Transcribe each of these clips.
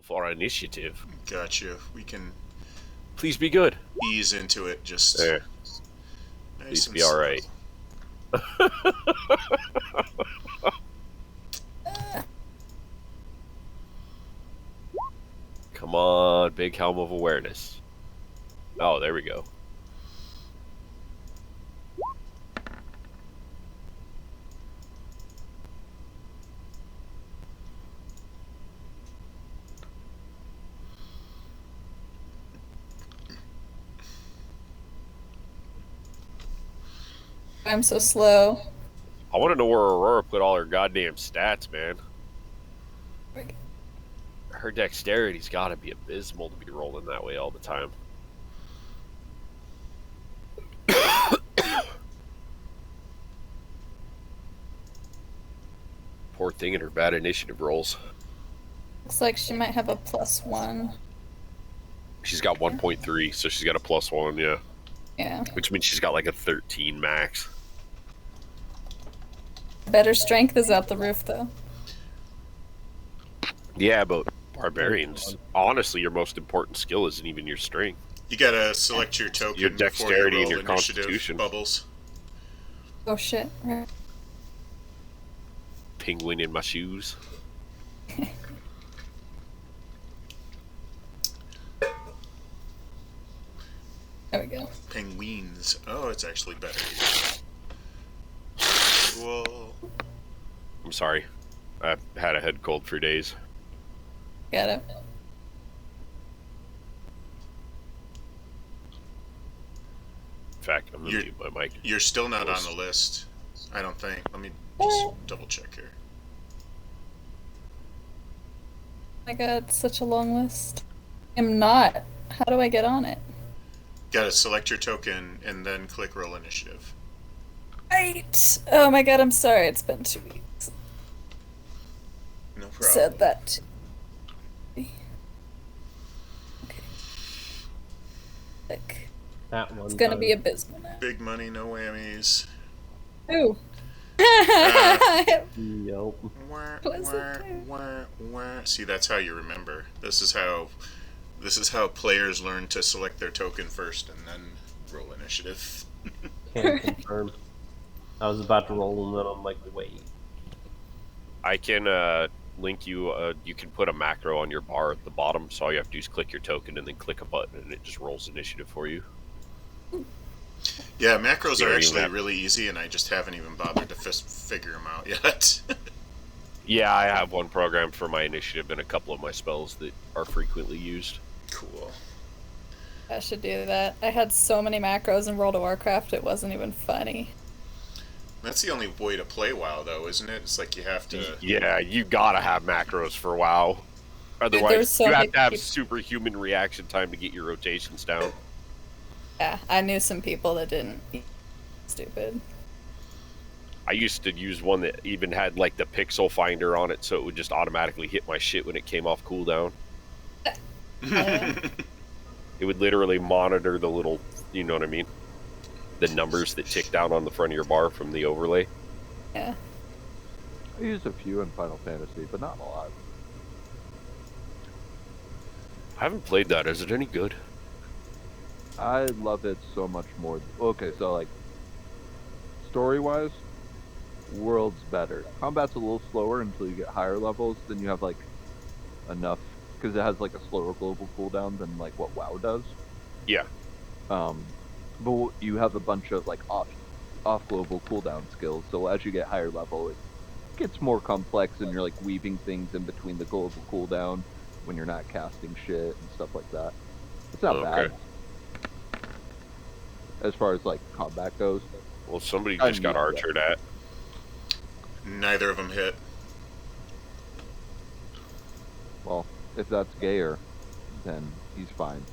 for initiative. Gotcha. We can Please be good. ease into it just There. nice Please and be all slow. right. Come on, big helm of awareness. Oh, there we go. I'm so slow. I want to know where Aurora put all her goddamn stats, man. Her dexterity's got to be abysmal to be rolling that way all the time. Poor thing in her bad initiative rolls. Looks like she might have a +1. She's got 1.3, so she's got a +1, yeah. Yeah. Which means she's got like a 13 max. Better strength is out the roof, though. Yeah, but barbarians, honestly, your most important skill isn't even your strength. You gotta select your token Your before dexterity you and roll your initiative, constitution. Bubbles. Oh shit. Right. Penguin in my shoes. There we go. Penguins. Oh, it's actually better. Cool. I'm sorry. I had a head cold for days. Got it. In fact, I'm going to mute my mic. You're still not on the list, I don't think. Let me just double check here. I got such a long list. I'm not. How do I get on it? Gotta select your token and then click roll initiative. Right. Oh my god, I'm sorry. It's been 2 weeks. No problem. Said that. Okay. Click. That one. It's gonna be abysmal now. Big money, no whammies. Ooh. Yup. See, that's how you remember. This is how players learn to select their token first and then roll initiative. Can't confirm. I was about to roll and then I'm like, wait. I can link you. You can put a macro on your bar at the bottom, so all you have to do is click your token and then click a button, and it just rolls initiative for you. Yeah, macros You are already actually have- really easy, and I just haven't even bothered to figure them out yet. Yeah, I have one program for my initiative and a couple of my spells that are frequently used. Cool. I should do that. I had so many macros in World of Warcraft, it wasn't even funny. That's the only way to play WoW, though, isn't it? It's like you have to... Yeah, you gotta have macros for WoW. there's Otherwise, so you many have to have people- superhuman reaction time to get your rotations down. Yeah, I knew some people that didn't. Stupid. I used to use one that even had like the pixel finder on it, so it would just automatically hit my shit when it came off cooldown. It would literally monitor the little, you know what I mean? The numbers that tick down on the front of your bar from the overlay. Yeah. I used a few in Final Fantasy, but not a lot. I haven't played that. Is it any good? I love it so much more. Okay, so like story-wise, world's better. Combat's a little slower until you get higher levels. Then you have like enough because it has like a slower global cooldown than like what WoW does. Yeah. But you have a bunch of like off global cooldown skills. So as you get higher level, it gets more complex, and you're like weaving things in between the global cooldown when you're not casting shit and stuff like that. It's not bad. As far as like combat goes. Well, somebody just got archered at. Neither of them hit. Well, if that's Gayer, then he's fine.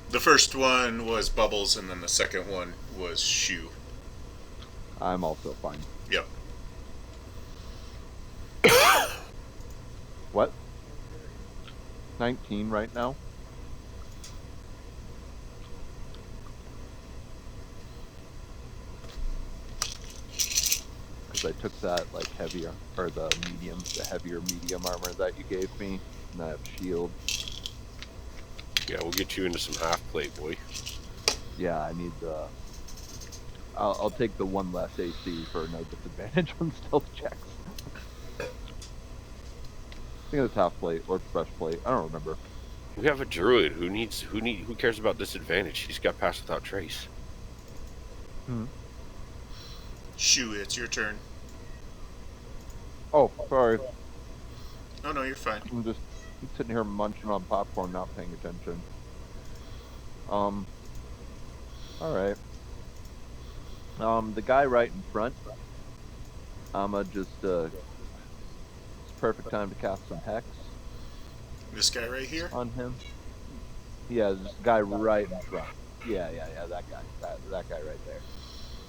The first one was Bubbles, and then the second one was Shoe. I'm also fine. Yep. What? 19 right now? Because I took that like heavier or the heavier medium armor that you gave me, and I have shield. Yeah, we'll get you into some half plate, boy. Yeah, I need the. I'll take the 1 less AC for no disadvantage on stealth checks. I think it's half plate or fresh plate. I don't remember. We have a druid who cares about disadvantage. She's got pass without trace. Shoo, it's your turn. Oh, sorry. Oh no, you're fine. I'm sitting here munching on popcorn, not paying attention. All right. The guy right in front. I'ma just it's perfect time to cast some hex This guy right here? on him. Yeah, this guy right in front. Yeah, that guy. That guy right there.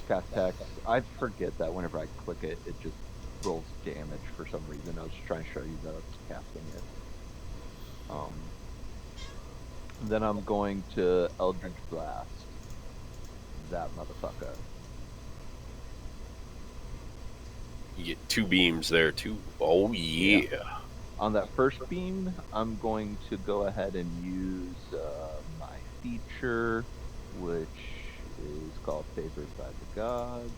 Cast hex. I forget that whenever I click it, it just rolls damage for some reason. I was just trying to show you that I was casting it. Then I'm going to Eldritch Blast that motherfucker. You get 2 beams there too. Oh yeah. On that first beam, I'm going to go ahead and use my feature, which is called Favored by the Gods.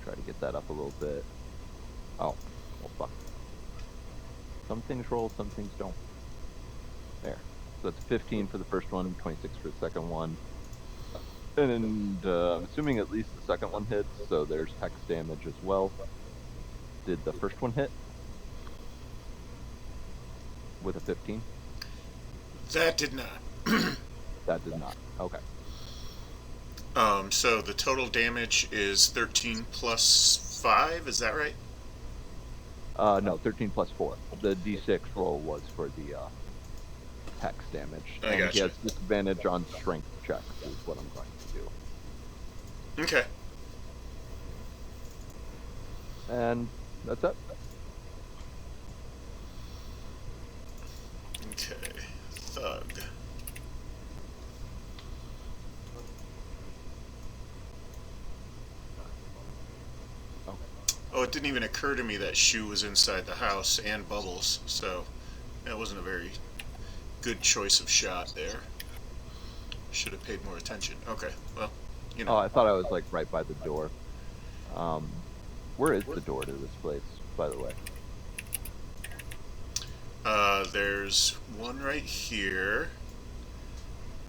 Try to get that up a little bit. Oh, well, fuck. Some things roll, some things don't. There. So it's 15 for the first one, 26 for the second one. And I'm assuming at least the second one hits, so there's hex damage as well. Did the first one hit? With a 15? That did not. That did not. Okay. So the total damage is 13 plus 5, is that right? No, 13 plus 4. The d6 roll was for the hex damage. I And gotcha. he has disadvantage on strength checks is what I'm going to do. Okay. And that's it. Okay. Thug. Oh, it didn't even occur to me that Shu was inside the house and Bubbles, so that wasn't a very good choice of shot there. Should have paid more attention. Okay, well, you know. Oh, I thought I was like right by the door. Where is the door to this place, by the way? There's one right here,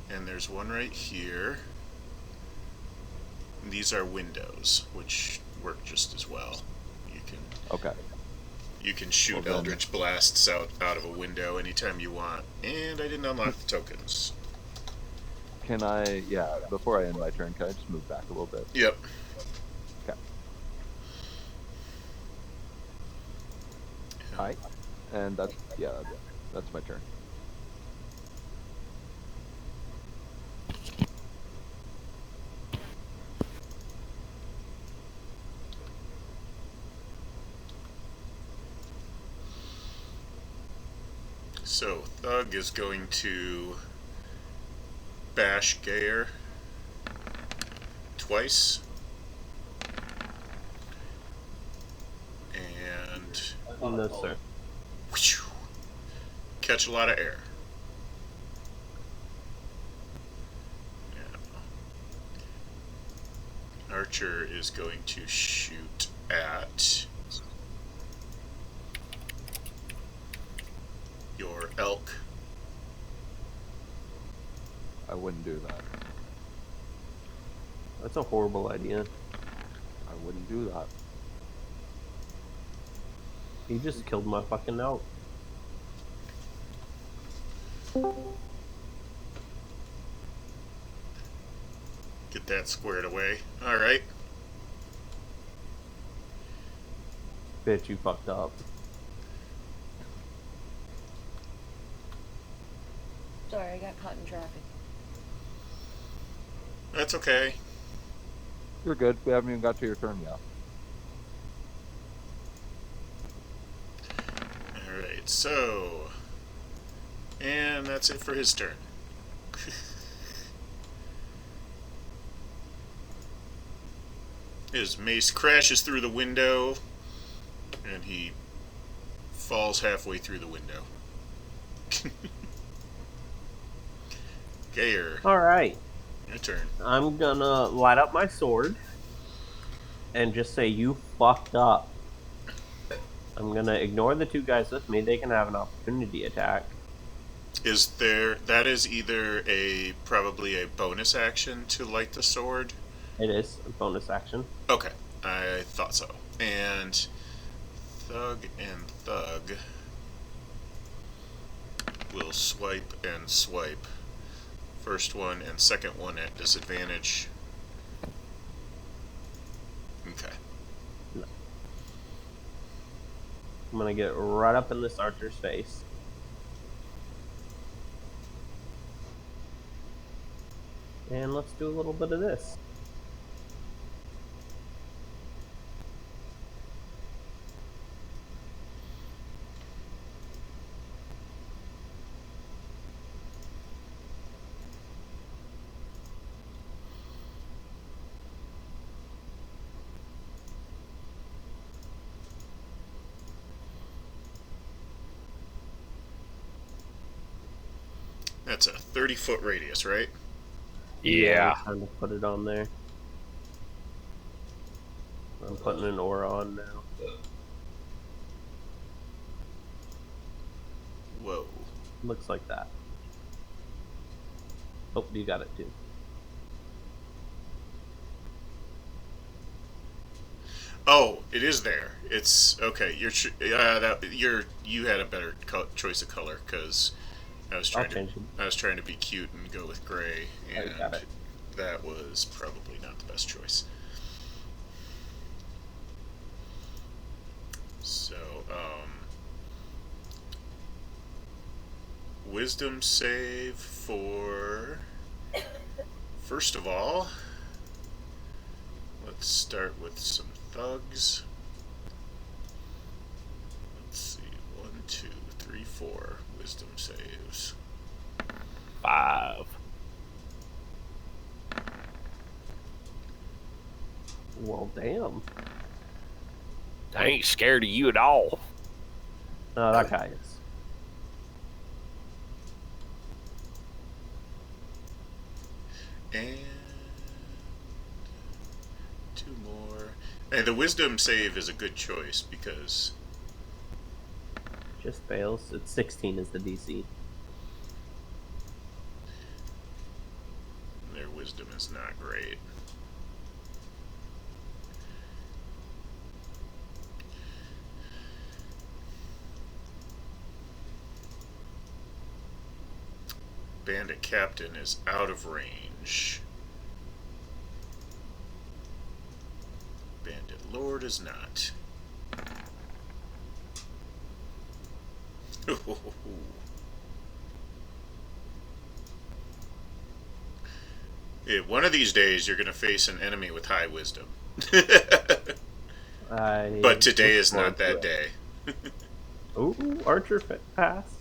and there's one right here. And these are windows, which work just as well. Okay. You can shoot Well, then- Eldritch Blasts out of a window anytime you want. And I didn't unlock the tokens. Can I, before I end my turn, can I just move back a little bit? Yep. Okay. Alright. And that's my turn. So, Thug is going to bash Gayer twice. And No, sir. whew, catch a lot of air. Yeah. Archer is going to shoot at your elk. I wouldn't do that. That's a horrible idea. I wouldn't do that. You just killed my fucking elk. Get that squared away. Alright. Bitch, you fucked up. Sorry, I got caught in traffic. That's okay. You're good. We haven't even got to your turn yet. Alright, so. And that's it for his turn. His mace crashes through the window, and he falls halfway through the window. Gayer, Alright. your turn. I'm gonna light up my sword and just say, you fucked up. I'm gonna ignore the two guys with me. They can have an opportunity attack. That is either probably a bonus action to light the sword? It is a bonus action. Okay, I thought so. And Thug will swipe and swipe. First one and second one at disadvantage. Okay. I'm gonna get right up in this archer's face. And let's do a little bit of this. That's a 30-foot radius, right? Yeah. I'm trying to put it on there. I'm putting an aura on now. Whoa. Looks like that. Oh, you got it too. Oh, it is there. It's okay. You had a better choice of color because I was trying to be cute and go with gray, and that was probably not the best choice. So, wisdom save for. First of all, let's start with some thugs. Let's see, 1, 2, 3, 4 wisdom saves. 5. Well, damn. I ain't scared of you at all. No, that guy is. And 2 more. And the wisdom save is a good choice because Just fails. It's 16 is the DC. their wisdom is not great. Bandit Captain is out of range. Bandit Lord is not. Yeah, one of these days you're going to face an enemy with high wisdom. But today is not that day. Ooh, Archer passed.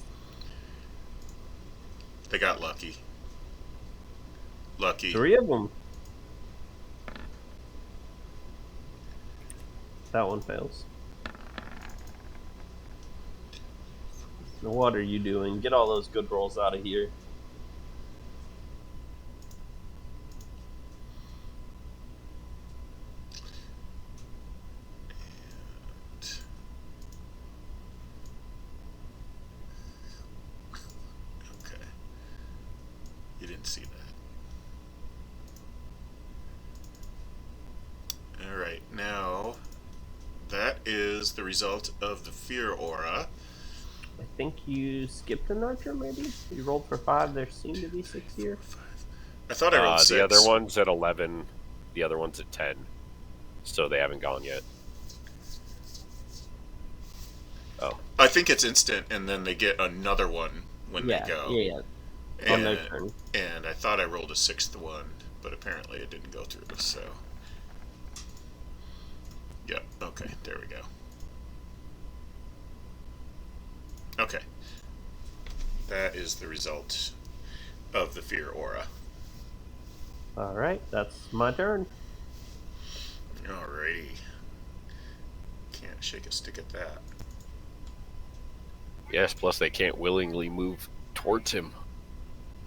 They got lucky. Lucky. 3 of them. That one fails. Now what are you doing? Get all those good rolls out of here. Okay. You didn't see that. Alright, now that is the result of the fear aura. I think you skipped an archer, maybe? You rolled for 5. There seem to be 6 here. I thought I rolled 6. The other one's at 11. The other one's at 10. So they haven't gone yet. Oh. I think it's instant, and then they get another one when they go. Yeah. On their turn. And I thought I rolled a 6th one, but apparently it didn't go through, so... Yep, okay, there we go. Okay. That is the result of the fear aura. Alright, that's my turn. Alrighty. Can't shake a stick at that. Yes, plus they can't willingly move towards him.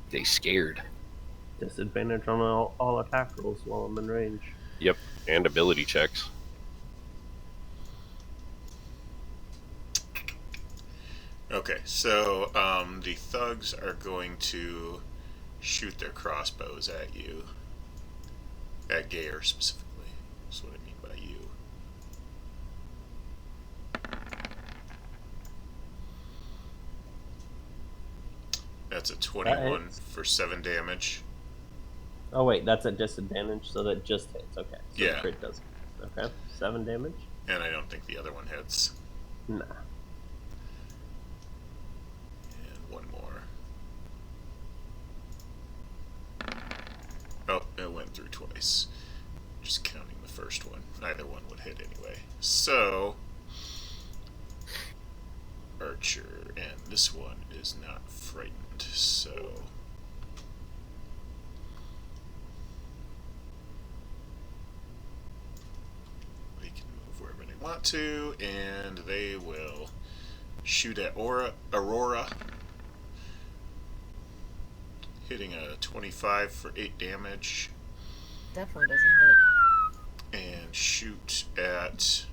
They scared. Disadvantage on all attack rolls while I'm in range. Yep, and ability checks. Okay, so the thugs are going to shoot their crossbows at you. At Gayer specifically. That's what I mean by you. That's a 21 for 7 damage. Oh wait, that's a disadvantage, so that just hits. Okay. So Yeah. the crit doesn't. Okay. 7 damage? And I don't think the other one hits. Nah. And one more. Oh, it went through twice. Just counting the first one. Neither one would hit anyway. So, Archer, and this one is not frightened, so... they can move wherever they want to, and they will shoot at Aurora, hitting a 25 for 8 damage, Definitely doesn't hit. and shoot at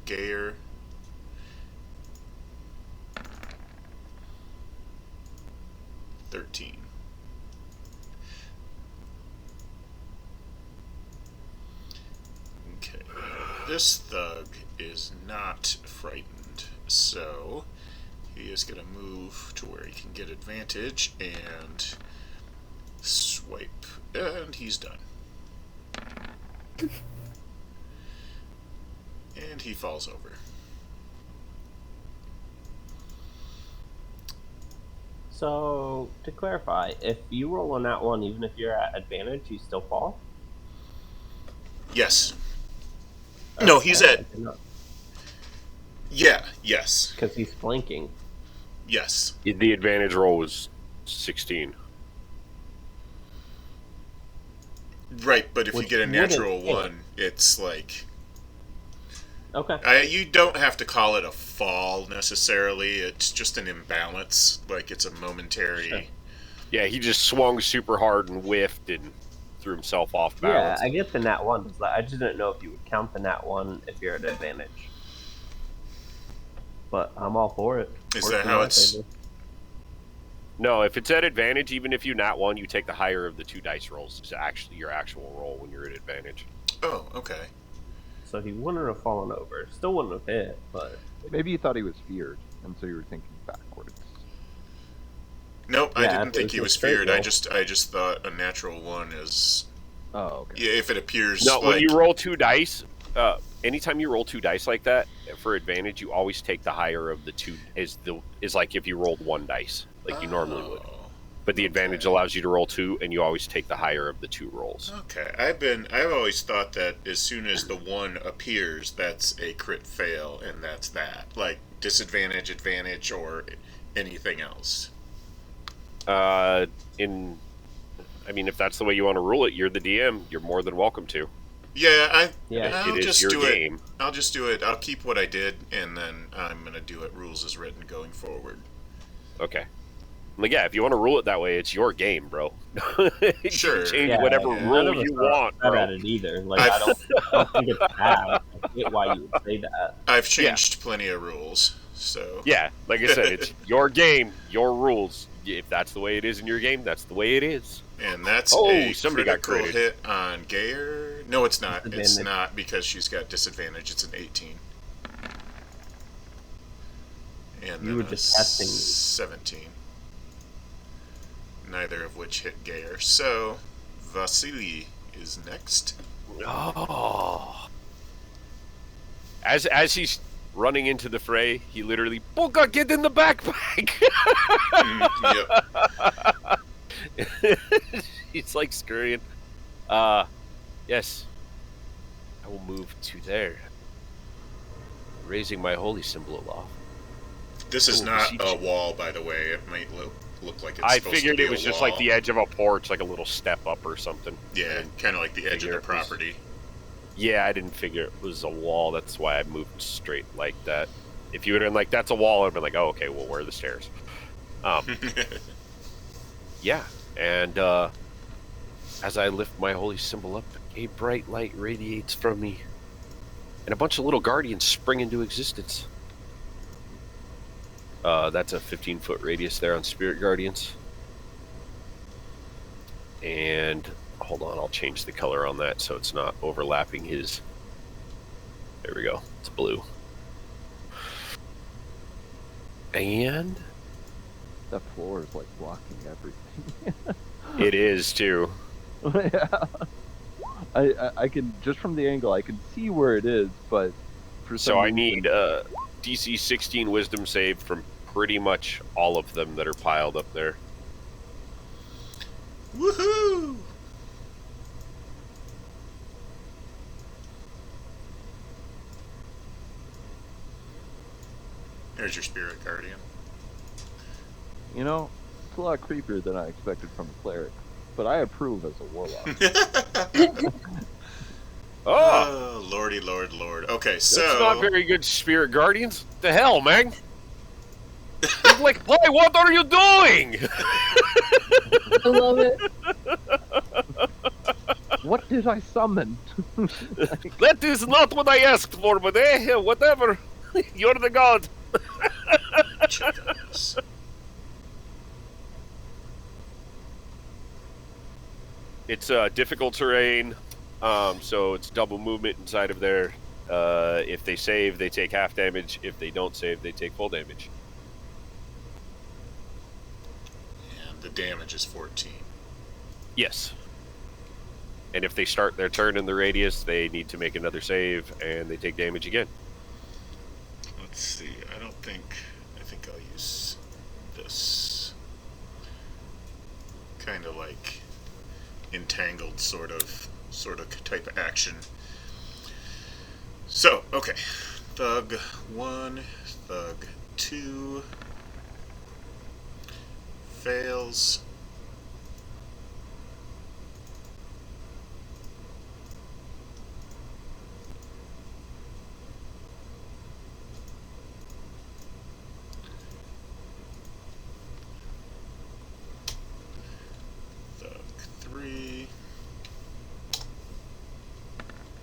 Gayer. $13. Okay. This thug is not frightened, so he is going to move to where he can get advantage and swipe, and he's done. And he falls over. So, to clarify, if you roll on that one, even if you're at advantage, you still fall? Yes. No, he's at... Yeah, yes. Because he's flanking. Yes. The advantage roll was 16. Right, but if Which you get a natural wouldn't hit. 1, it's like... Okay. you don't have to call it a fall necessarily. It's just an imbalance. Like it's a momentary. Sure. Yeah, he just swung super hard and whiffed and threw himself off balance. Yeah, I get the nat 1. I just didn't know if you would count the nat 1 if you're at advantage. But I'm all for it. Is Works that in how my it's? favor. No, if it's at advantage, even if you nat 1, you take the higher of the 2 dice rolls. It's actually your actual roll when you're at advantage. Oh, okay. So he wouldn't have fallen over. Still wouldn't have hit, but... Maybe you thought he was feared, and so you were thinking backwards. Nope, I Yeah, didn't if think it's he a was straight feared. roll. I just thought a natural 1 is. Oh, okay. Yeah, if it appears. No, like, when you roll 2 dice, anytime you roll 2 dice like that for advantage, you always take the higher of the 2. Is like if you rolled 1 dice, like you normally would. But the advantage allows you to roll 2, and you always take the higher of the 2 rolls. Okay, I've always thought that as soon as the 1 appears, that's a crit fail, and that's that. Like disadvantage, advantage, or anything else. I mean, if that's the way you want to rule it, you're the DM. You're more than welcome to. Yeah, Yeah. I'll It is just your do game. it. I'll just do it. I'll keep what I did, and then I'm gonna do it rules as written going forward. Okay. Like, yeah, if you want to rule it that way, it's your game, bro. You Sure. change Yeah, whatever yeah. None rule of us you are want, bad bro. at it either. Like, I don't think it's bad. I get why you would say that. I've changed plenty of rules, so Yeah, like I said, it's your game, your rules. If that's the way it is in your game, that's the way it is. And that's Oh, a somebody got critical critted. hit on Gayer. No, it's not. It's Disadvantage. not because she's got disadvantage. It's an 18. And You then were a just testing me. 17. Neither of which hit Gayer. So, Vasily is next. Oh. As he's running into the fray, he literally, Boca, get in the backpack! Yep. He's like scurrying. Yes. I will move to there. Raising my holy symbol aloft. This is Oh, not beseech a you. wall, by the way. It might look like it's I supposed figured to be it was a just wall. like the edge of a porch, like a little step up or something. Yeah, kind of like the edge of the property. Yeah, I didn't figure it was a wall. That's why I moved straight like that. If you would have been like, that's a wall, I'd been like, oh, okay, well, where are the stairs? Yeah, and as I lift my holy symbol up, a bright light radiates from me, and a bunch of little guardians spring into existence. That's a 15-foot radius there on Spirit Guardians. And hold on, I'll change the color on that so it's not overlapping his. There we go. It's blue. And That floor is like blocking everything. it is too. Yeah. I can, just from the angle, I can see where it is, but for some So I reason, need DC 16 Wisdom save from pretty much all of them that are piled up there. Woohoo! There's your Spirit Guardian. you know, it's a lot creepier than I expected from a cleric, but I approve as a warlock. Oh! Lordy, Lord. Okay, so... That's not very good, Spirit Guardians. The hell, man? He's like, hey, what are you doing? I love it. What did I summon? That is not what I asked for, but whatever. You're the god. Check on this. It's difficult terrain, so it's double movement inside of there. If they save, they take half damage. If they don't save, they take full damage. And the damage is 14. Yes. And if they start their turn in the radius, they need to make another save, and they take damage again. Let's see, I think I'll use this. Kind of like entangled sort of type of action. So, okay. Thug 1, Thug 2 fails. Thug 3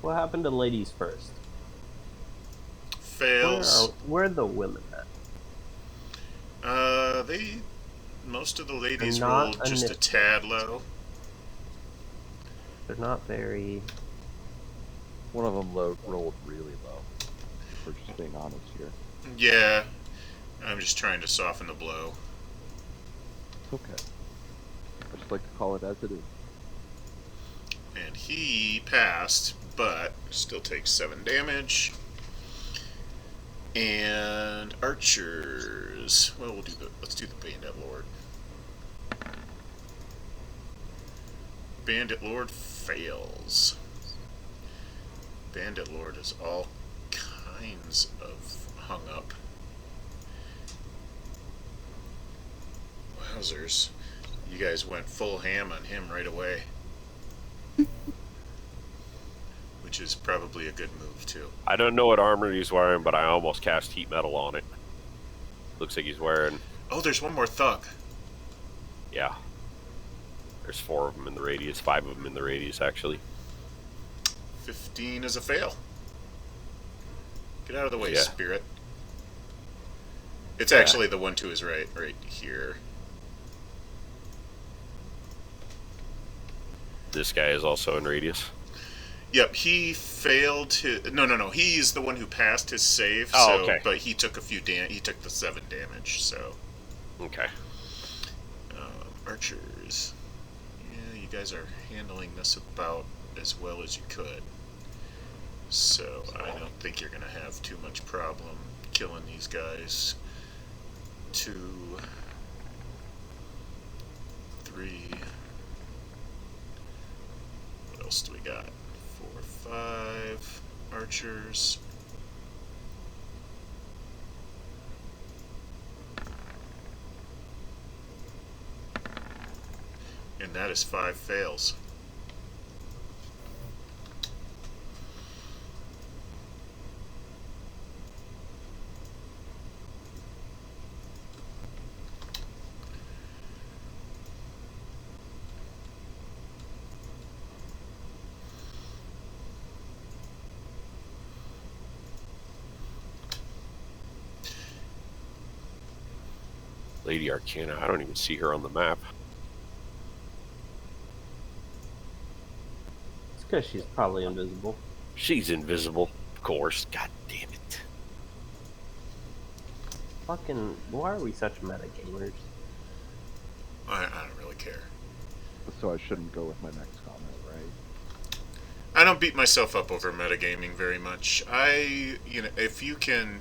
What happened to ladies first? fails. Where are the women at? Most of the ladies They're not rolled just a tad low. They're not very... One of them rolled really low. If we're just being honest here. Yeah, I'm just trying to soften the blow. It's okay. I just like to call it as it is. And he passed, but still takes 7 damage. And archers. Well, let's do the Bandit Lord. Bandit Lord fails. Bandit Lord is all kinds of hung up. Wowzers. You guys went full ham on him right away. Which is probably a good move, too. I don't know what armor he's wearing, but I almost cast heat metal on it. Looks like he's wearing... Oh, there's one more thug. Yeah. There's 4 of them in the radius, 5 of them in the radius, actually. 15 is a fail. Get out of the way, Yeah. Spirit. It's actually the one to his right here. This guy is also in radius. Yep, he failed his... No. He's the one who passed his save. Oh, so, okay. But he took he took the 7 damage, so... Okay. Archers. Yeah, you guys are handling this about as well as you could. So, I don't think you're going to have too much problem killing these guys. 2... 3... What else do we got? 4, 5 archers. And that is 5 fails. Lady Arcana, I don't even see her on the map. It's because she's probably invisible. She's invisible, of course. God damn it. Fucking, why are we such meta gamers? I don't really care. So I shouldn't go with my next comment, right? I don't beat myself up over metagaming very much. If you can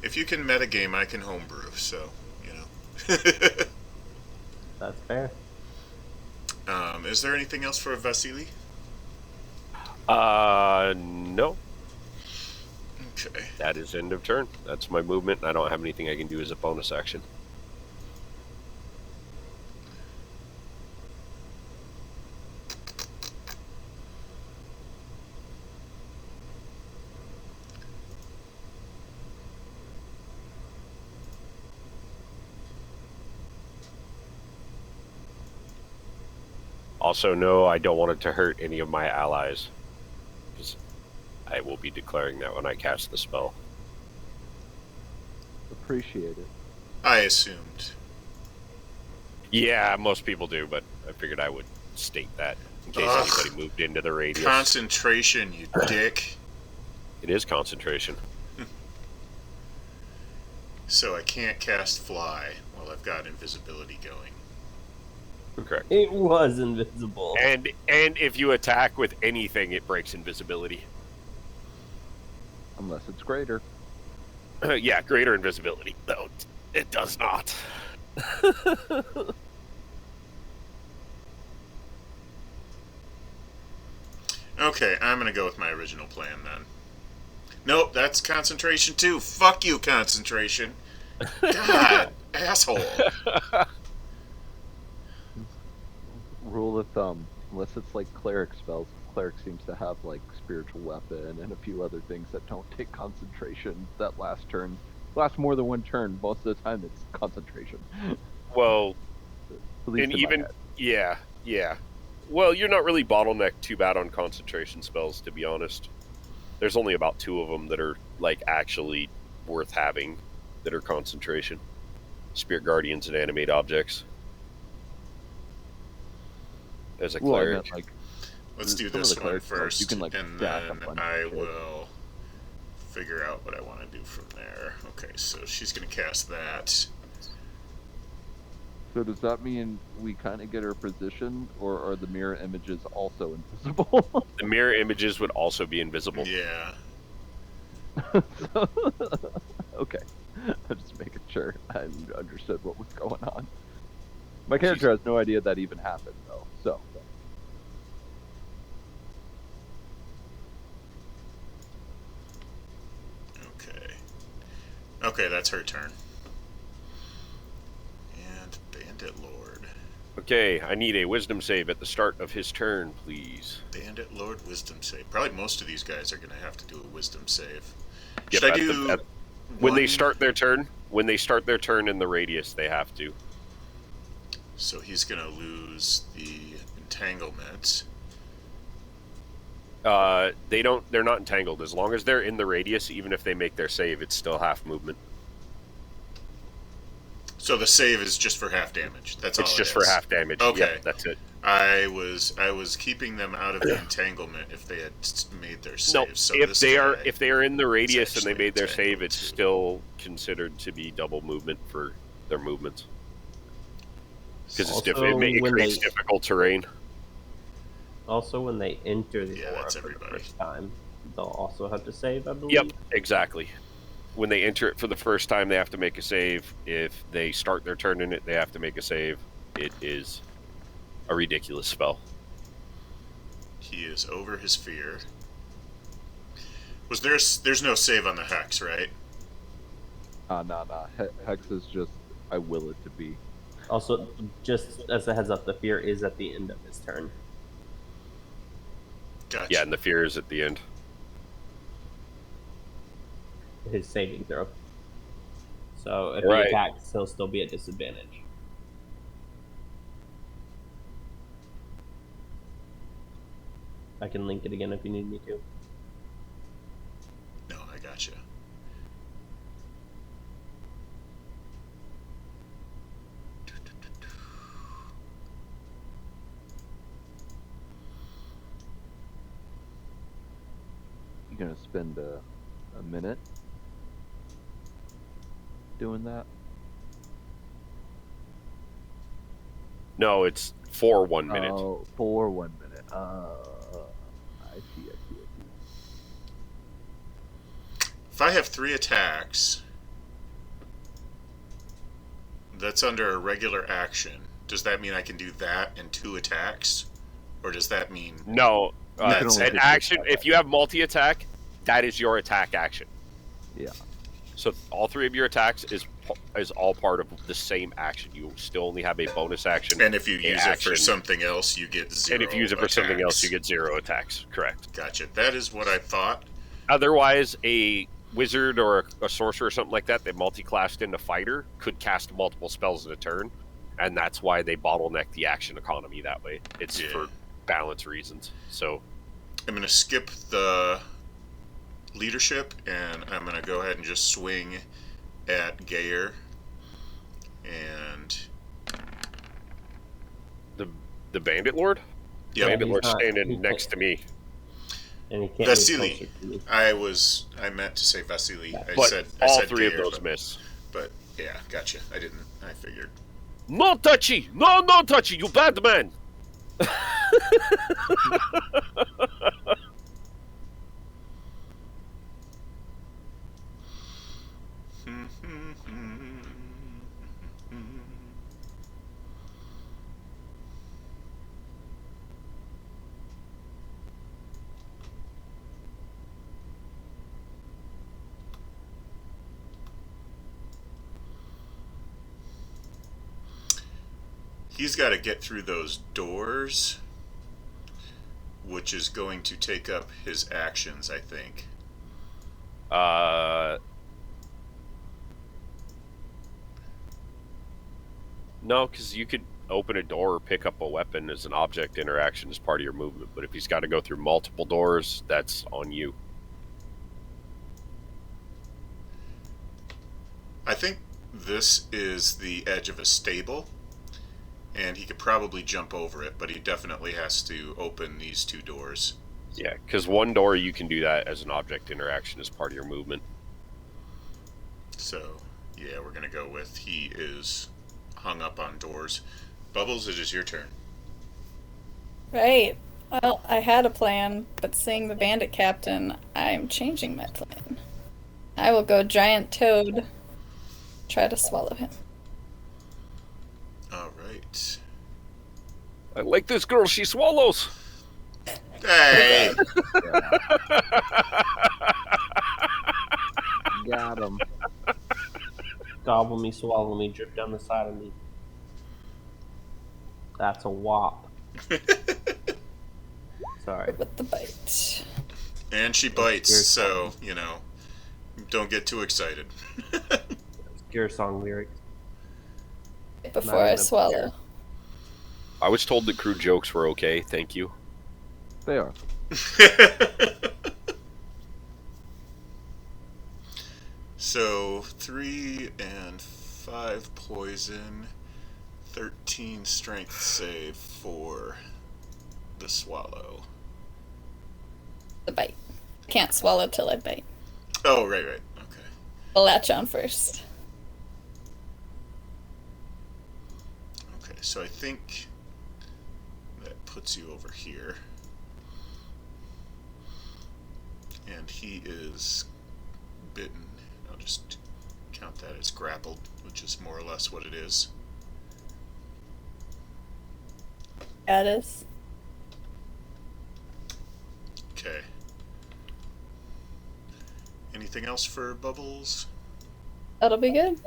metagame, I can homebrew. So, That's fair. Is there anything else for Vasily? No. Okay. That is end of turn. That's my movement, and I don't have anything I can do as a bonus action. Also, no, I don't want it to hurt any of my allies, because I will be declaring that when I cast the spell. Appreciate it. I assumed. Yeah, most people do, but I figured I would state that in case anybody moved into the radius. Concentration, you dick. It is concentration. So I can't cast fly while I've got invisibility going. Correct. It was invisible. And if you attack with anything, it breaks invisibility. Unless it's greater. Yeah, greater invisibility. No, it does not. Okay, I'm gonna go with my original plan then. Nope, that's concentration too. Fuck you, concentration. God, asshole. Rule of thumb, unless it's like cleric spells, cleric seems to have like spiritual weapon and a few other things that don't take concentration that last more than one turn. Most of the time it's concentration. Well, At least and in my even head. yeah. Well, you're not really bottlenecked too bad on concentration spells, to be honest. There's only about 2 of them that are like actually worth having that are concentration. Spirit Guardians and Animate Objects. As a Well, I cleric. meant, like, Let's do some of this the one cleric spells, first, you can, like, and stack a then bunch of I shit. will figure out what I want to do from there. Okay, so she's going to cast that. So does that mean we kind of get her position, or are the mirror images also invisible? The mirror images would also be invisible. Yeah. So, okay, I'm just making sure I understood what was going on. My character has no idea that even happened, though. So. Okay. Okay, that's her turn. And Bandit Lord. Okay, I need a wisdom save at the start of his turn, please. Bandit Lord wisdom save. Probably most of these guys are going to have to do a wisdom save. Yep, Should I do when they one? start their turn? When they start their turn in the radius, they have to. So he's going to lose the entanglement. They're not entangled. As long as they're in the radius, even if they make their save, it's still half movement. So the save is just for half damage. That's all It's it just is. for half damage. Okay. Yep, that's it. I was keeping them out of the entanglement if they had made their save. No, So if this they guy are in the radius and they actually made their save, entangled it's too. still considered to be double movement for their movements because Also, it when creates they- difficult terrain. Also, when they enter the Yeah, aura that's for the everybody. first time, they'll also have to save, I believe. Yep, exactly. When they enter it for the first time, they have to make a save. If they start their turn in it, they have to make a save. It is a ridiculous spell. He is over his fear. There's no save on the hex, right? Nah. Hex is just, I will it to be. Also, just as a heads up, the fear is at the end of his turn. Gotcha. Yeah, and the fear is at the end. His saving throw. So if Right. he attacks, he'll still be at disadvantage. I can link it again if you need me to. No, I gotcha. You gonna spend a minute doing that? No, it's for 1 minute. Oh, for 1 minute. I see. If I have 3 attacks, that's under a regular action. Does that mean I can do that and 2 attacks? Or does that mean... No, You can only an take action. one. If you have multi-attack, that is your attack action. Yeah. So all 3 of your attacks is all part of the same action. You still only have a bonus action. And if you an use it for action, something else, you get 0 and if you use it for something else, you attacks. get 0 attacks. Correct. Gotcha. That is what I thought. Otherwise, a wizard or a sorcerer or something like that multi-classed into fighter could cast multiple spells in a turn, and that's why they bottleneck the action economy that way. It's for balance reasons. So I'm going to skip the leadership, and I'm going to go ahead and just swing at Gayer. And... the bandit lord? Yep. Bandit he's lord's not- standing he next to me. And he can't Vasily. move closer to me. I meant to say Vasily. I But said all Gayer, 3 of those but, miss. But yeah, gotcha. I figured. No touchy! No touchy, you bad man! He's got to get through those doors, which is going to take up his actions, I think. No, because you could open a door or pick up a weapon as an object interaction as part of your movement. But if he's got to go through multiple doors, that's on you. I think this is the edge of a stable, and he could probably jump over it, but he definitely has to open these 2 doors. Yeah, because 1 door you can do that as an object interaction as part of your movement. So, yeah, we're going to go with he is hung up on doors. Bubbles, it is your turn. Right. Well, I had a plan, but seeing the bandit captain, I'm changing my plan. I will go giant toad, try to swallow him. All right. I like this girl, she swallows. Hey! Got him. Gobble me, swallow me, drip down the side of me. That's a wop. Sorry. With the bite. And she bites, so, you know, don't get too excited. Gear song lyrics. Before I swallow. I was told that crude jokes were okay, thank you. They are. So 3 and 5 poison, 13 strength save for the swallow. The bite. Can't swallow till I bite. Oh, right. Okay. I'll latch on first. Okay, so I think that puts you over here. And he is bitten. I'll just count that as grappled, which is more or less what it is. Yeah, it is. Okay. Anything else for Bubbles? That'll be good.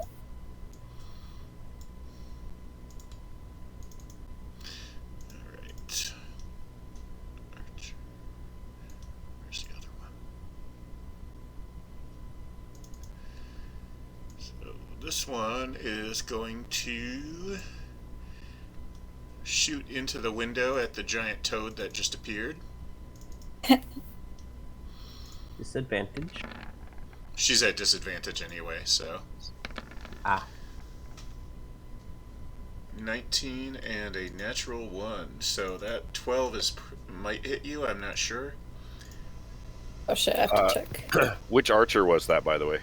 So this one is going to shoot into the window at the giant toad that just appeared. Disadvantage. She's at disadvantage anyway, so. Ah. 19 and a natural 1. So that 12 might hit you, I'm not sure. Oh shit, I have to check. Which archer was that, by the way?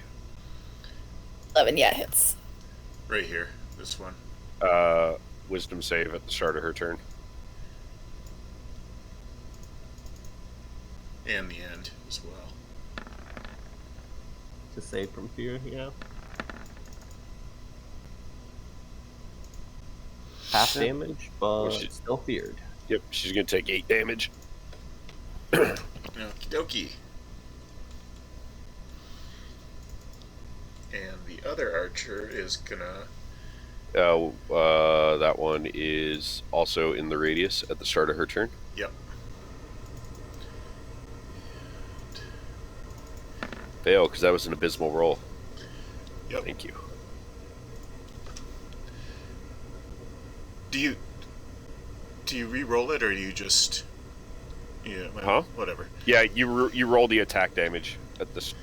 11, yeah, hits. Right here, this one. Wisdom save at the start of her turn. And the end as well. To save from fear, yeah. Half damage, but she's still feared. Yep, she's going to take 8 damage. Okie dokie. And the other archer is gonna... That one is also in the radius at the start of her turn. Yep. Fail, because that was an abysmal roll. Yep. Thank you. Do you re-roll it, or do you just... Yeah, well, whatever. Yeah, you roll the attack damage at this.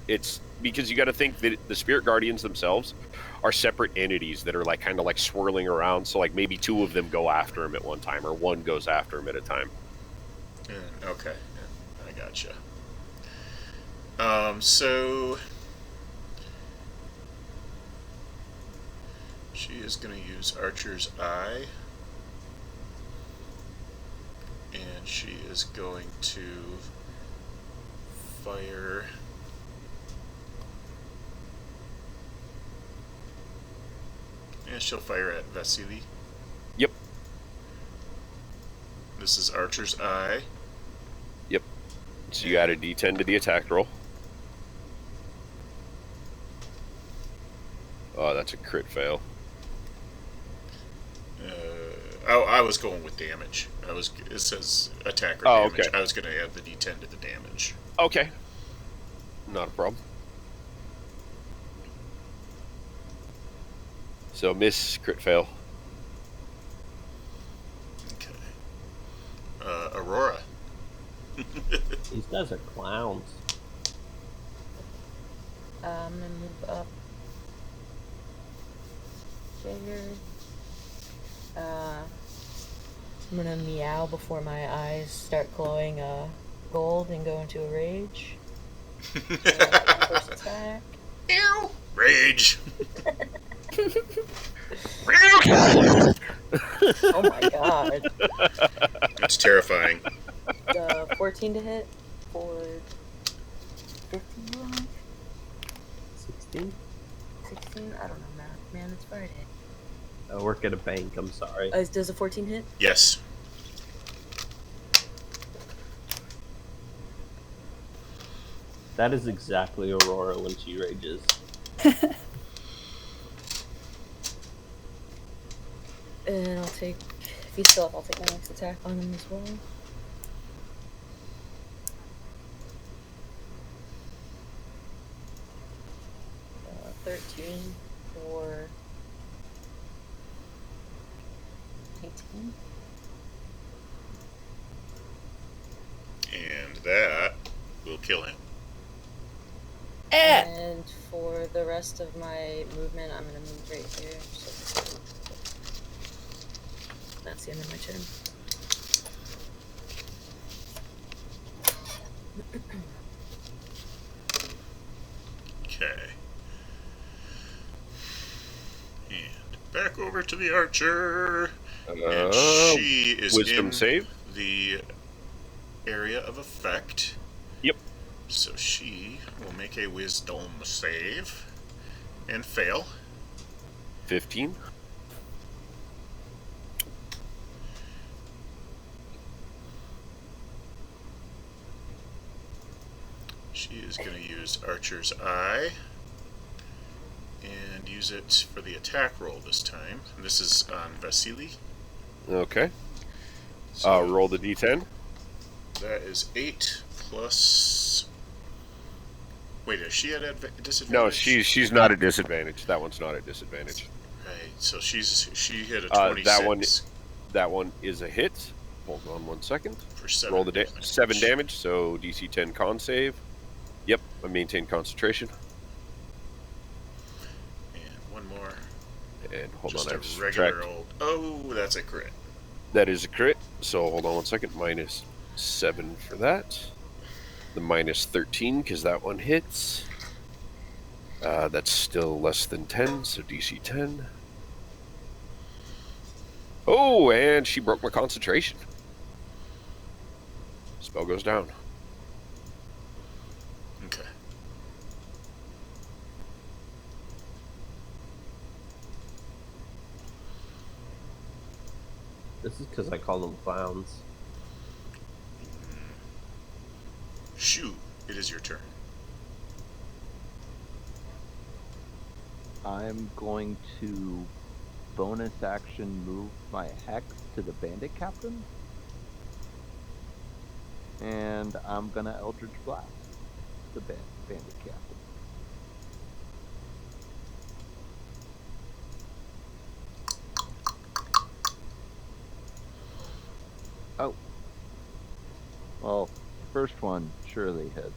It's because you got to think that the spirit guardians themselves are separate entities that are like kind of like swirling around. So like maybe 2 of them go after him at one time, or 1 goes after him at a time. Okay, I gotcha. So she is going to use Archer's Eye. And she is going to fire... Yeah, she'll fire at Vasily. Yep. This is Archer's Eye. Yep. So you add a D10 to the attack roll. Oh, that's a crit fail. I was going with damage. It says attack or damage. Okay. I was going to add the D10 to the damage. Okay. Not a problem. So miss, crit fail. Okay. Aurora. These guys are clowns. I'm gonna move up here. I'm gonna meow before my eyes start glowing gold and go into a rage. First attack. Meow. Rage. Oh my god. It's terrifying. 14 to hit for 15 wrong? 16? 16? I don't know math, man. It's Friday. I work at a bank, I'm sorry. Does a 14 hit? Yes. That is exactly Aurora when she rages. And I'll take... If he's still up, I'll take my next attack on him as well. 13 for 18. And that will kill him. And for the rest of my movement, I'm going to move right here. So that's the end of my turn. Okay. And back over to the archer. And she is Wisdom in save? the area of effect. Yep. So she will make a wisdom save and fail. 15. She is going to use Archer's Eye and use it for the attack roll this time. And this is on Vasily. Okay. So Roll the d10. that is 8 plus Wait, is she at disadvantage? No, she's not at disadvantage. That one's not at disadvantage. Right, so she hit a 26 That one is a hit. Hold on 1 second. for 7 Roll the damage. 7 damage, so DC 10 con save. Yep, I maintain concentration. And one more. And hold Just on, I a have to regular subtract. old. Oh, that's a crit. That is a crit. So hold on 1 second. -7 for that. The -13 because that one hits. That's still less than 10, so DC 10. Oh, and she broke my concentration. Spell goes down. Okay. This is because I call them clowns. Shoo, it is your turn. I'm going to bonus action move my hex to the bandit captain. And I'm gonna Eldritch Blast the bandit captain. Oh. Well, first one surely hits.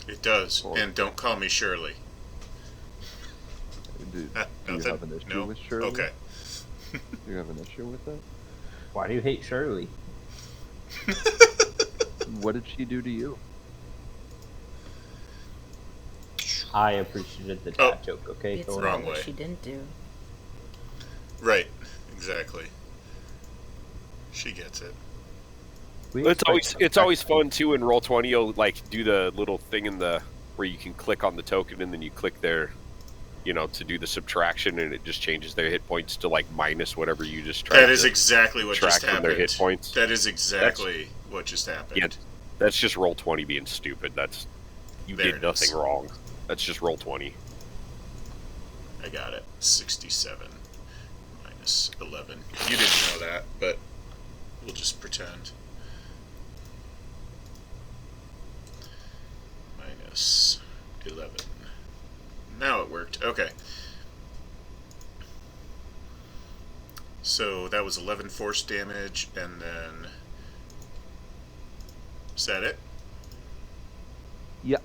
It does, Or- and don't call me Shirley. Do you Nothing? have an issue No? with Shirley? Okay. Do you have an issue with it? Why do you hate Shirley? What did she do to you? I appreciated the Oh. dad joke, okay? It's Thor? wrong not what way. she didn't do. Right, exactly. She gets it. We It's always expect it's always perfection. fun too in Roll20. You'll like do the little thing in the where you can click on the token and then you click their, to do the subtraction and it just changes their hit points to like minus whatever you just tried. That is to exactly what track just from their happened. hit points. That is exactly what just happened. Yeah, that's just Roll20 being stupid. You There did it nothing is. wrong. That's just Roll20. I got it. 67 minus 11. You didn't know that, but we'll just pretend. Minus 11. Now it worked. Okay. So that was 11 force damage, and then... Is that it? Yeah.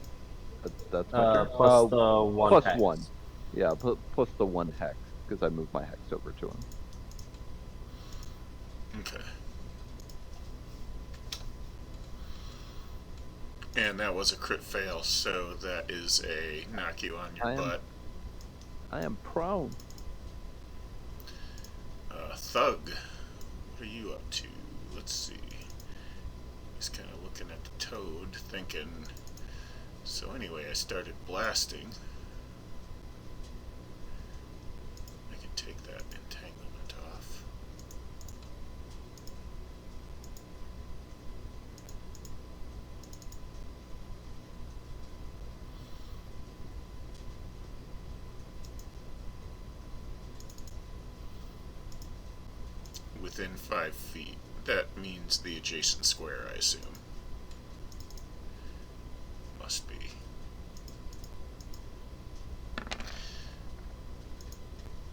That's my turn. Plus the one plus hex. 1. Yeah, plus the 1 hex, because I moved my hex over to him. Okay. And that was a crit fail, so that is a knock you on your butt. I am prone. Thug, what are you up to? Let's see. He's kind of looking at the toad, thinking. So anyway, I started blasting. I can take that entanglement off. Within 5 feet. That means the adjacent square, I assume. Must be.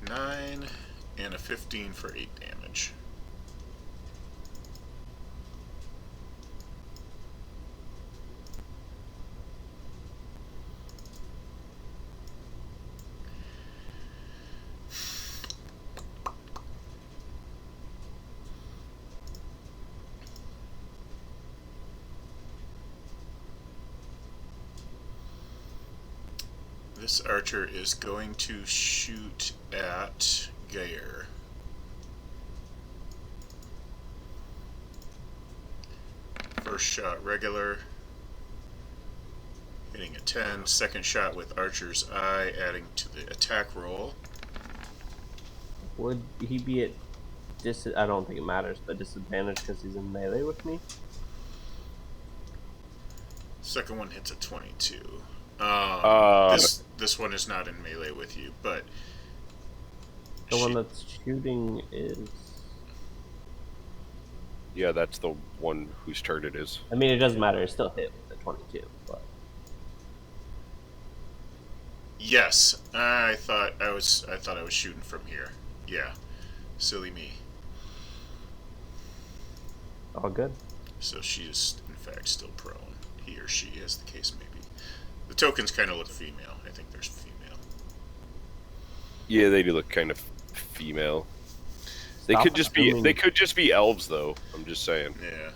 Nine and a 15 for 8 damage. This archer is going to shoot at Gayer. First shot regular, hitting a 10. Second shot with Archer's Eye, adding to the attack roll. Would he be at I don't think it matters, but disadvantage because he's in melee with me? Second one hits a 22. This one is not in melee with you, but The one that's shooting is... Yeah, that's the one whose turn it is. I mean, it doesn't matter. It's still hit with the 22, but... Yes, I thought I was shooting from here. Yeah, silly me. All good. So she is in fact still prone. He or she, as the case may be. The tokens kind of look female. I think there's female. Yeah, they do look kind of female. They Stop could just be. assuming- They could just be elves, though. I'm just saying. Yeah.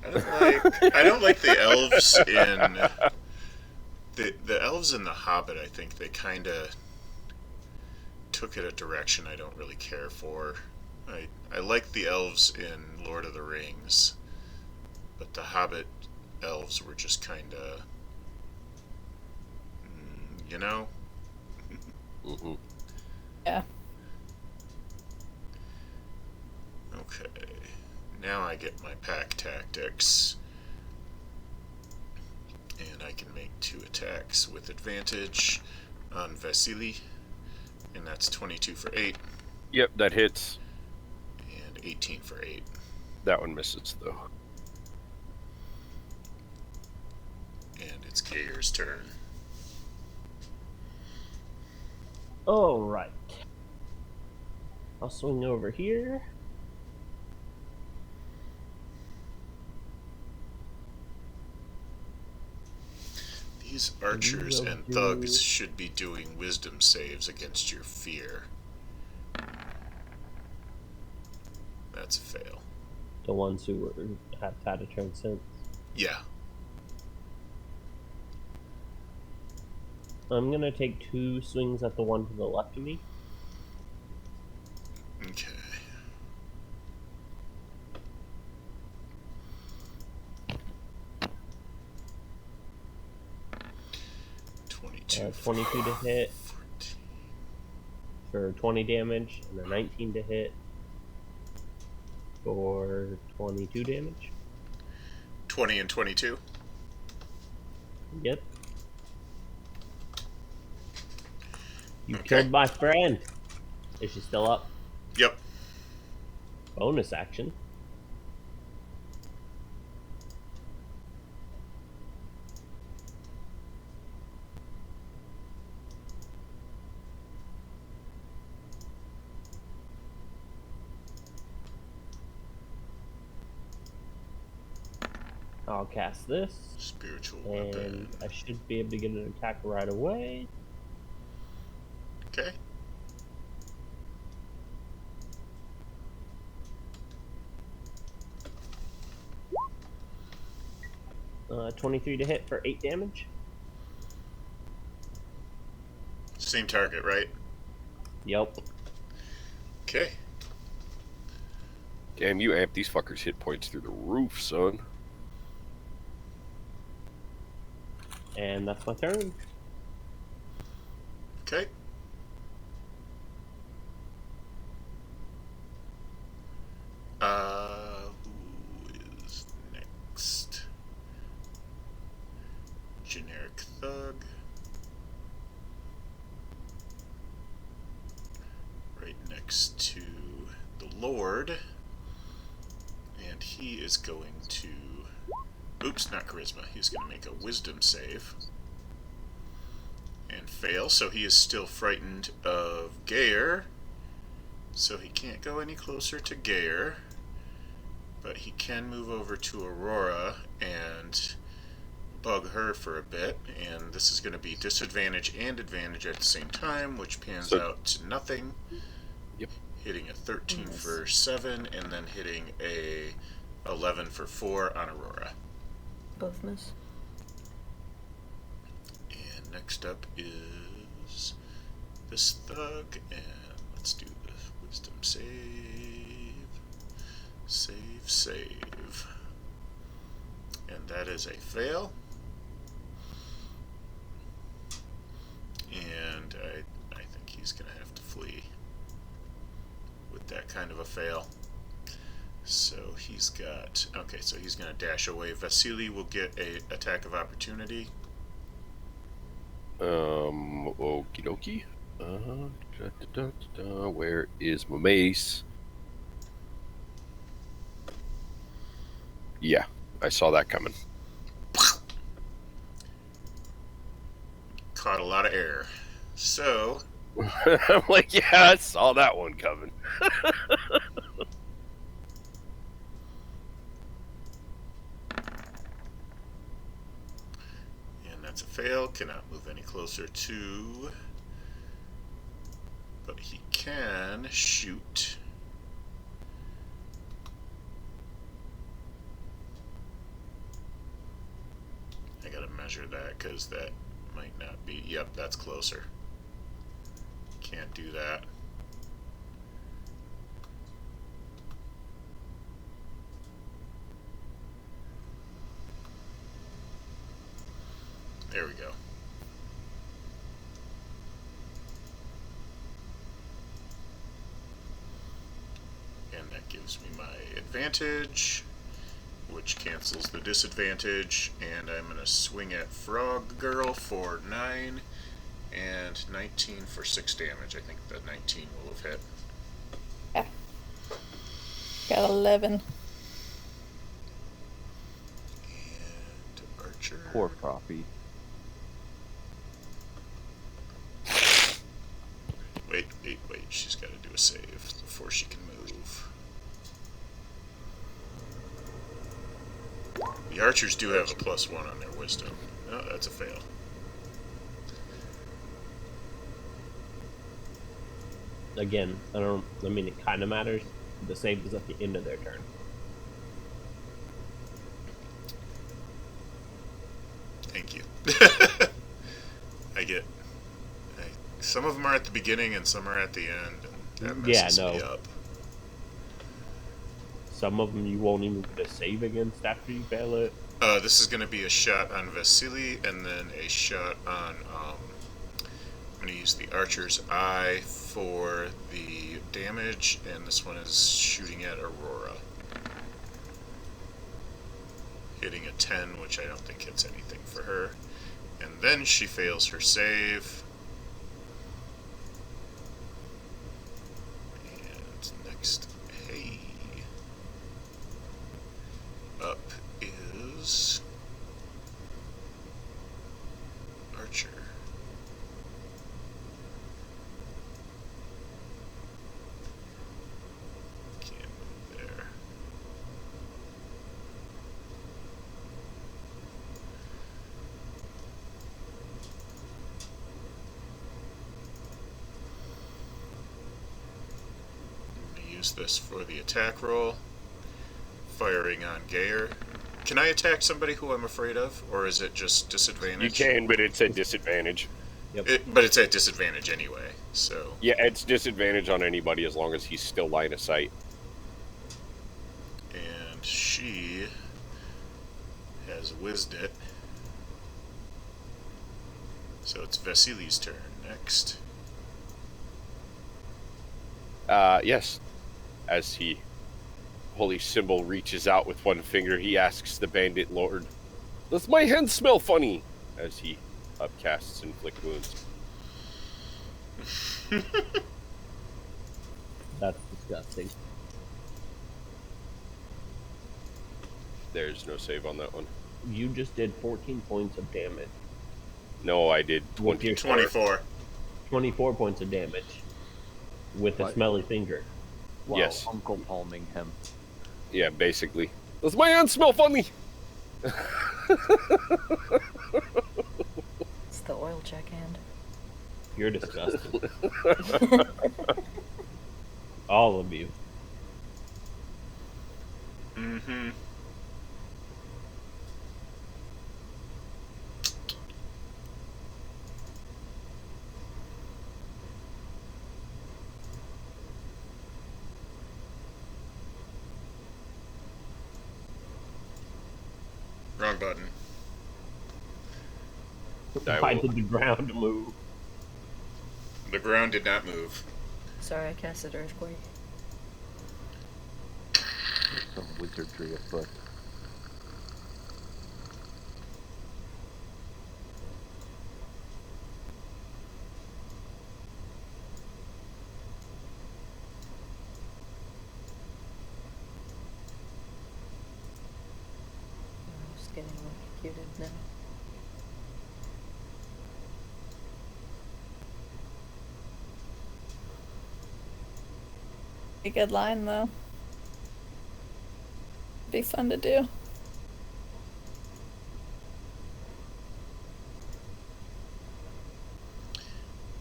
I don't like the elves in the elves in The Hobbit. I think they kind of took it a direction I don't really care for. I like the elves in Lord of the Rings, but the Hobbit elves were just kind of, you know. Mm-hmm. Yeah. Okay. Now I get my pack tactics. And I can make 2 attacks with advantage on Vasily. And that's 22 for 8. Yep, that hits. And 18 for 8. That one misses, though. And it's Gayer's turn. Alright. I'll swing over here. These archers and thugs should be doing wisdom saves against your fear. That's a fail. The ones who have had a turn since. Yeah. I'm gonna take 2 swings at the one to the left of me. Okay. Uh, 22 to hit 14. for 20 damage, and a 19 to hit for 22 damage. 20 and 22. Yep. You Okay. killed my friend. Is she still up? Yep. Bonus action. I'll cast this, Spiritual and weapon. I should be able to get an attack right away. Okay. 23 to hit for 8 damage. Same target, right? Yep. Okay. Damn, you amp these fuckers' hit points through the roof, son. And that's my turn. Okay. Who is next? Generic thug. Right next to the Lord. And he is going to... Oops, not charisma. He's going to make a wisdom save. And fail, so he is still frightened of Gayer. So he can't go any closer to Gayer. But he can move over to Aurora and bug her for a bit. And this is going to be disadvantage and advantage at the same time, which pans out to nothing. Yep. Hitting a 13 for 7, and then hitting a 11 for 4 on Aurora. Both miss. And next up is this thug, and let's do the wisdom save. Save. And that is a fail. And I think he's going to have to flee with that kind of a fail. So he's got... Okay, so he's going to dash away. Vasily will get a attack of opportunity. Okie dokie. Where is my mace? Yeah, I saw that coming. Caught a lot of air. So, I'm like, yeah, I saw that one coming. and that's a fail. Cannot move any closer to. But he can shoot. I gotta measure that because that might not be. Yep, that's closer. Can't do that. There we go. And that gives me my advantage, which cancels the disadvantage, and I'm going to swing at Frog Girl for 9 and 19 for 6 damage. I think the 19 will have hit. Yeah. Got 11. And Archer. Poor Proppy. Wait. She's got to do a save before she can move. The archers do have a +1 on their wisdom. Oh, that's a fail. Again, I mean, it kind of matters. The save is at the end of their turn. Thank you. Some of them are at the beginning and some are at the end, and that messes me up. Some of them you won't even get a save against after you fail it. This is going to be a shot on Vasily, and then a shot on, I'm going to use the Archer's Eye for the damage, and this one is shooting at Aurora. Hitting a 10, which I don't think hits anything for her. And then she fails her save. And next, hey. Up is Archer. Can't move there. I'm going to use this for the attack roll. Firing on Gayer. Can I attack somebody who I'm afraid of, or is it just disadvantage? You can, but it's at disadvantage. But it's at disadvantage anyway, so... Yeah, it's disadvantage on anybody as long as he's still line of sight. And she has whizzed it. So it's Vasily's turn next. Yes. As he... Holy Symbol reaches out with one finger, he asks the bandit lord, "Does my hand smell funny?" As he upcasts inflict wounds. That's disgusting. There's no save on that one. You just did 14 points of damage. No, I did 20. 24. 24 points of damage. With a What? smelly finger. Wow, Yes. Uncle palming him. Yeah, basically. Does my hand smell funny? It's the oil check hand. You're disgusting. All of you. Mm-hmm. Wrong button. Why did the ground move? The ground did not move. Sorry, I casted Earthquake. There's some wizardry afoot. I'm just getting electrocuted now. A good line, though. Be fun to do.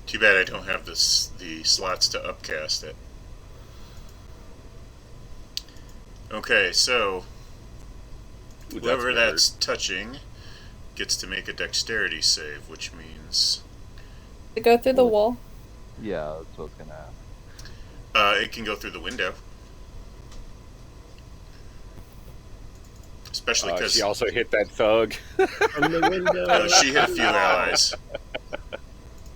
Too bad I don't have the slots to upcast it. Okay, so Ooh, whoever that's that's touching gets to make a dexterity save, which means To go through the wall. Yeah, that's what I was gonna ask. it can go through the window. Especially because she also hit that thug. From the window. she hit a few allies.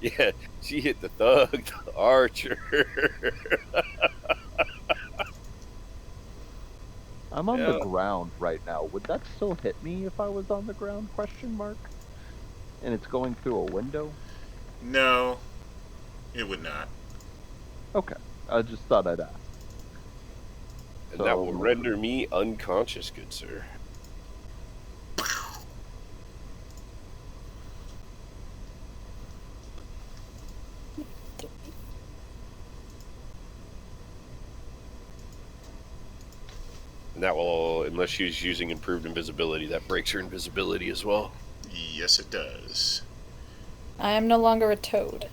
Yeah, she hit the thug, the archer. I'm on the Yeah. ground right now. Would that still hit me if I was on the ground? Question mark. And it's going through a window. No, it would not. Okay, I just thought I'd ask. And that will render me unconscious, good sir. And that will, unless she's using improved invisibility, that breaks her invisibility as well. Yes, it does. I am no longer a toad.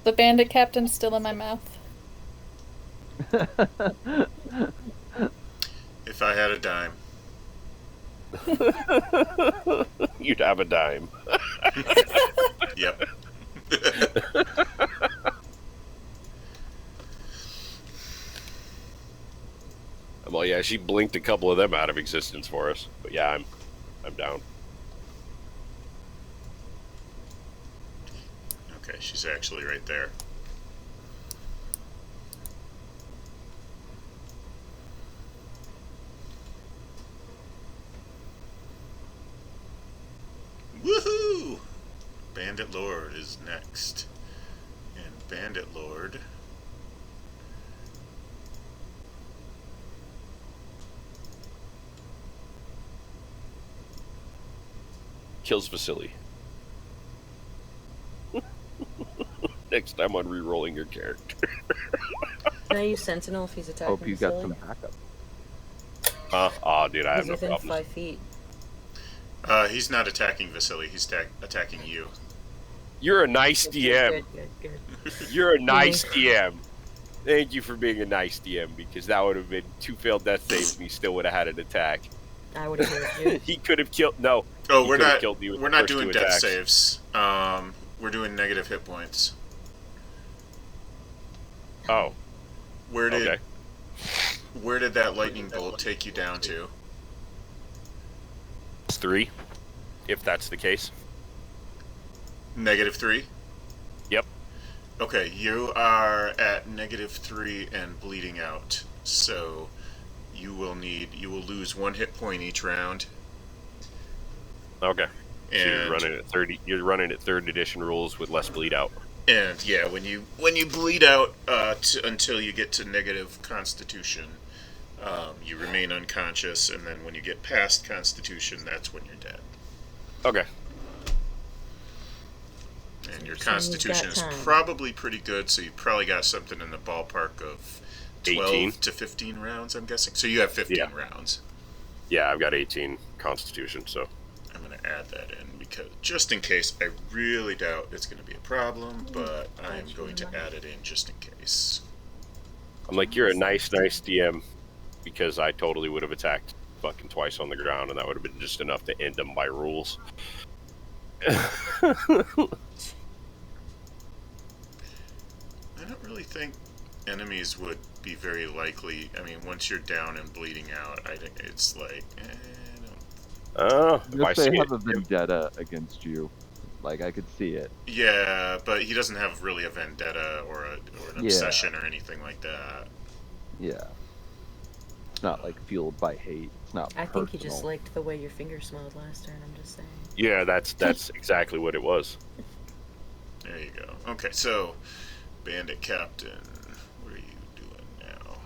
The bandit captain's still in my mouth. If I had a dime. You'd have a dime. Yep. Well, yeah, she blinked a couple of them out of existence for us. But yeah, I'm down. Okay, she's actually right there. Woohoo! Bandit Lord is next. And Bandit Lord... Kills Vasily. Next time on re-rolling your character. Can I use Sentinel if he's attacking? Hope you got Vasily? some backup. Oh, dude, I have He's no within problems. 5 feet. he's not attacking Vasily, he's attacking you. You're a nice DM. Good. You're a nice DM. Thank you for being a nice DM, because that would have been 2 failed death saves and he still would have had an attack. I would have healed you. He could have killed... No. Oh, he we're could have not killed you with we're the not first doing 2 death attacks. saves. We're doing negative hit points. Oh, Where did okay. where did that lightning bolt take you down to? It's 3, if that's the case. -3? Yep. Okay, you are at -3 and bleeding out. So you will lose 1 hit point each round. Okay. So And you're running at 3rd edition rules with less bleed out. And yeah, when you bleed out until you get to negative constitution, you remain unconscious, and then when you get past constitution, that's when you're dead. Okay. And your So you've constitution got is time. probably pretty good, so you probably got something in the ballpark of 12 18? to 15 rounds, I'm guessing. So you have 15 Yeah. rounds. Yeah, I've got 18 constitution, so... I'm going to add that in, because just in case, I really doubt it's going to be a problem, but I am going to add it in just in case. I'm like, you're a nice DM, because I totally would have attacked fucking twice on the ground, and that would have been just enough to end them by rules. I don't really think enemies would be very likely. I mean, once you're down and bleeding out, I think it's like, If I If see they it, have a vendetta against you, like I could see it. yeah, but he doesn't have really a vendetta or an Yeah. obsession or anything like that. Yeah. It's not like fueled by hate. It's not I personal. think you just liked the way your finger smelled last turn, I'm just saying. yeah, that's exactly what it was. There you go. Okay, so Bandit Captain, what are you doing now?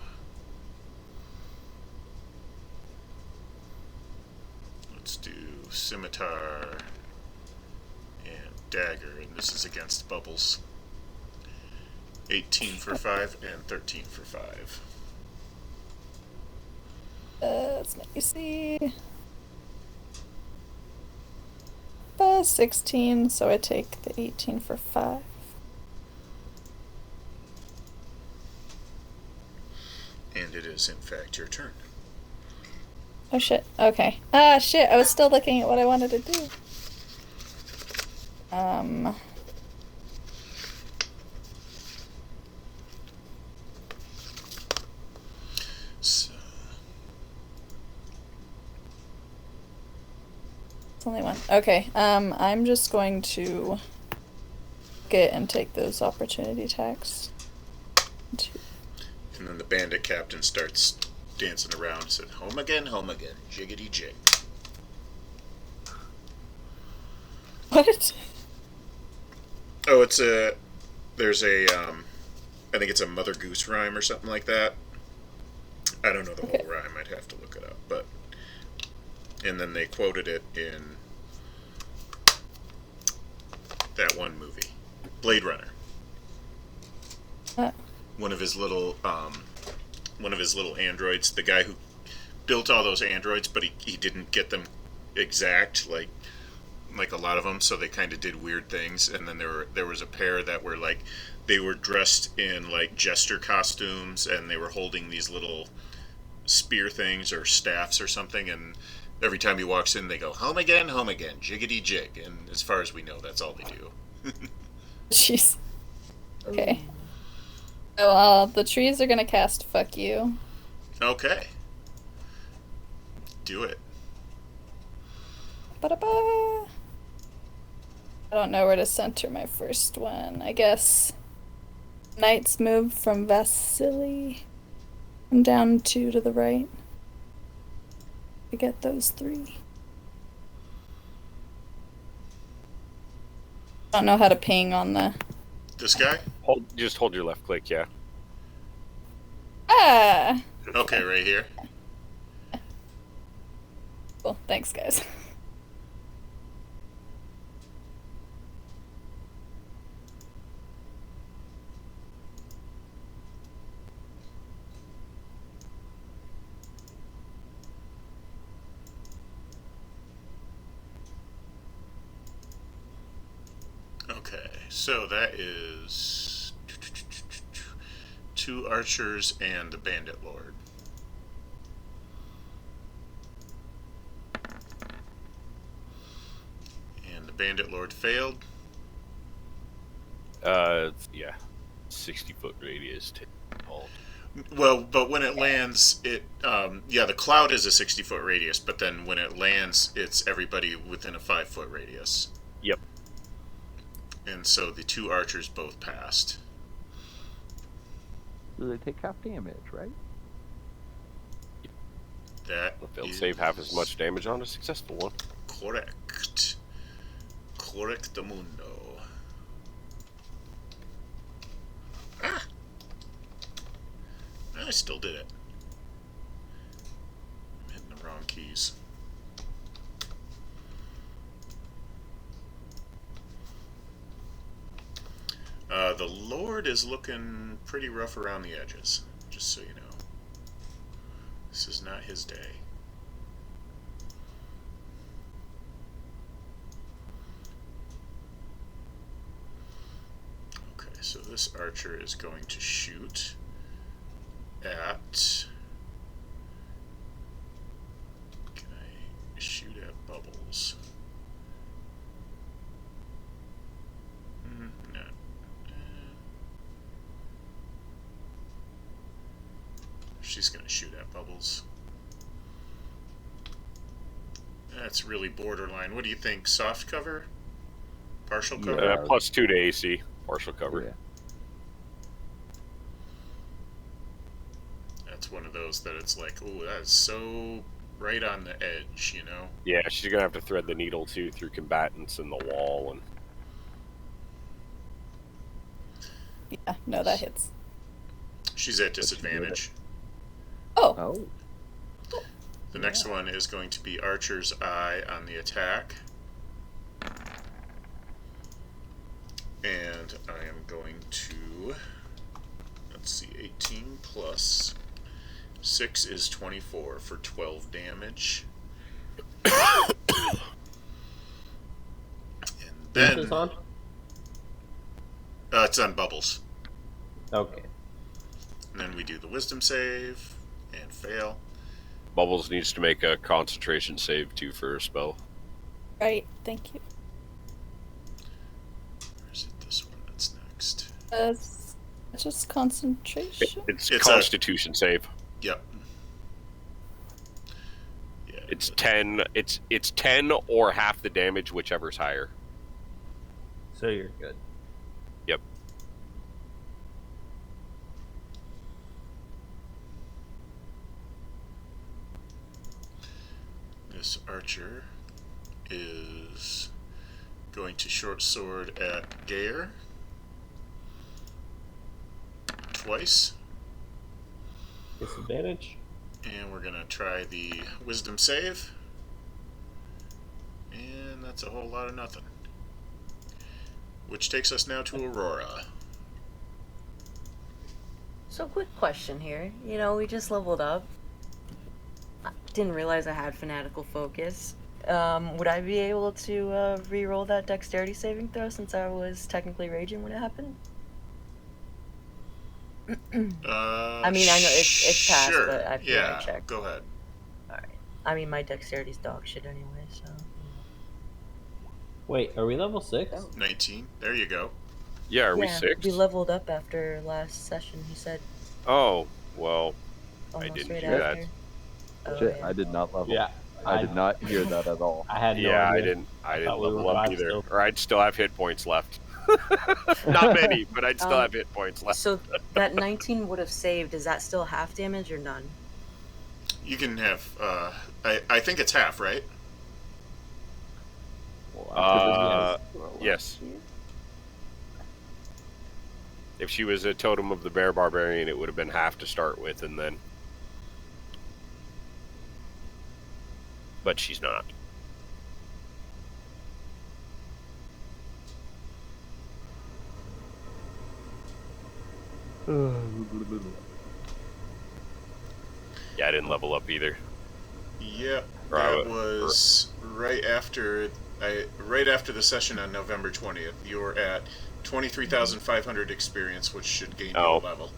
Let's do Scimitar and dagger, and this is against Bubbles. 18 for 5 and 13 for 5. Let's let me see. 16, so I take the 18 for 5. And it is, in fact, your turn. Oh shit, okay. Ah, shit, I was still looking at what I wanted to do. So, It's only one. Okay, I'm just going to get and take those opportunity attacks. and then the bandit captain starts dancing around and said, home again, jiggity jig. What? Oh, there's a, I think it's a Mother Goose rhyme or something like that. I don't know the whole rhyme, I'd have to look it up, but, and then they quoted it in that one movie, Blade Runner. One of his little androids, the guy who built all those androids, but he didn't get them exact, like a lot of them, so they kind of did weird things. And then there was a pair that were like, they were dressed in like jester costumes, and they were holding these little spear things or staffs or something, and every time he walks in they go, home again, jiggity jig. And as far as we know, that's all they do. Jeez. Okay. Oh, the trees are gonna cast fuck you. Okay, do it. Ba-da-ba. I don't know where to center my first one. I guess Knight's move from Vasily and down 2 to the right. I get those 3. I don't know how to ping on the... This guy? Just hold your left click, yeah. Ah! Okay, right here. Cool, thanks guys. Okay, so that is 2 archers and the bandit lord. And the bandit lord failed. Yeah. 60-foot radius to all. Well, but when it lands, the cloud is a 60-foot radius, but then when it lands, it's everybody within a 5-foot radius. Yep. And so the 2 archers both passed. So they take half damage, right? They'll save half as much damage on a successful one. Correct. Correctamundo. Ah! I still did it. I'm hitting the wrong keys. The Lord is looking pretty rough around the edges, just so you know. This is not his day. Okay, so this archer is going to shoot at... Can I shoot at Bubbles? No. She's going to shoot at Bubbles. That's really borderline. What do you think? Soft cover? Partial cover? Yeah. +2 to AC. Partial cover. Yeah. That's one of those that it's like, ooh, that is so right on the edge, you know? Yeah, she's gonna have to thread the needle too through combatants and the wall and. Yeah, no, that hits. She's at disadvantage. Oh, Oh. The next one is going to be Archer's Eye on the attack. And I am going to, let's see, 18 plus 6 is 24 for 12 damage. And then Who's this on? It's on Bubbles. Okay. And then we do the wisdom save and fail. Bubbles needs to make a concentration save too for her spell. Right, thank you. Or is it this one that's next? It's just concentration. It's It's Constitution save. Yep. Yeah. It's 10. It's 10 or half the damage, whichever's higher. So you're good. Yep. This archer is going to short sword at Gayer twice. Disadvantage. And we're going to try the wisdom save. And that's a whole lot of nothing. Which takes us now to Aurora. So, quick question here. You know, we just leveled up. I didn't realize I had Fanatical Focus. Would I be able to re-roll that Dexterity saving throw since I was technically raging when it happened? I mean, I know it's passed, sure. but I feel yeah, I checked. go ahead. Alright. I mean, my Dexterity's dog shit anyway, so... Wait, are we level 6? Oh. 19. There you go. Yeah, are we 6? We leveled up after last session, he said. Oh, well, Almost didn't right hear that. after. Oh, Shit, yeah. I did not level. Yeah. I did not hear that at all. I had no yeah, idea. I didn't thought we level were up alive either. still. Or I'd still have hit points left. Not many, but I'd still have hit points left. So that 19 would have saved. Is that still half damage or none? You can have, I think it's half, right? Yes. If she was a Totem of the Bear Barbarian, it would have been half to start with, and then... But she's not. Yeah, I didn't level up either. Yep. Right. That was right after the session on November 20th. You're at 23,500 experience, which should gain you a level.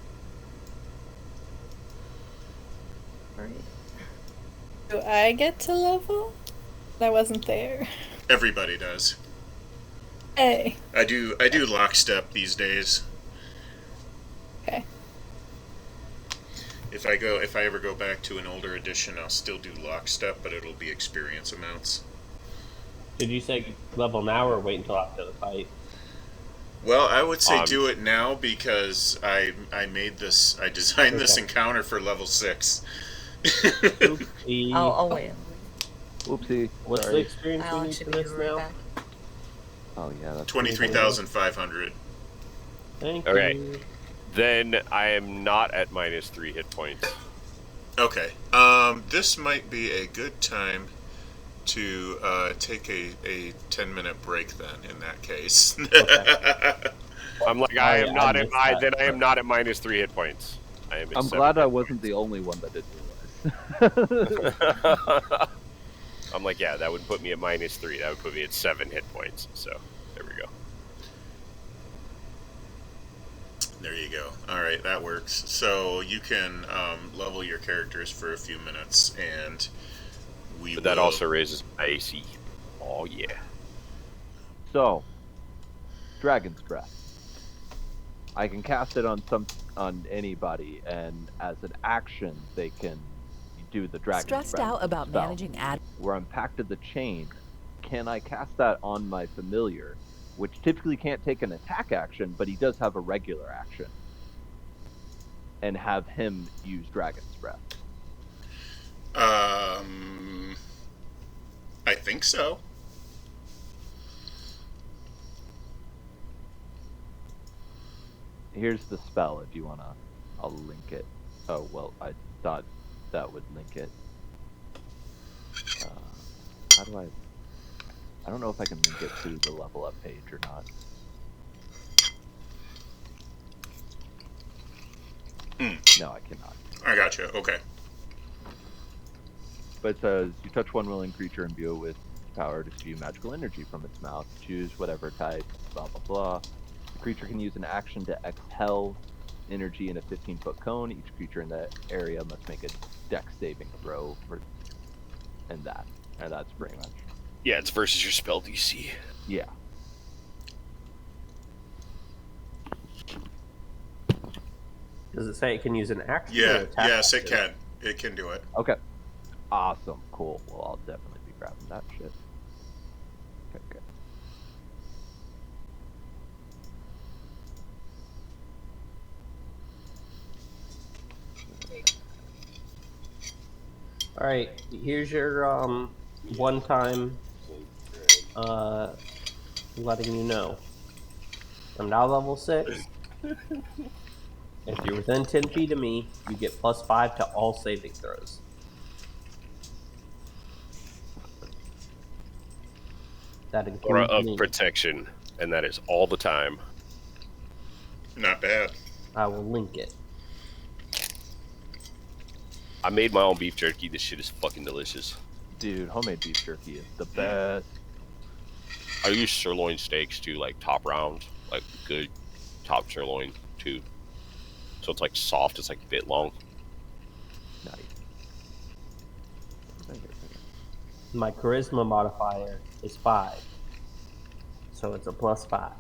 Right. Do I get to level? I wasn't there. Everybody does. Hey. I do lockstep these days. Okay. If I ever go back to an older edition, I'll still do lockstep, but it'll be experience amounts. Did you say level now or wait until after the fight? Well, I would say do it now because I designed this encounter for level 6. Oopsie. I'll wait. Oopsie. What's Sorry. the experience I'll we need actually for be this right now? back. Oh yeah, that's 23,500. Thank Okay. you. Then I am not at -3 hit points. Okay. This might be a good time to take a 10-minute break then, in that case. I'm like, I am not at -3 hit points. I am at I'm 7 glad hit I wasn't the only one that didn't realize. I'm like, yeah, that would put me at -3. That would put me at 7 hit points. So, there we go. There you go. Alright, that works. So you can level your characters for a few minutes, and But that also raises my AC. Oh, yeah. So, Dragon's Breath. I can cast it on anybody, and as an action, they can do the Dragon's Stressed Breath out about spell. managing ad. Where I'm Pact of the Chain, can I cast that on my familiar, which typically can't take an attack action, but he does have a regular action, and have him use Dragon's Breath? I think so. Here's the spell if you wanna. I'll link it. Oh well, I thought that would link it. How do I don't know if I can link it to the level up page or not. No, I cannot. I gotcha. Okay. But it says you touch one willing creature and imbue it with power to spew magical energy from its mouth. Choose whatever type, blah, blah, blah. The creature can use an action to expel energy in a 15-foot cone. Each creature in that area must make a dex saving throw for, and that's pretty much. Yeah, it's versus your spell DC. Yeah. Does it say it can use an action? or Yeah. attack Yes, it action? can. It can do it. Okay. Awesome. Cool. Well, I'll definitely be grabbing that shit. Okay. All right, here's your one time letting you know. I'm now level 6. If you're within 10 feet of me, you get +5 to all saving throws. That Aura includes of me. protection, and that is all the time. Not bad. I will link it. I made my own beef jerky. This shit is fucking delicious. Dude, homemade beef jerky is the best. I use sirloin steaks too, like top round, like good top sirloin too. So it's like soft. It's like a bit long. Nice. My charisma modifier is 5. So it's a +5.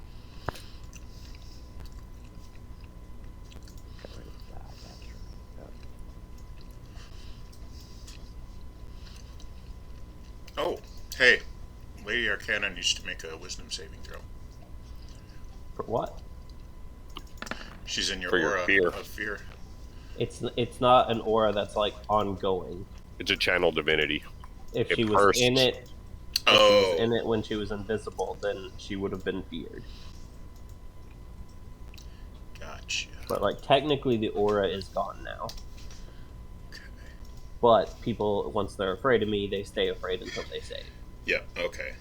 Oh, hey. Lady Arcana needs to make a wisdom saving throw. For what? She's in your For your aura fear. of fear. It's not an aura that's like ongoing. It's a channel divinity. If It she was bursts. in it, if she Oh, was in it when she was invisible, then she would have been feared. gotcha. But like technically, the aura is gone now. Okay. But people, once they're afraid of me, they stay afraid until they save. Yeah, okay.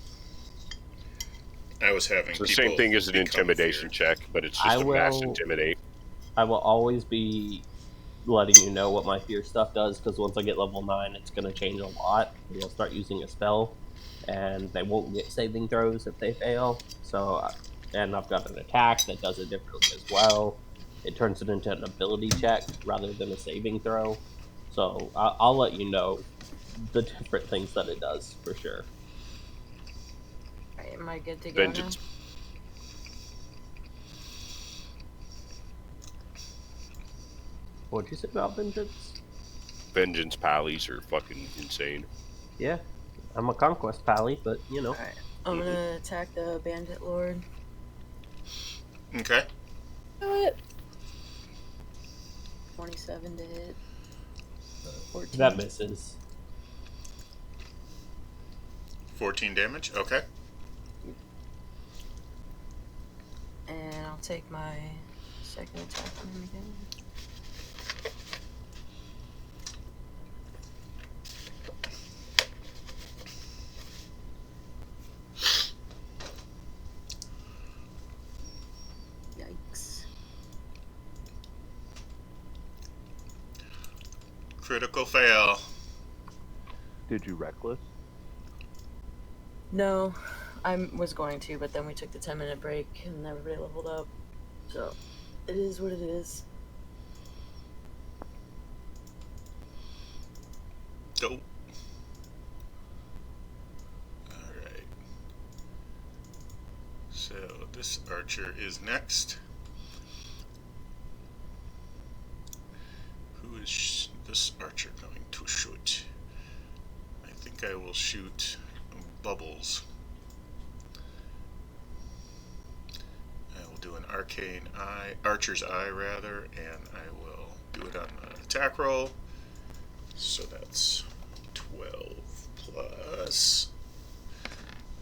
I was having It's the people same thing as an become intimidation feared. check, but it's I just a mass will- intimidate. I will always be letting you know what my fear stuff does, because once I get level 9, it's going to change a lot. You'll start using a spell, and they won't get saving throws if they fail. So, and I've got an attack that does it differently as well. It turns it into an ability check rather than a saving throw. So I'll let you know the different things that it does for sure. Alright, am I good to go Vengeance. What'd you say about vengeance? Vengeance pallies are fucking insane. Yeah, I'm a conquest pally, but you know. Alright, I'm gonna attack the bandit lord. Okay. What? 27 to hit. 14. That misses. 14 damage. Okay. And I'll take my second attack from him again. Yikes. Critical fail. Did you reckless? No, I was going to, but then we took the 10-minute break and everybody leveled up. So, it is what it is. Dope. Alright. So, this archer is next. Who is this archer going to shoot? I think I will shoot Bubbles. I will do an arcane eye, archer's eye rather, and I will do it on the attack roll. So that's 12 plus.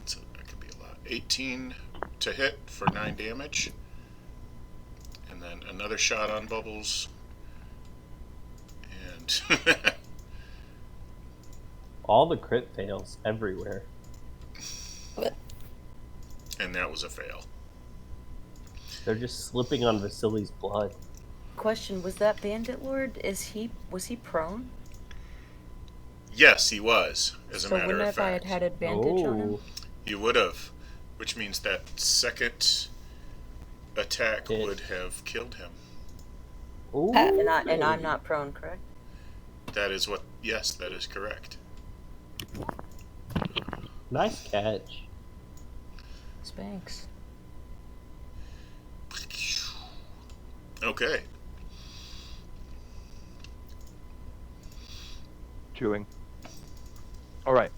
So that could be a lot. 18 to hit for 9 damage. And then another shot on Bubbles. And All the crit fails everywhere. and that was a fail. They're just slipping on Vasili's blood. Question: was that Bandit Lord? Was he prone? Yes, he was. As a So matter wouldn't of if I had fact, had advantage on him? Oh, you would have, which means that second attack Hit. would have killed him. ooh. And I'm not prone, correct? That is what. Yes, that is correct. Nice catch. Spanx. Okay. Chewing. All right.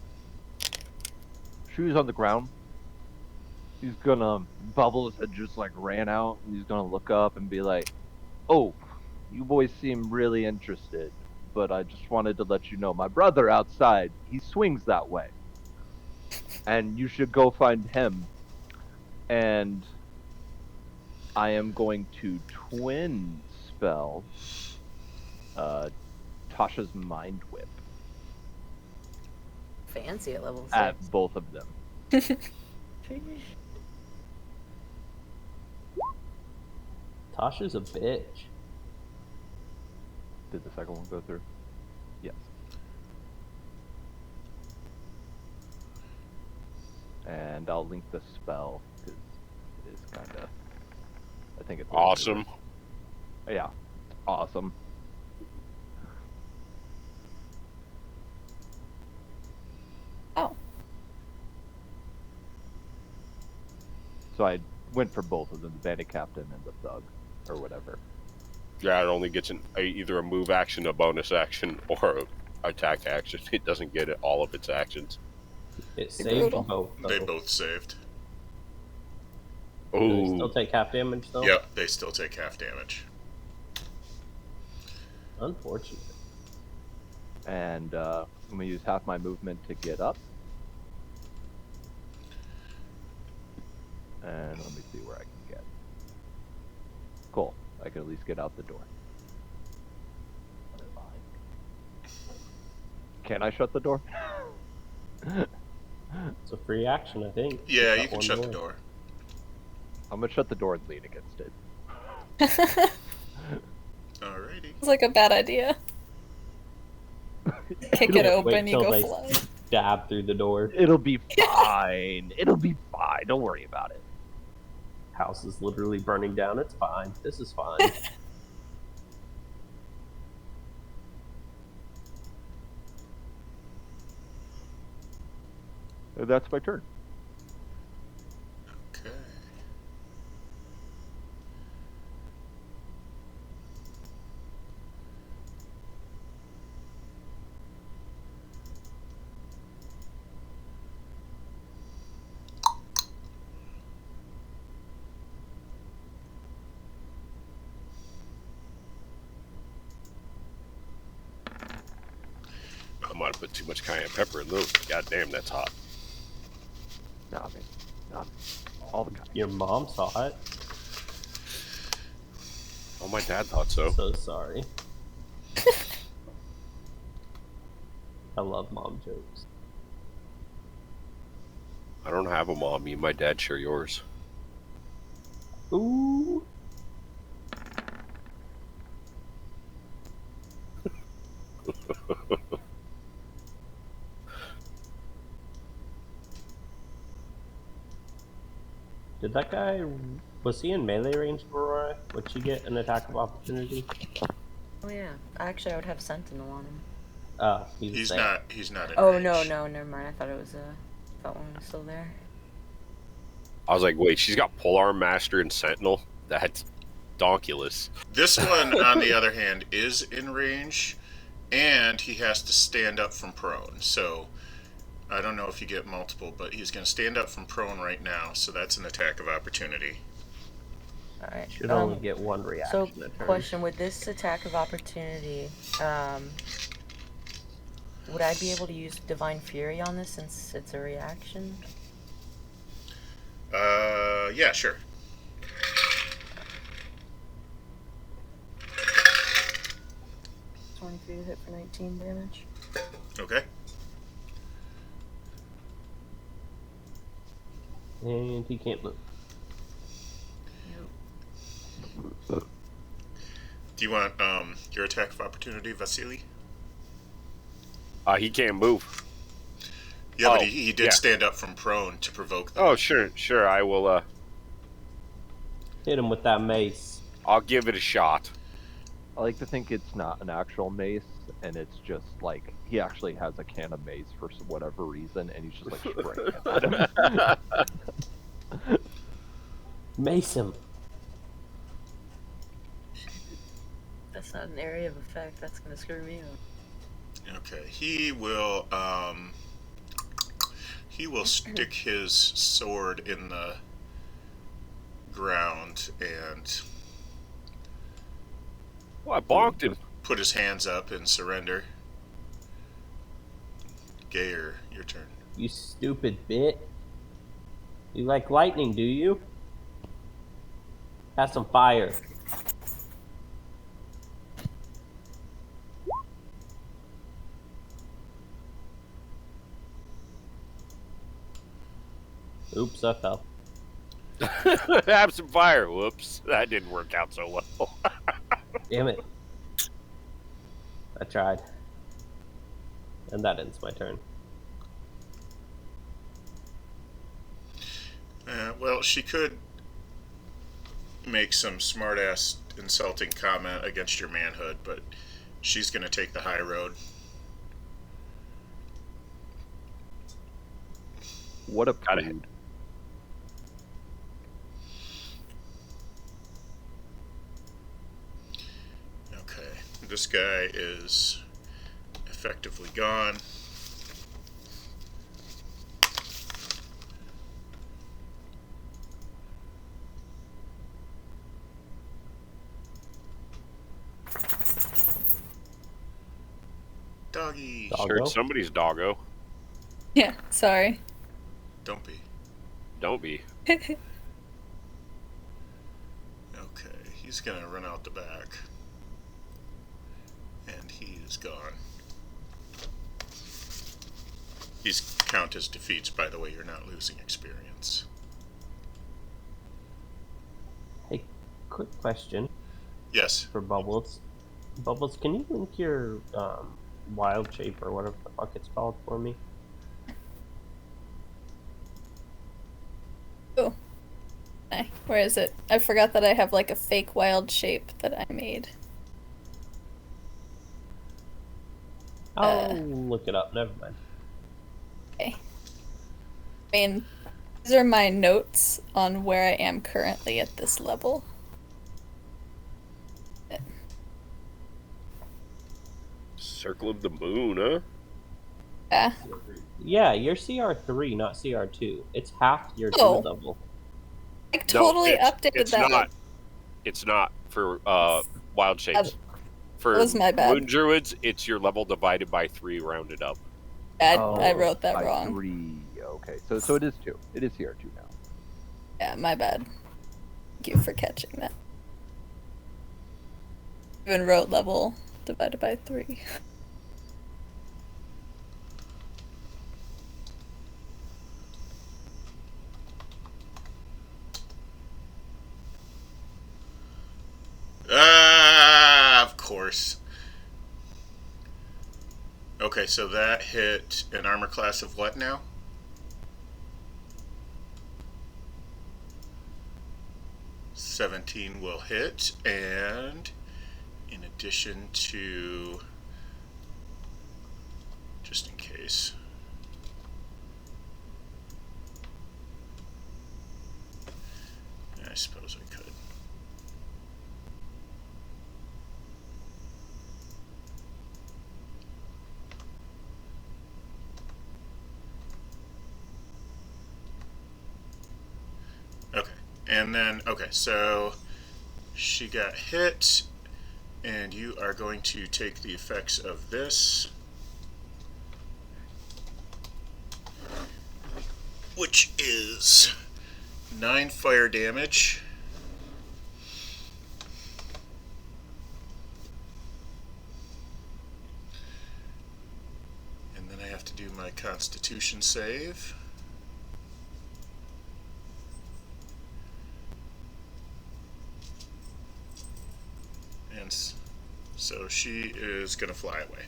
Shoes on the ground. He's gonna. Bubbles had just like ran out, and he's gonna look up and be like, "Oh, you boys seem really interested, but I just wanted to let you know my brother outside. He swings that way, and you should go find him. And I am going to twin spell Tasha's Mind Whip Fancy at level 6. at both of them. Tasha's a bitch. Did the second one go through? Yes. And I'll link the spell because it is kind of. I think it's Awesome. Yeah, awesome. Oh. So I went for both of them, the bandit captain and the thug, or whatever. Yeah, it only gets either a move action, a bonus action, or a attack action. It doesn't get all of its actions. It saved Brutal. both. They Though. both saved. Do they still Oh, take half damage though? Yep, they still take half damage. Unfortunate. And I'm gonna use half my movement to get up. And let me see where I can get. Cool. I can at least get out the door. Can I shut the door? It's a free action, I think. Yeah, Got you can one shut the more. door. I'm gonna shut the door and lean against it. Alrighty. It's like a bad idea. Kick it Wait open, you till go they fly. Stab through the door. It'll be fine. It'll be fine. Don't worry about it. House is literally burning down. It's fine. This is fine. That's my turn. Okay. I might have put too much cayenne pepper in those. God damn, that's hot. Nah, man. Nah. All the guys. Your mom saw it. Oh, my dad thought so. So sorry. I love mom jokes. I don't have a mom. Me and my dad share yours. Ooh. Did that guy, was he in melee range of Aurora? Would she get an attack of opportunity? Oh yeah. Actually, I would have Sentinel on him. He's there. not. He's not in Oh range. no, never mind. I thought it was thought one was still there. I was like, wait, she's got Polearm Master and Sentinel? That's donkulous. This one, on the other hand, is in range, and he has to stand up from prone. So I don't know if you get multiple, but he's going to stand up from prone right now. So that's an attack of opportunity. All right. Should only get one reaction So, a turn. question: with this attack of opportunity, would I be able to use Divine Fury on this since it's a reaction? Yeah, sure. Twenty-three to hit for 19 damage. Okay. And he can't move. Do you want your attack of opportunity, Vasily? He can't move. Yeah, but Oh, he did yeah. stand up from prone to provoke them. Oh, sure. I will. Hit him with that mace. I'll give it a shot. I like to think it's not an actual mace, and it's just like he actually has a can of mace for whatever reason, and he's just like spraying it at him. Mace him. That's not an area of effect. That's gonna screw me up. Okay, he will stick his sword in the ground and Well, I bonked him. put his hands up and surrender. Gayer, your turn. You stupid bit. You like lightning, do you? Have some fire. Oops, I fell. Have some fire. Whoops, that didn't work out so well. Damn it. I tried. And that ends my turn. Well, she could make some smart-ass insulting comment against your manhood, but she's going to take the high road. What a Got it. prude. Okay, this guy is effectively gone. Doggy. Doggo? Heard somebody's doggo. Yeah, sorry. Don't be. Don't be. Okay, he's going to run out the back. And he is gone. These count as defeats, by the way. You're not losing experience. Hey, quick question Yes. for Bubbles. Bubbles, can you link your wild shape or whatever the fuck it's called for me? Oh. Okay, where is it? I forgot that I have like a fake wild shape that I made. I'll look it up. Never mind. Okay. I mean, these are my notes on where I am currently at this level. Circle of the moon, huh? Yeah. Yeah, you're CR3, not CR2. It's half your Oh. druid level. I totally updated it's that. Not, it's not for wild shapes. For that was my bad. moon druids, it's your level divided by 3 rounded up. I wrote that by wrong. 3. Okay, so it is 2. It is CR2 now. Yeah, my bad. Thank you for catching that. Even wrote level divided by 3. Of course. Okay, so that hit an armor class of what now? $17 will hit, and in addition to, just in case, I suppose I could. Okay, and then, okay, so she got hit, and you are going to take the effects of this, which is 9 fire damage. And then I have to do my Constitution save. And distance, so she is going to fly away.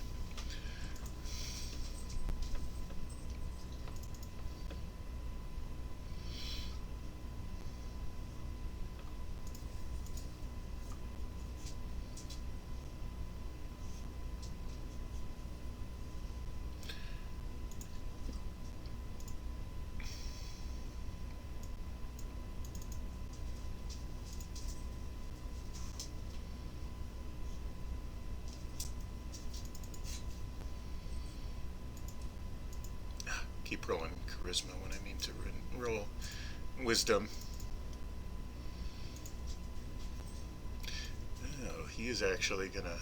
Keep rolling charisma when I mean to roll wisdom. Oh, he is actually gonna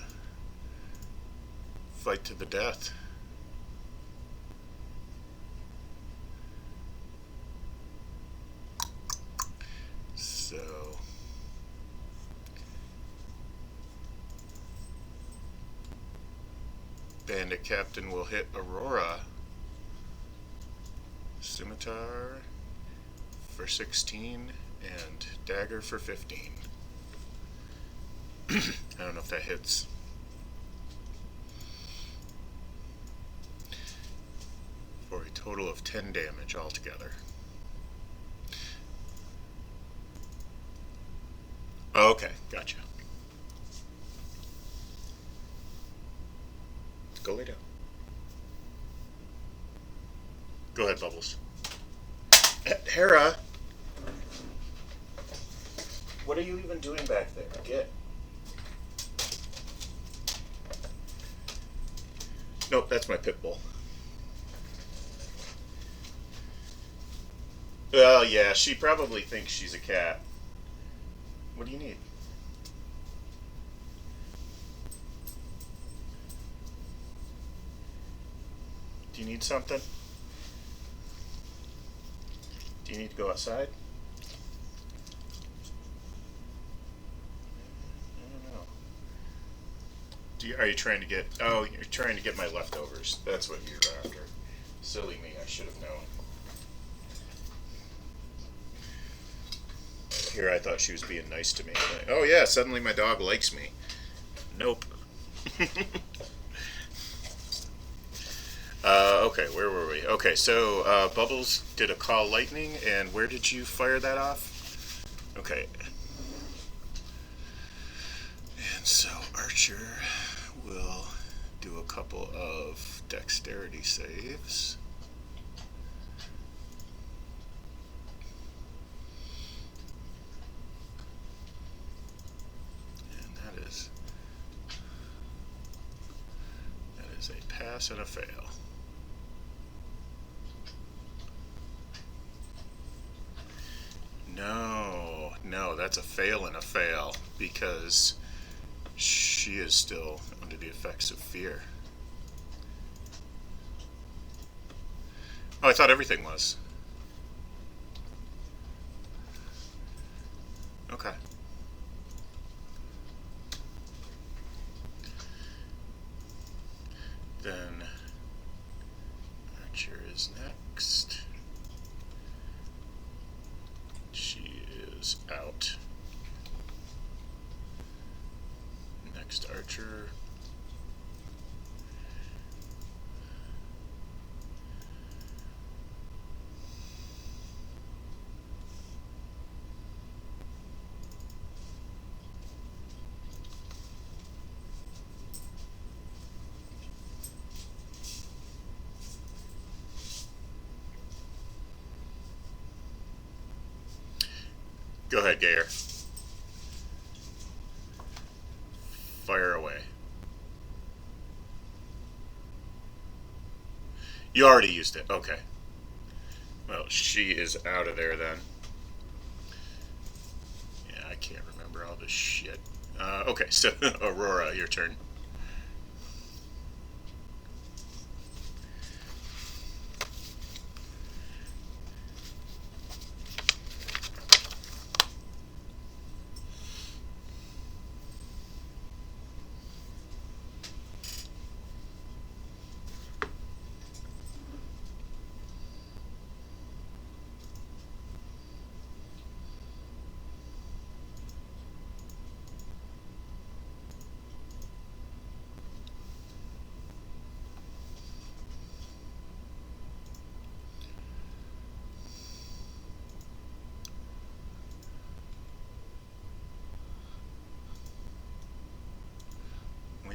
fight to the death. So Bandit Captain will hit Aurora. Scimitar for 16 and dagger for 15. I don't know if that hits. For a total of 10 damage altogether. Okay, gotcha. Go lay down. Go ahead, Bubbles. Hera! What are you even doing back there? Get. Nope, that's my pit bull. Well, yeah, she probably thinks she's a cat. What do you need? Do you need something? Do you need to go outside? I don't know. Are you trying to get... Oh, you're trying to get my leftovers. That's what you're after. Silly me, I should have known. Here, I thought she was being nice to me. Like, oh yeah, suddenly my dog likes me. Nope. Okay, where were we? Okay, so Bubbles did a call lightning, and where did you fire that off? Okay. And so Archer will do a couple of dexterity saves. And that is a pass and a fail. No, that's a fail and a fail, because she is still under the effects of fear. Oh, I thought everything was. Okay. Then Archer is next. She is out. Next Archer. Go ahead, Gayer. Fire away. You already used it. Okay. Well, she is out of there then. Yeah, I can't remember all this shit. Okay, so Aurora, your turn.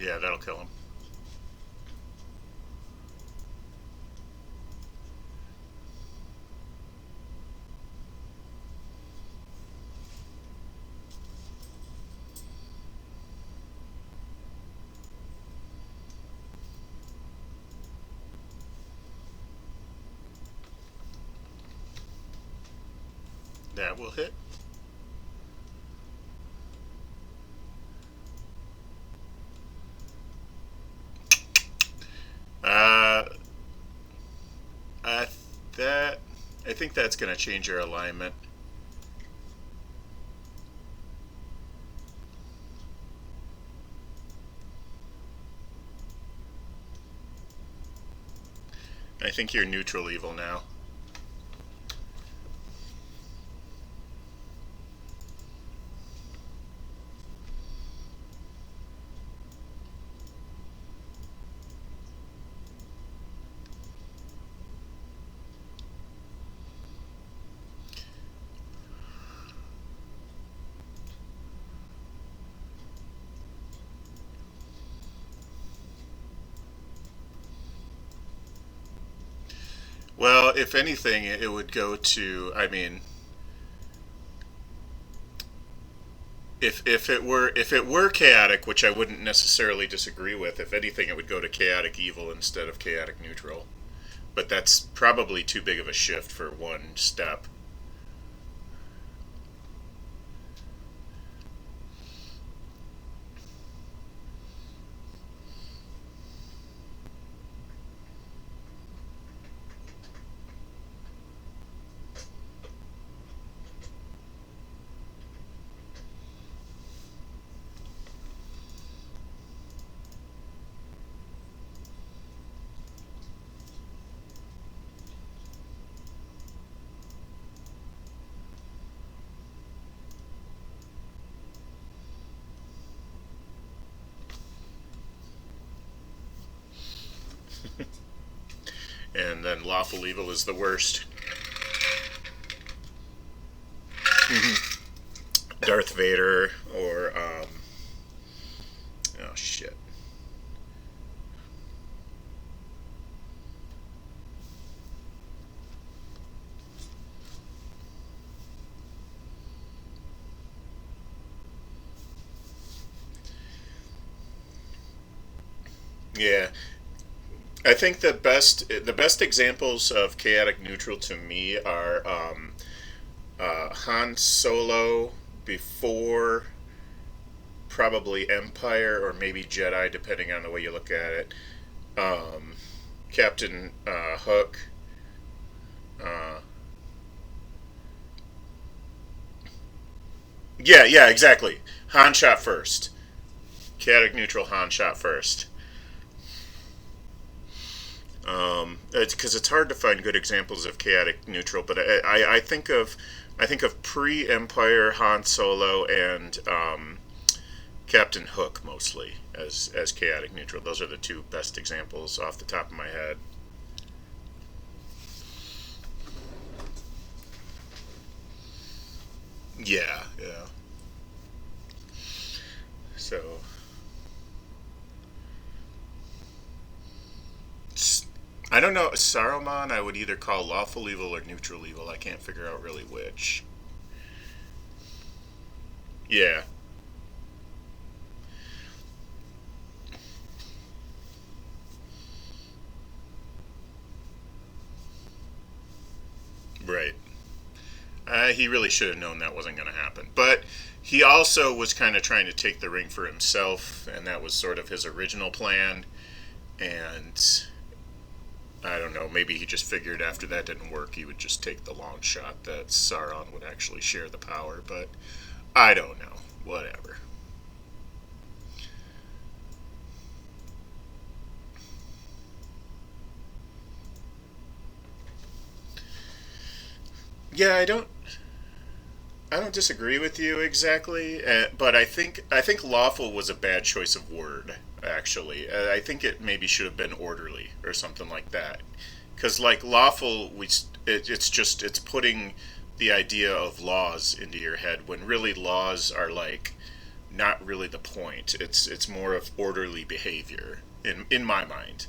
Yeah, that'll kill him. That will hit. Uh, I that I think that's going to change your alignment. I think you're neutral evil now. Well, if anything, it would go to. I mean, if it were chaotic, which I wouldn't necessarily disagree with. If anything, it would go to chaotic evil instead of chaotic neutral. But that's probably too big of a shift for one step. And then lawful evil is the worst. Darth Vader or oh shit. Yeah. I think the best examples of chaotic neutral to me are Han Solo before probably Empire or maybe Jedi, depending on the way you look at it. Captain Hook. Uh, yeah, exactly. Han shot first. Chaotic neutral. Han shot first. It's because it's hard to find good examples of chaotic neutral, but I think of pre-Empire Han Solo and Captain Hook mostly as chaotic neutral. Those are the two best examples off the top of my head. Yeah. So I don't know. Saruman, I would either call lawful evil or neutral evil. I can't figure out really which. Yeah, right. He really should have known that wasn't going to happen. But he also was kind of trying to take the ring for himself, and that was sort of his original plan. And I don't know, maybe he just figured after that didn't work, he would just take the long shot that Sauron would actually share the power. But I don't know. Whatever. Yeah, I don't disagree with you exactly, but I think lawful was a bad choice of word. Actually, I think it maybe should have been orderly or something like that. Because like lawful, it's just it's putting the idea of laws into your head when really laws are like not really the point. It's more of orderly behavior in my mind.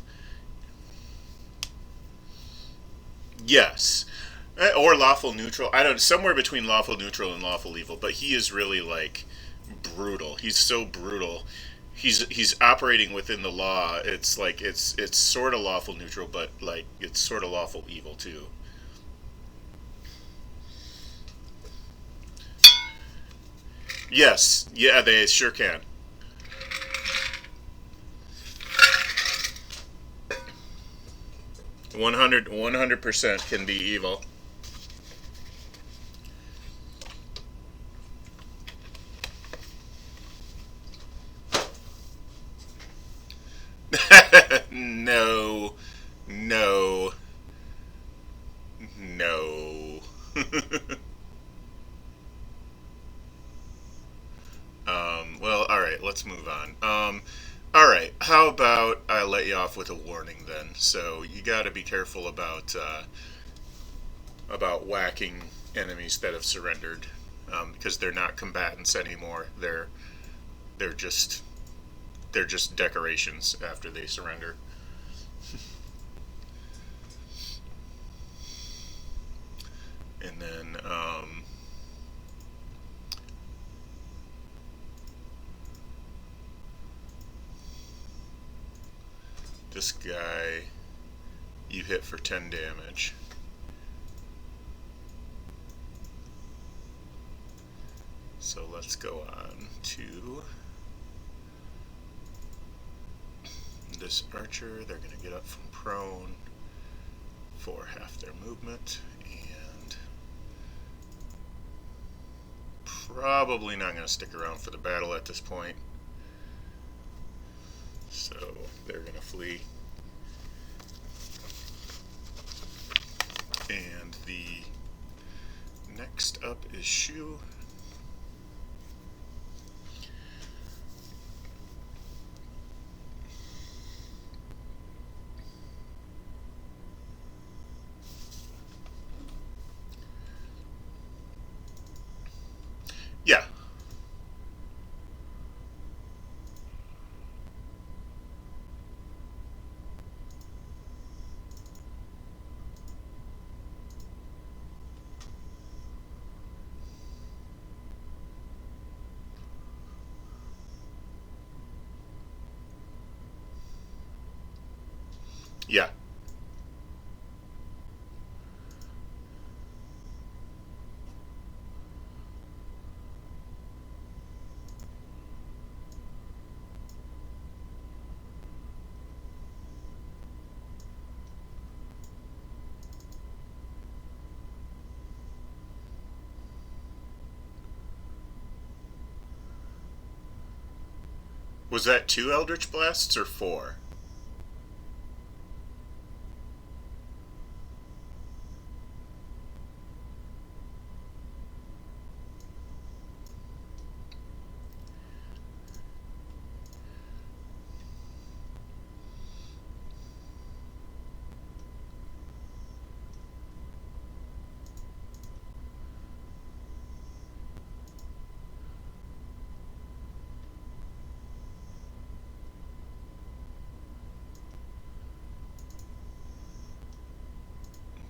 Yes. Or lawful neutral. I don't, somewhere between lawful neutral and lawful evil, but he is really like brutal. He's so brutal. He's operating within the law. It's like it's sort of lawful neutral, but like it's sort of lawful evil too. Yes. Yeah, they sure can. 100% can be evil. No. No. No. Well, alright, let's move on. Alright, how about I let you off with a warning then? So, you gotta be careful about whacking enemies that have surrendered. Because they're not combatants anymore. They're just decorations after they surrender. And then, this guy, you hit for 10 damage. So let's go on to this archer. They're going to get up from prone for half their movement, and probably not going to stick around for the battle at this point. So they're going to flee. And the next up is Shu. Yeah. Yeah. Was that 2 Eldritch Blasts or 4?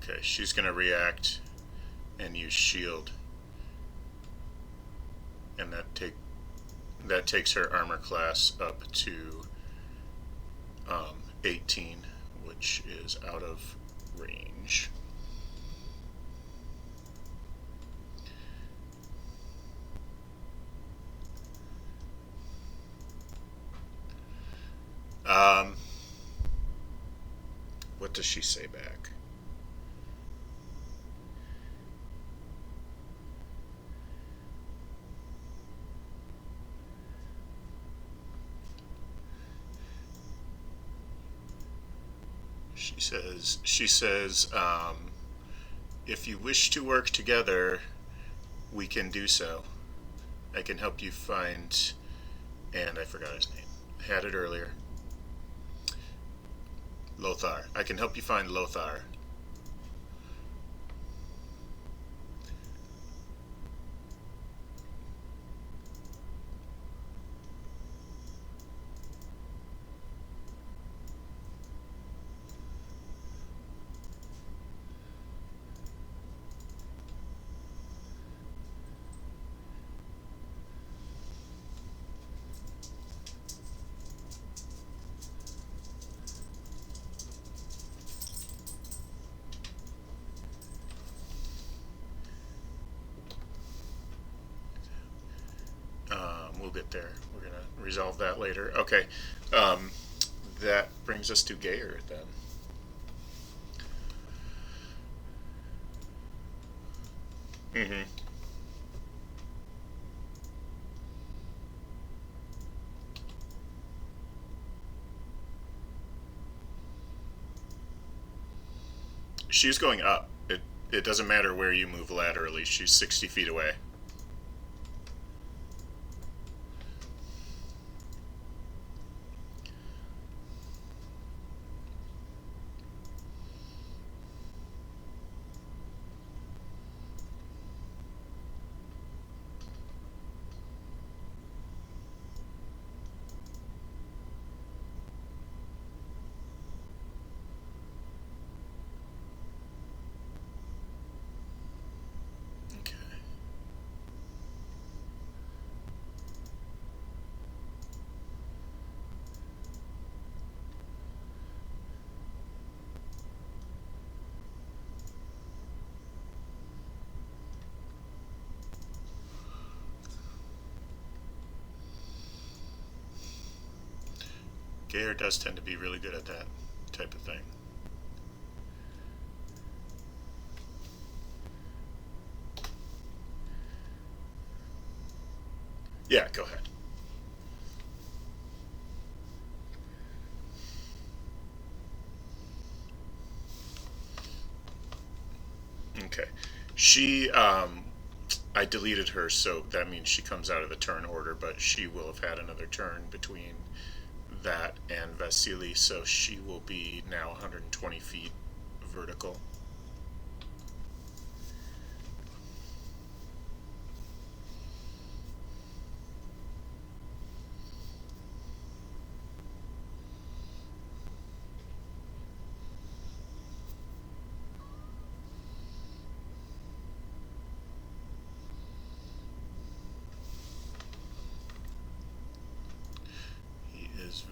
Okay, she's going to react and use shield. And that takes her armor class up to 18, which is out of range. What does she say back? She says, if you wish to work together, we can do so. I can help you find, and I forgot his name. I had it earlier. Lothar. I can help you find Lothar. get there. We're going to resolve that later. Okay. That brings us to Gayer then. Mm-hmm. She's going up. It doesn't matter where you move laterally. She's 60 feet away. Gayer does tend to be really good at that type of thing. Yeah, go ahead. Okay. She, I deleted her, so that means she comes out of the turn order, but she will have had another turn between that and Vasily, so she will be now 120 feet vertical.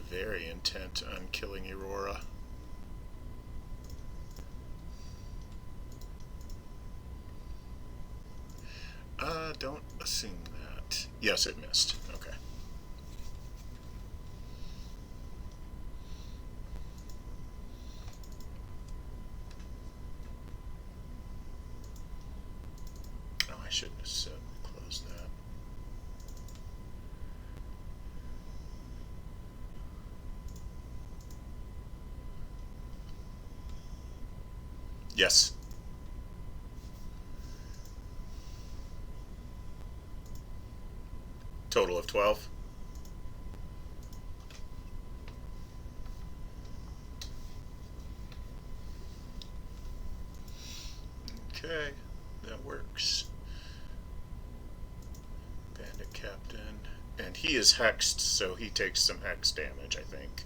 Very intent on killing Aurora. Don't assume that. Yes, it missed. Okay. Oh, I shouldn't have said close that. Yes. Total of 12. Okay, that works. Bandit Captain. And he is hexed, so he takes some hex damage, I think.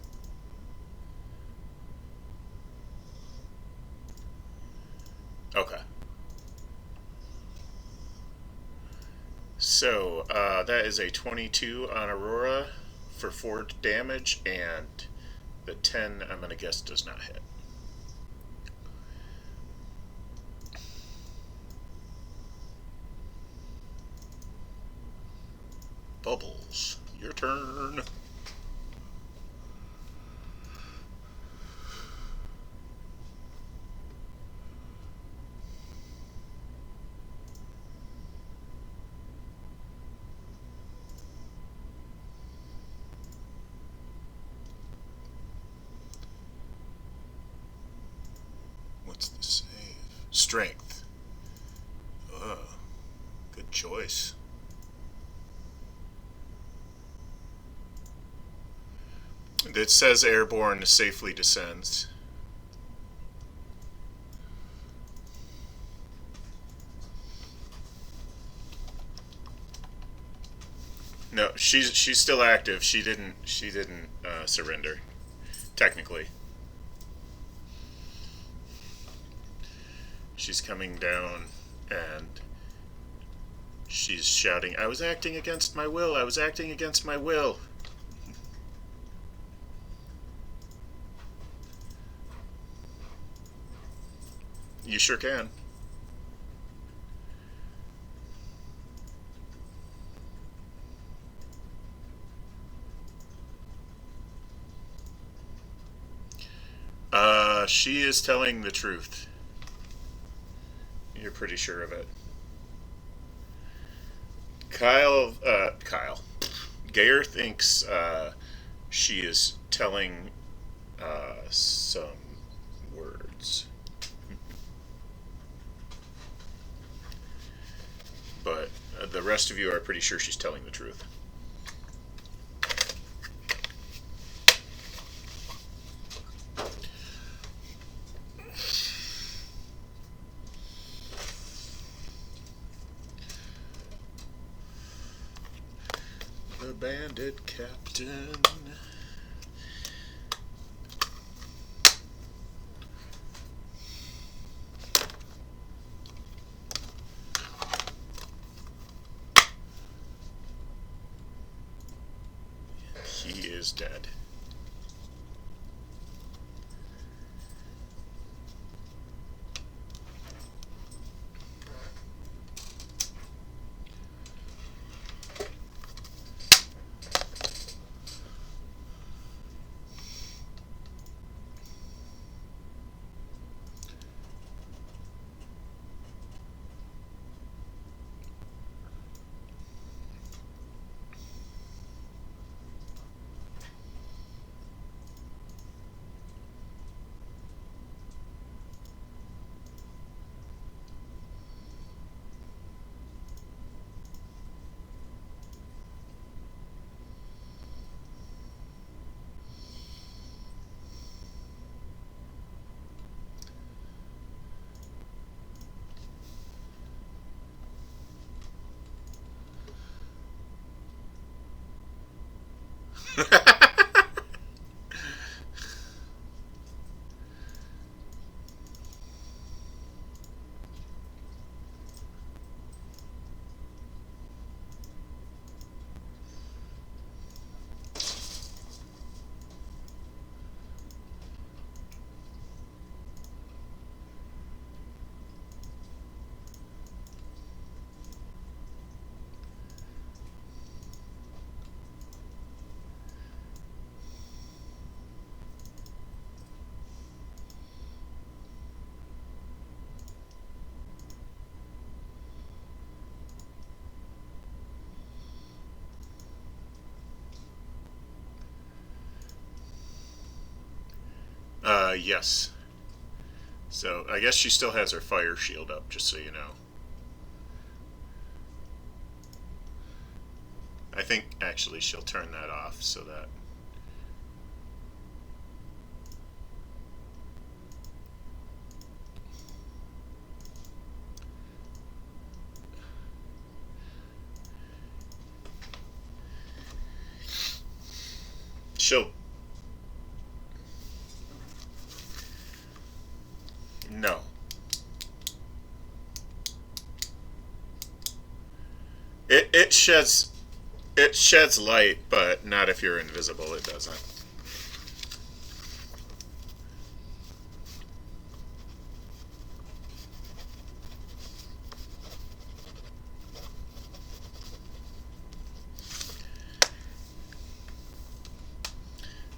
Okay. So, that is a 22 on Aurora for 4 damage, and the 10, I'm going to guess, does not hit. Bubbles, your turn. What's the save? Strength. Ugh. Good choice. It says airborne safely descends. No, she's still active. She didn't surrender, technically. She's coming down and she's shouting, "I was acting against my will. I was acting against my will." You sure can. She is telling the truth. You're pretty sure of it. Kyle. Gayer thinks she is telling some words. But the rest of you are pretty sure she's telling the truth. The bandit captain. He is dead. Yes. So I guess she still has her fire shield up, just so you know. I think actually she'll turn that off so that she'll. No. It sheds light, but not if you're invisible. It doesn't.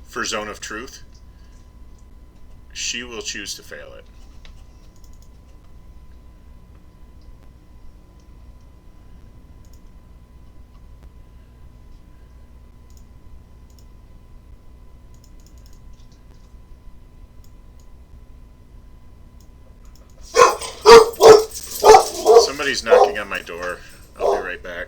For Zone of Truth, she will choose to fail it. Somebody's knocking on my door. I'll be right back.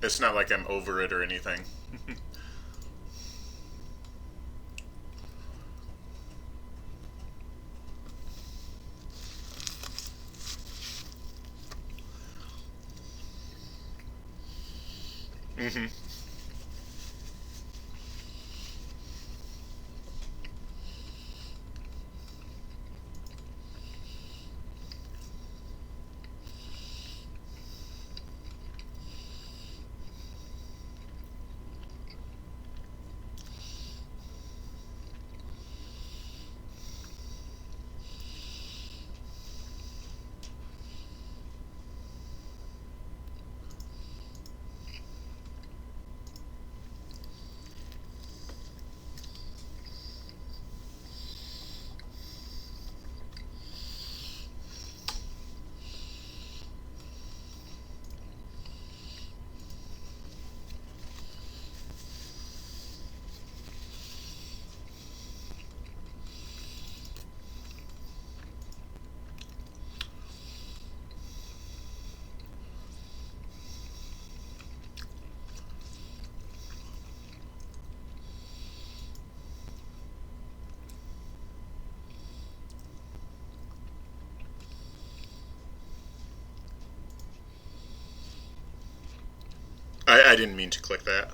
It's not like I'm over it or anything. Mm-hmm. I didn't mean to click that.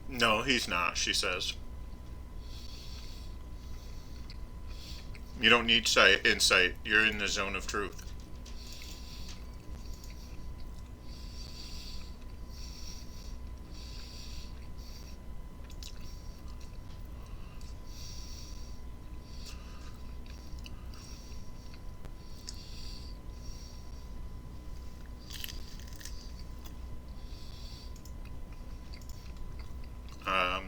No, he's not, she says. You don't need insight. You're in the zone of truth. Um,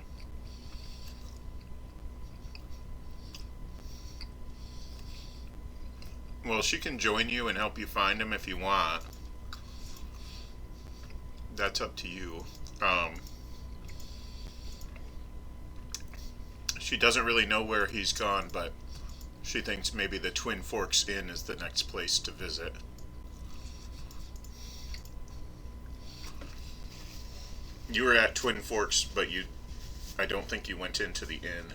well, she can join you and help you find him if you want. That's up to you. She doesn't really know where he's gone, but she thinks maybe the Twin Forks Inn is the next place to visit. You were at Twin Forks, but I don't think you went into the inn.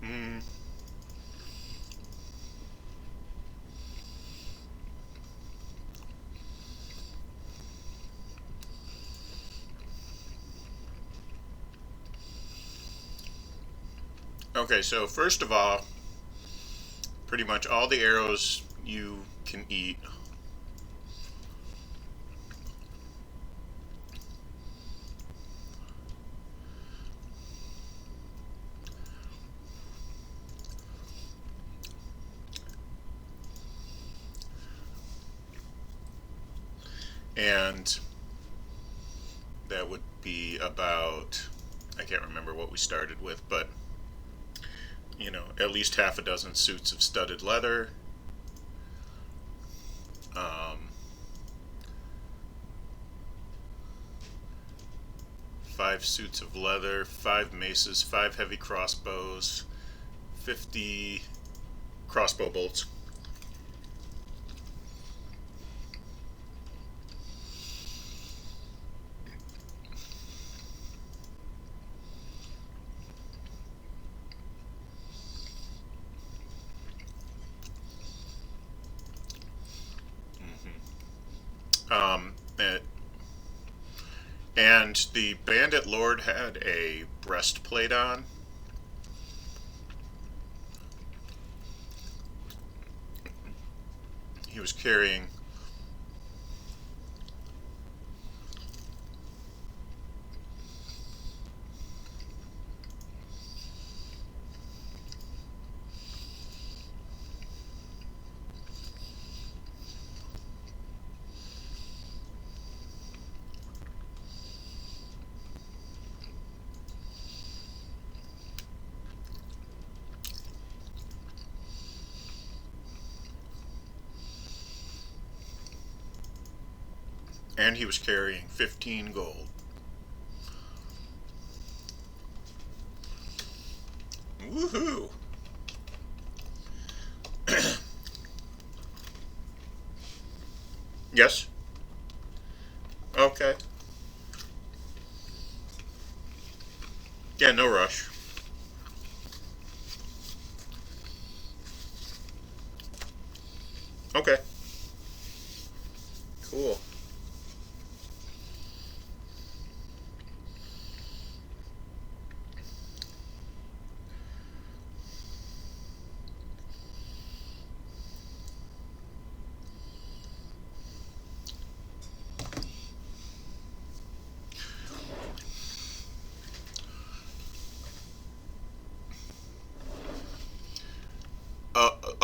Mm. Okay, so first of all, pretty much all the arrows you can eat. And that would be about, I can't remember what we started with, but you know, at least half a dozen suits of studded leather. Um, 5 suits of leather, 5 maces, 5 heavy crossbows, 50 crossbow bolts. Um, and, and the bandit lord had a breastplate on. He was carrying and he was carrying 15 gold. Woohoo! Yes? Okay. Yeah, no rush. Okay. Cool.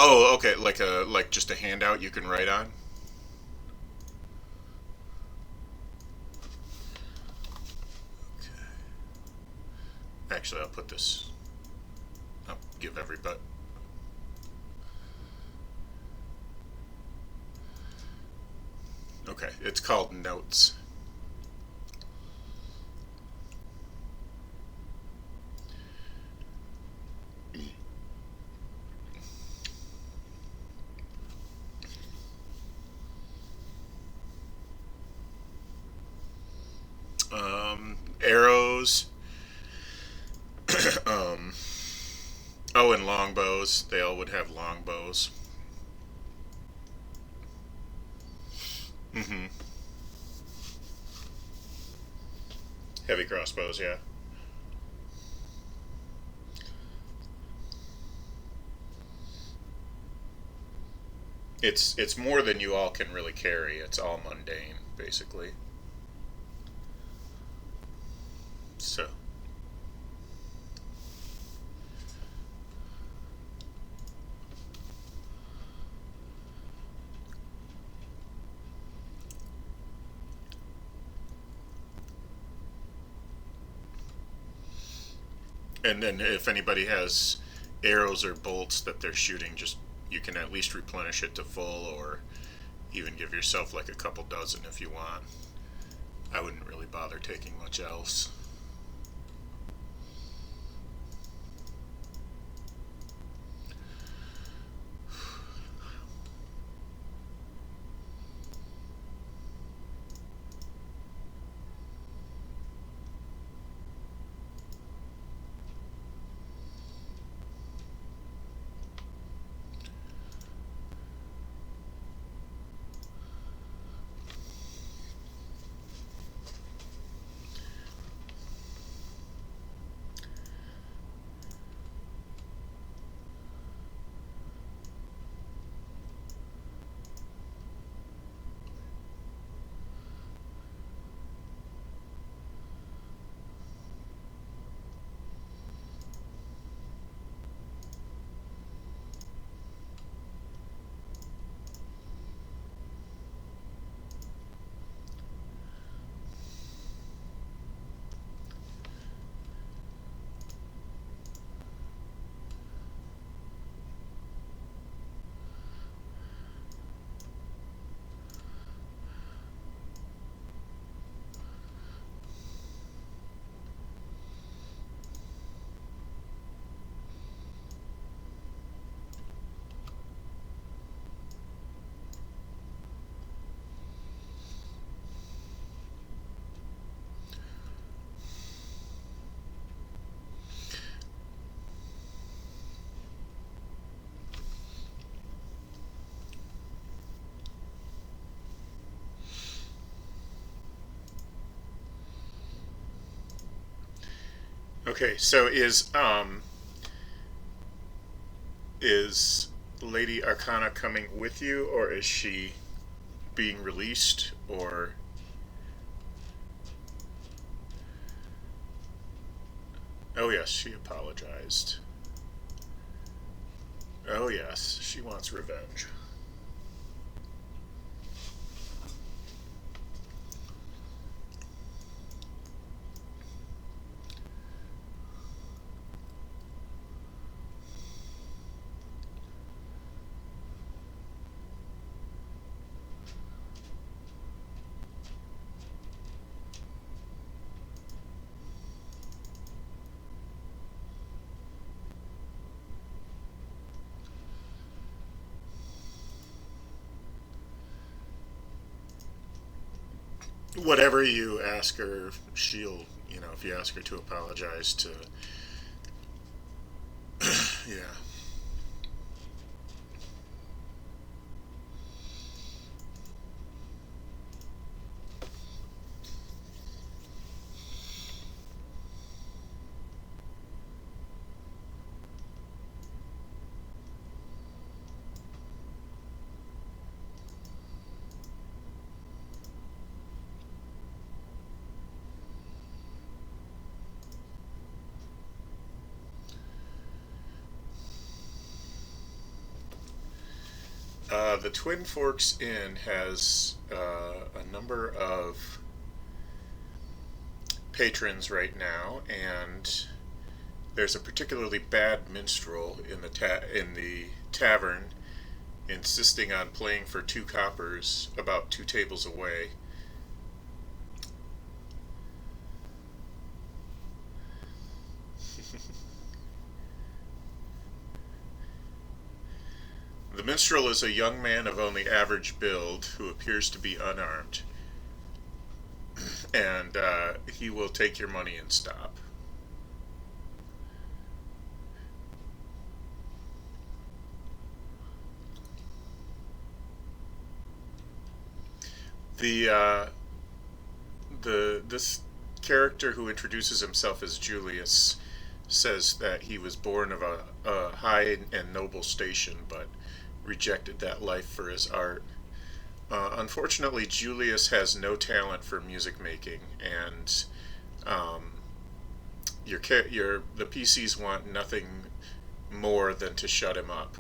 Oh, okay. Like just a handout you can write on. Okay. Actually, I'll put this. I'll give everybody. Okay, it's called notes. Arrows. um, oh, and longbows. They all would have longbows. Mm-hmm. Heavy crossbows, yeah. It's more than you all can really carry. It's all mundane, basically. And then if anybody has arrows or bolts that they're shooting, just you can at least replenish it to full, or even give yourself like a couple dozen if you want. I wouldn't really bother taking much else. Okay, so is Lady Arcana coming with you, or is she being released, or oh yes, she apologized. Oh yes, she wants revenge. Whatever you ask her, she'll, if you ask her to apologize to, yeah. The Twin Forks Inn has a number of patrons right now, and there's a particularly bad minstrel in the tavern, insisting on playing for 2 coppers about 2 tables away. The minstrel is a young man of only average build who appears to be unarmed, and he will take your money and stop. This character who introduces himself as Julius says that he was born of a high and noble station, but rejected that life for his art. Unfortunately, Julius has no talent for music making, and the PCs want nothing more than to shut him up.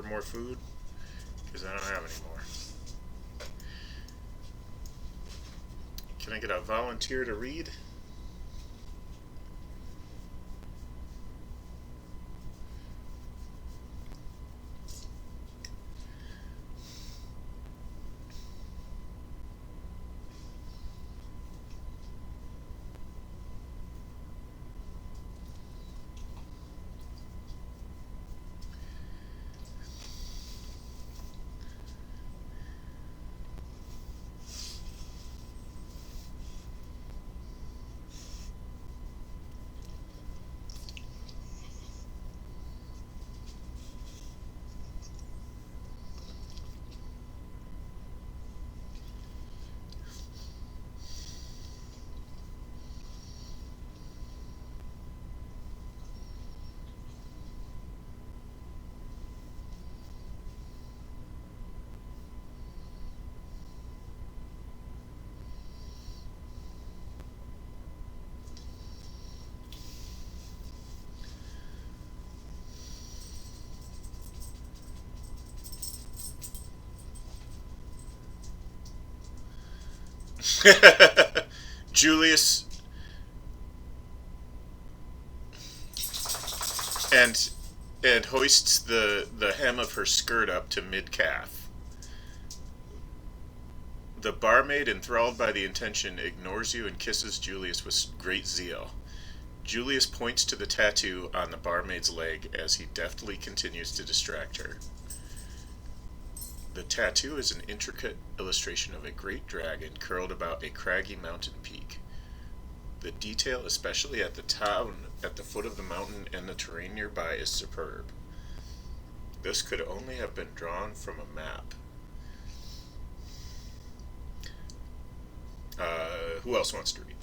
for more food? Because I don't have any more. Can I get a volunteer to read? Julius and hoists the hem of her skirt up to mid-calf. The barmaid, enthralled by the intention, ignores you and kisses Julius with great zeal. Julius points to the tattoo on the barmaid's leg as he deftly continues to distract her. The tattoo is an intricate illustration of a great dragon curled about a craggy mountain peak. The detail, especially at the foot of the mountain and the terrain nearby, is superb. This could only have been drawn from a map. Who else wants to read?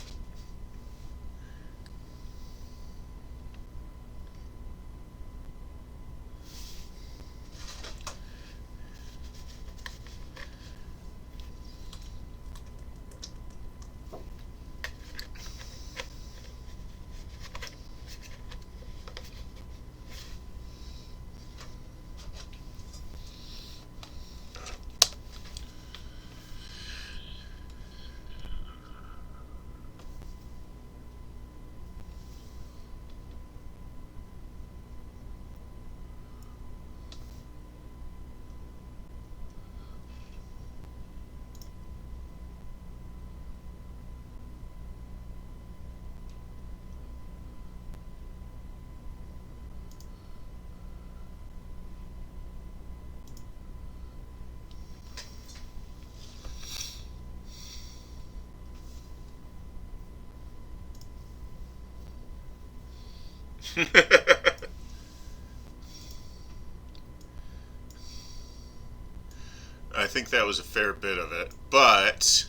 I think that was a fair bit of it, but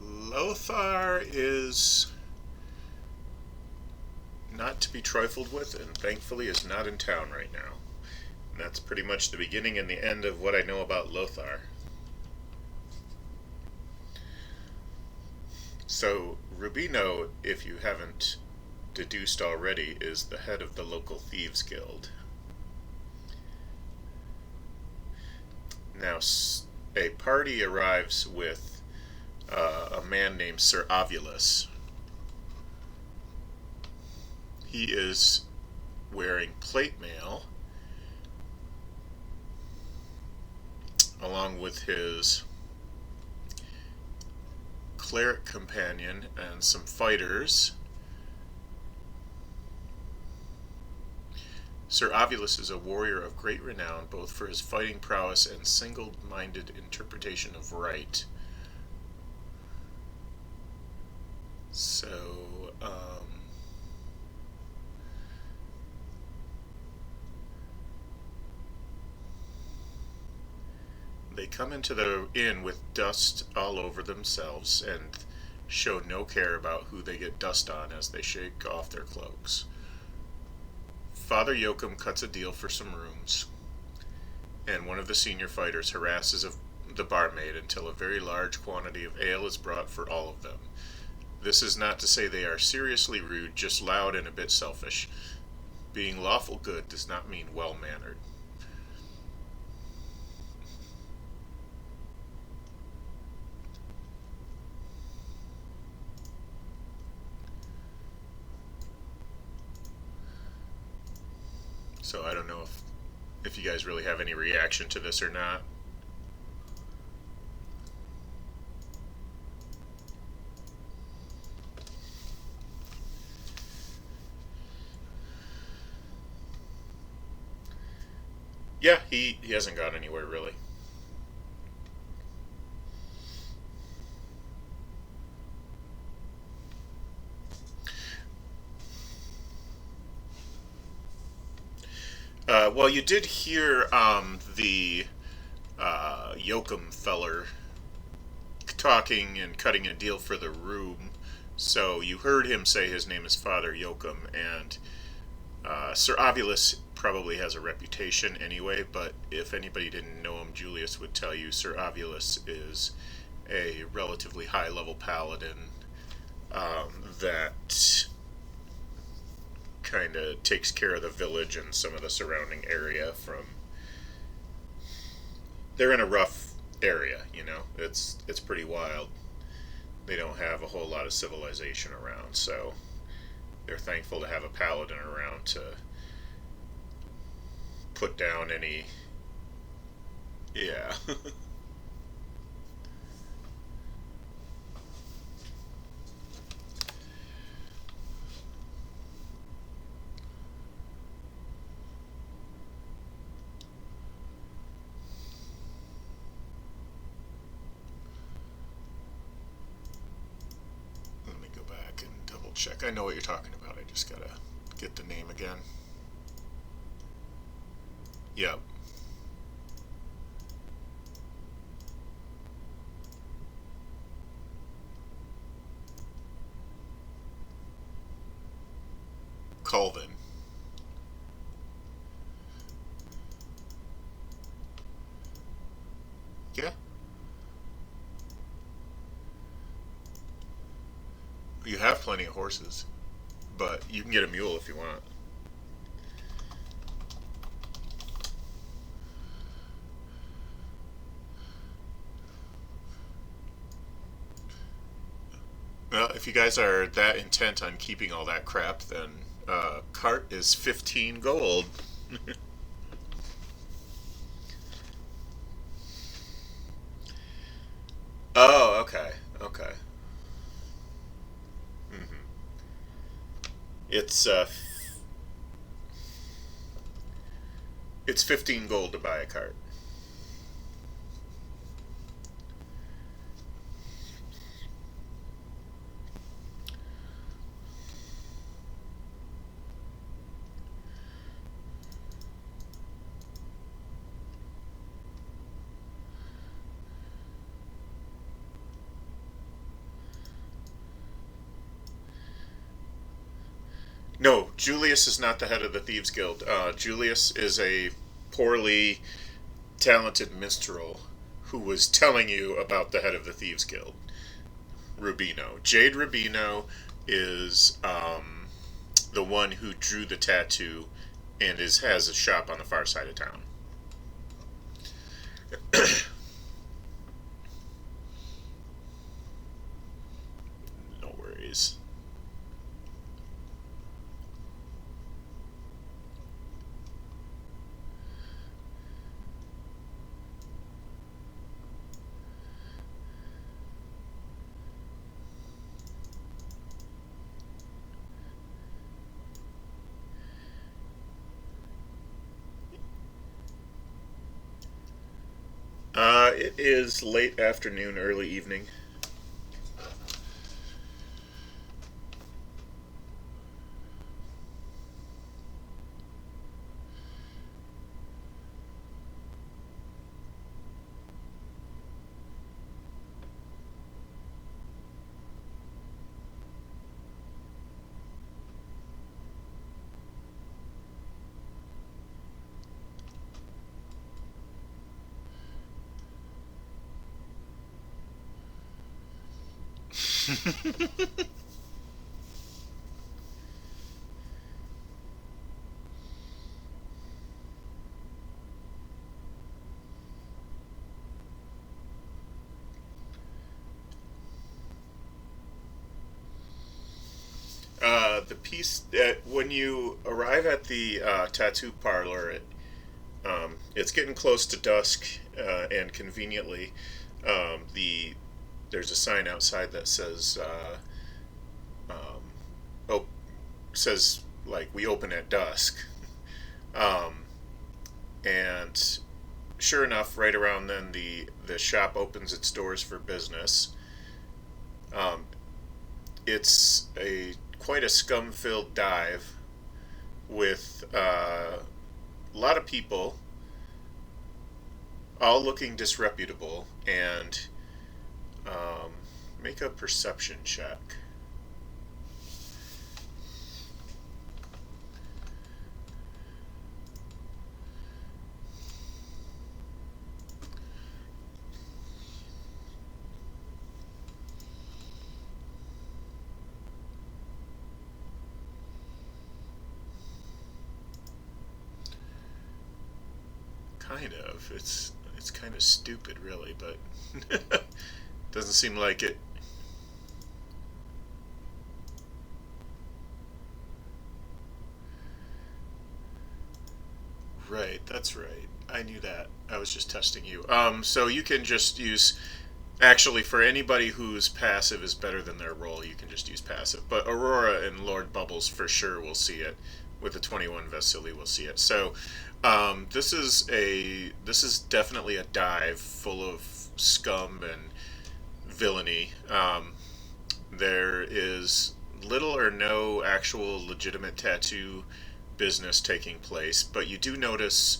Lothar is not to be trifled with, and thankfully is not in town right now. And that's pretty much the beginning and the end of what I know about Lothar. So, Rubino, if you haven't deduced already, is the head of the local Thieves Guild. Now, a party arrives with a man named Sir Ovulus. He is wearing plate mail, along with his cleric companion and some fighters. Sir Ovulus is a warrior of great renown, both for his fighting prowess and single-minded interpretation of right. So, They come into the inn with dust all over themselves and show no care about who they get dust on as they shake off their cloaks. Father Yoakum cuts a deal for some rooms, and one of the senior fighters harasses the barmaid until a very large quantity of ale is brought for all of them. This is not to say they are seriously rude, just loud and a bit selfish. Being lawful good does not mean well-mannered. So I don't know if you guys really have any reaction to this or not. Yeah, he hasn't gone anywhere really. Well, you did hear the Yoakum feller talking and cutting a deal for the room. So you heard him say his name is Father Yoakum, and Sir Ovulus probably has a reputation anyway, but if anybody didn't know him, Julius would tell you Sir Ovulus is a relatively high-level paladin that kind of takes care of the village and some of the surrounding area from... They're in a rough area, you know? It's pretty wild. They don't have a whole lot of civilization around, so they're thankful to have a paladin around to put down any... Yeah. Let me go back and double check. I know what you're talking about. I just gotta get the name again. Yep. Colvin. Yeah. You have plenty of horses, but you can get a mule if you want. Well, if you guys are that intent on keeping all that crap, then cart is 15 gold. Oh, okay, okay. hmm It's it's 15 gold to buy a cart. No, Julius is not the head of the Thieves Guild. Julius is a poorly talented minstrel who was telling you about the head of the Thieves Guild, Rubino. Jade Rubino is the one who drew the tattoo and has a shop on the far side of town. No worries. It is late afternoon, early evening. The piece when you arrive at the tattoo parlor, it's getting close to dusk, and conveniently, there's a sign outside that says oh says like we open at dusk, um, and sure enough, right around then the shop opens its doors for business. Um, it's a quite a scum-filled dive with a lot of people, all looking disreputable, and um, make a perception check. Kind of. It's kind of stupid, really, but doesn't seem like it. Right, that's right. I knew that. I was just testing you. So you can just use. Actually, for anybody whose passive is better than their roll, you can just use passive. But Aurora and Lord Bubbles for sure will see it. With the 21 Vasily will see it. So this is definitely a dive full of scum and villainy. There is little or no actual legitimate tattoo business taking place, but you do notice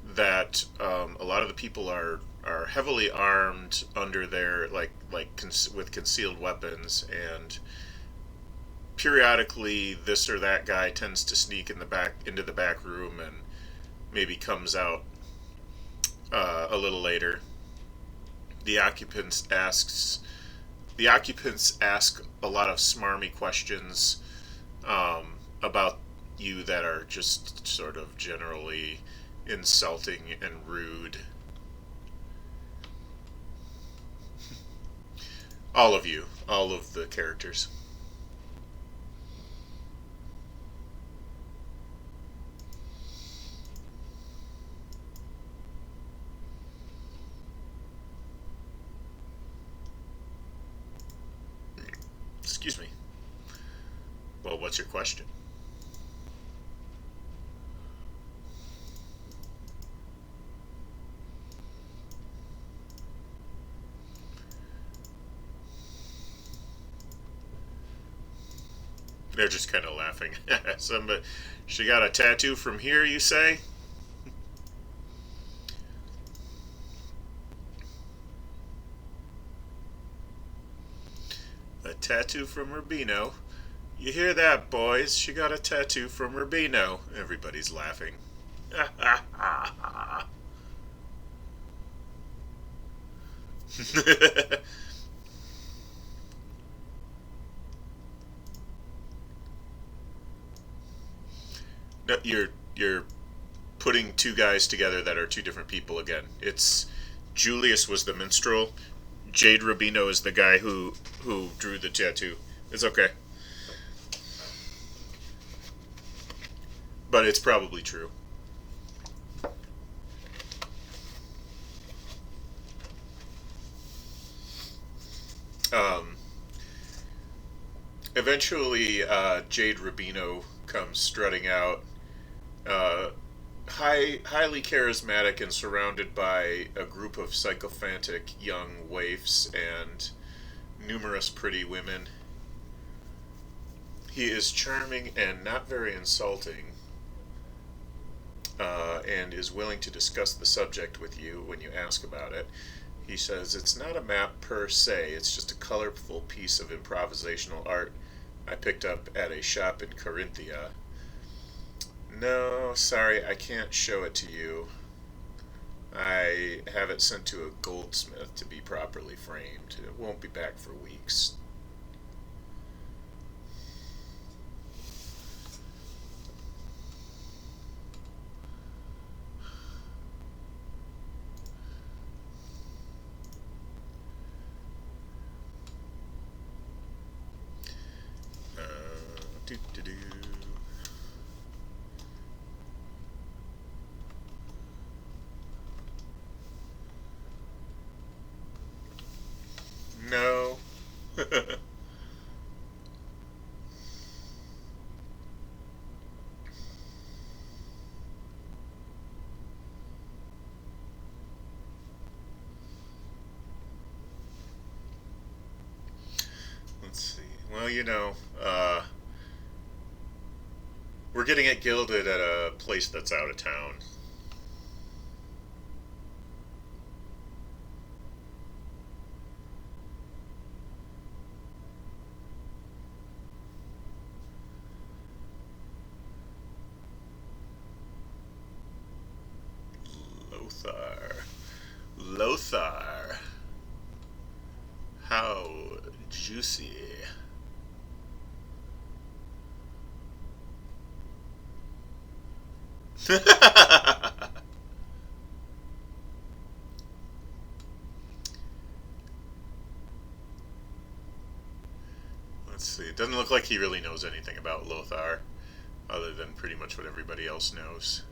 that a lot of the people are heavily armed under their with concealed weapons, and periodically this or that guy tends to sneak in the back into the back room and maybe comes out a little later. The occupants asks the occupants ask a lot of smarmy questions about you that are just sort of generally insulting and rude. All of you, all of the characters. Excuse me. Well, what's your question? They're just kind of laughing. Somebody, she got a tattoo from here, you say? A tattoo from Rubino. You hear that, boys? She got a tattoo from Rubino. Everybody's laughing. No, you're putting two guys together that are two different people again. It's Julius was the minstrel. Jade Rubino is the guy who drew the tattoo. It's okay, but it's probably true. Um, Eventually, Jade Rubino comes strutting out, uh, highly charismatic and surrounded by a group of sycophantic young waifs and numerous pretty women. He is charming and not very insulting, and is willing to discuss the subject with you when you ask about it. He says it's not a map per se, it's just a colorful piece of improvisational art I picked up at a shop in Corinthia. No, sorry, I can't show it to you. I have it sent to a goldsmith to be properly framed. It won't be back for weeks. No. Let's see. Well, we're getting it gilded at a place that's out of town. Lothar. Lothar. How juicy. Let's see. It doesn't look like he really knows anything about Lothar, other than pretty much what everybody else knows.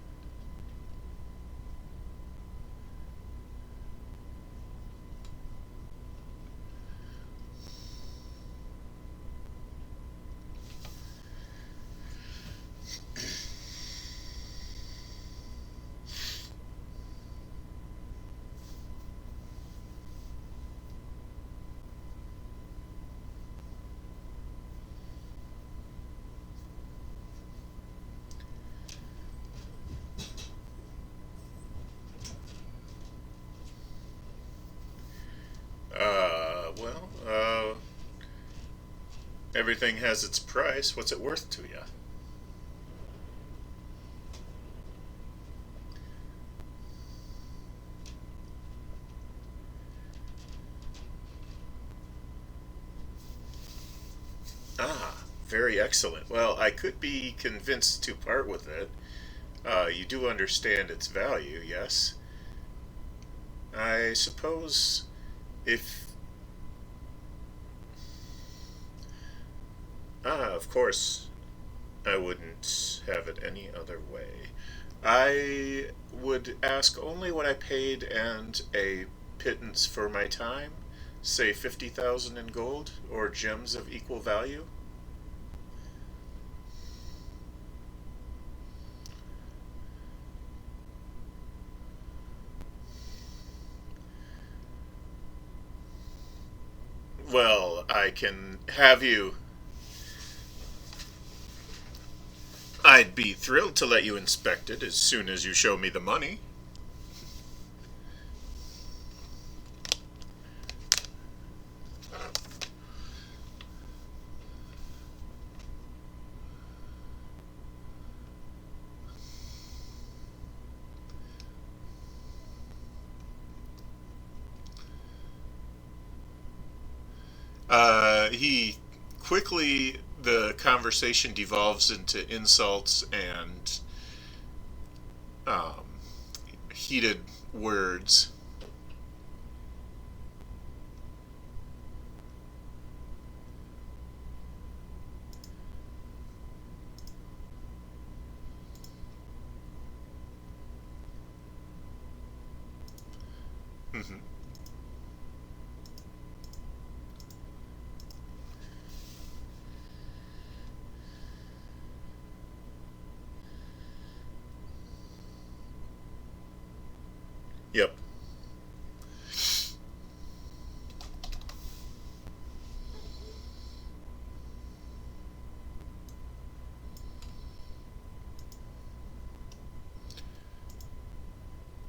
Everything has its price. What's it worth to you? Ah, very excellent. Well, I could be convinced to part with it. You do understand its value, yes? I suppose if... of course, I wouldn't have it any other way. I would ask only what I paid and a pittance for my time, say 50,000 in gold, or gems of equal value. Well, I can have you... I'd be thrilled to let you inspect it as soon as you show me the money. He quickly, the conversation devolves into insults and heated words. Yep.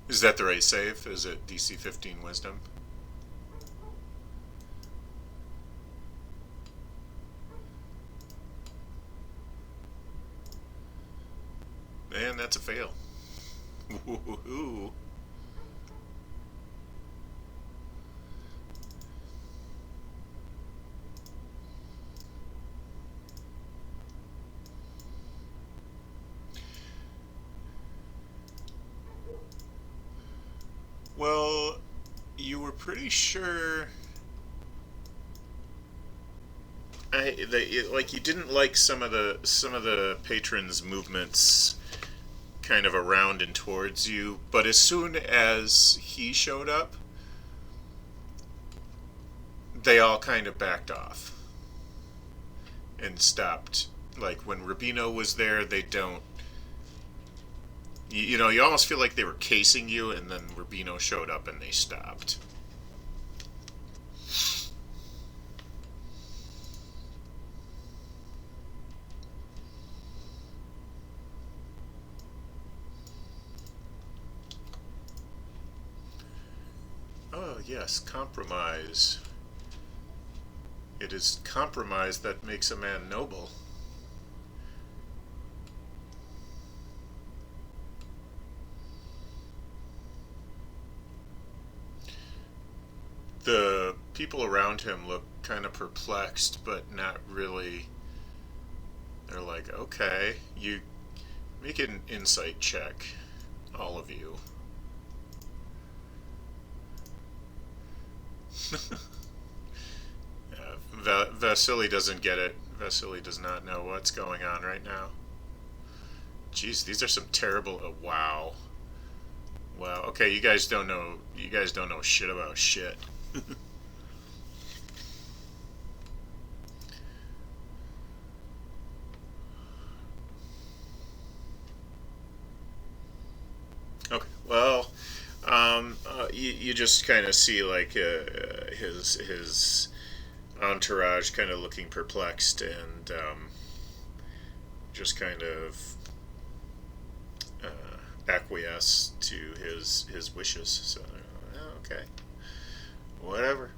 Is that the right save? Is it DC 15 Wisdom? And that's a fail. Woo-hoo-hoo. Well, you were pretty sure. Like you didn't like some of the patrons' movements, kind of around and towards you. But as soon as he showed up, they all kind of backed off and stopped. Like when Rubino was there, they don't. You know, you almost feel like they were casing you, and then Rubino showed up and they stopped. Oh, yes, compromise. It is compromise that makes a man noble. The people around him look kind of perplexed, but not really. They're like, okay, you make an insight check, all of you. Vasily doesn't get it. Vasily does not know what's going on right now. Jeez, these are some terrible. Wow. Wow. Okay, you guys don't know. You guys don't know shit about shit. Okay. Well, you just kind of see like his entourage kind of looking perplexed and just kind of acquiesce to his wishes. So okay, whatever.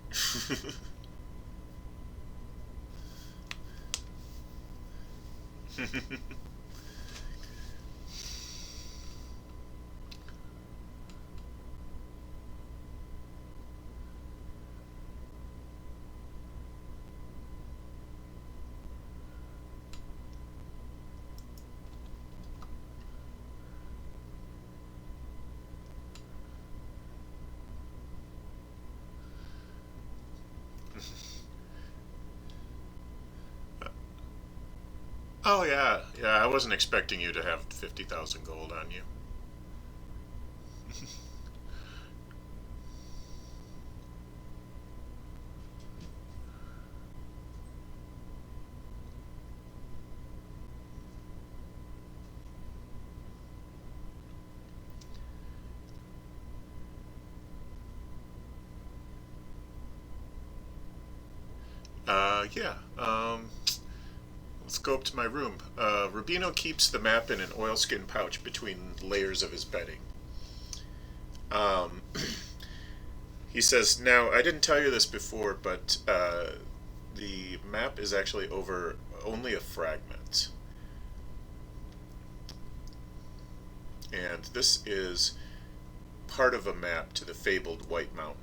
Oh yeah, yeah. I wasn't expecting you to have 50,000 gold on you. Yeah. Let's go up to my room. Rubino keeps the map in an oilskin pouch between layers of his bedding. Um, he says, now, I didn't tell you this before, but the map is actually over only a fragment. And this is part of a map to the fabled White Mountain.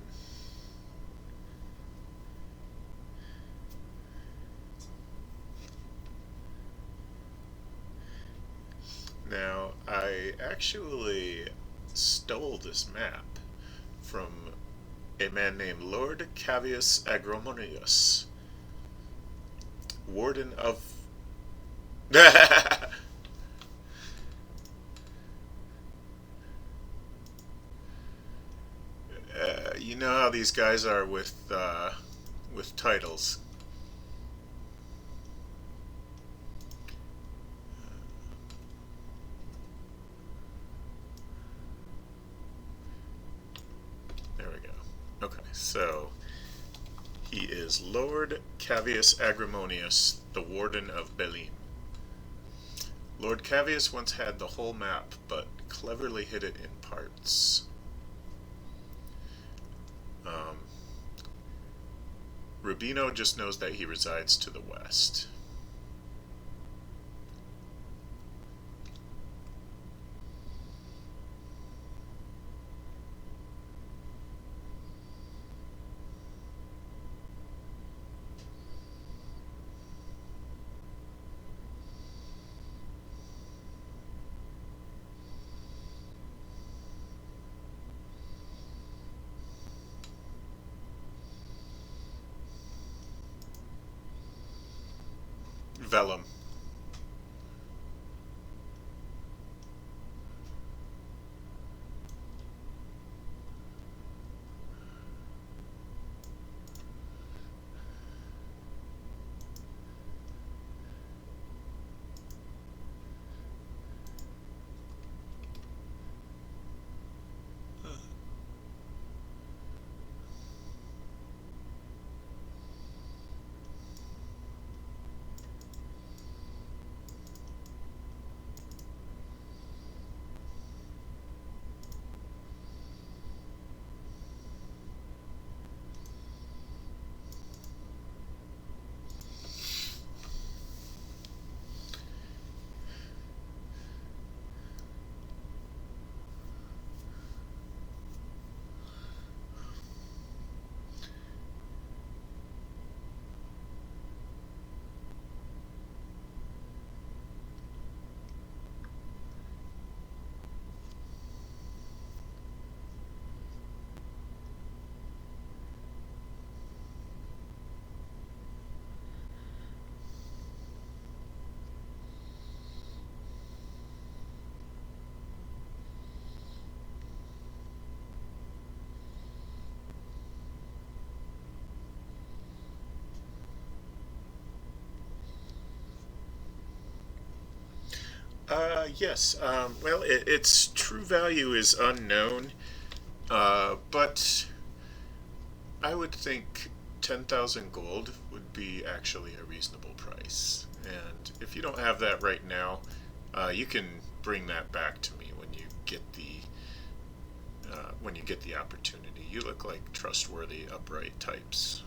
Now, I actually stole this map from a man named Lord Cavius Agromonius, Warden of... you know how these guys are with titles. There we go. Okay, so he is Lord Cavius Agromonius, the Warden of Belim. Lord Cavius once had the whole map, but cleverly hid it in parts. Rubino just knows that he resides to the west. Vellum. Yes. Well, its true value is unknown, but I would think 10,000 gold would be actually a reasonable price. And if you don't have that right now, you can bring that back to me when you get the opportunity. You look like trustworthy, upright types.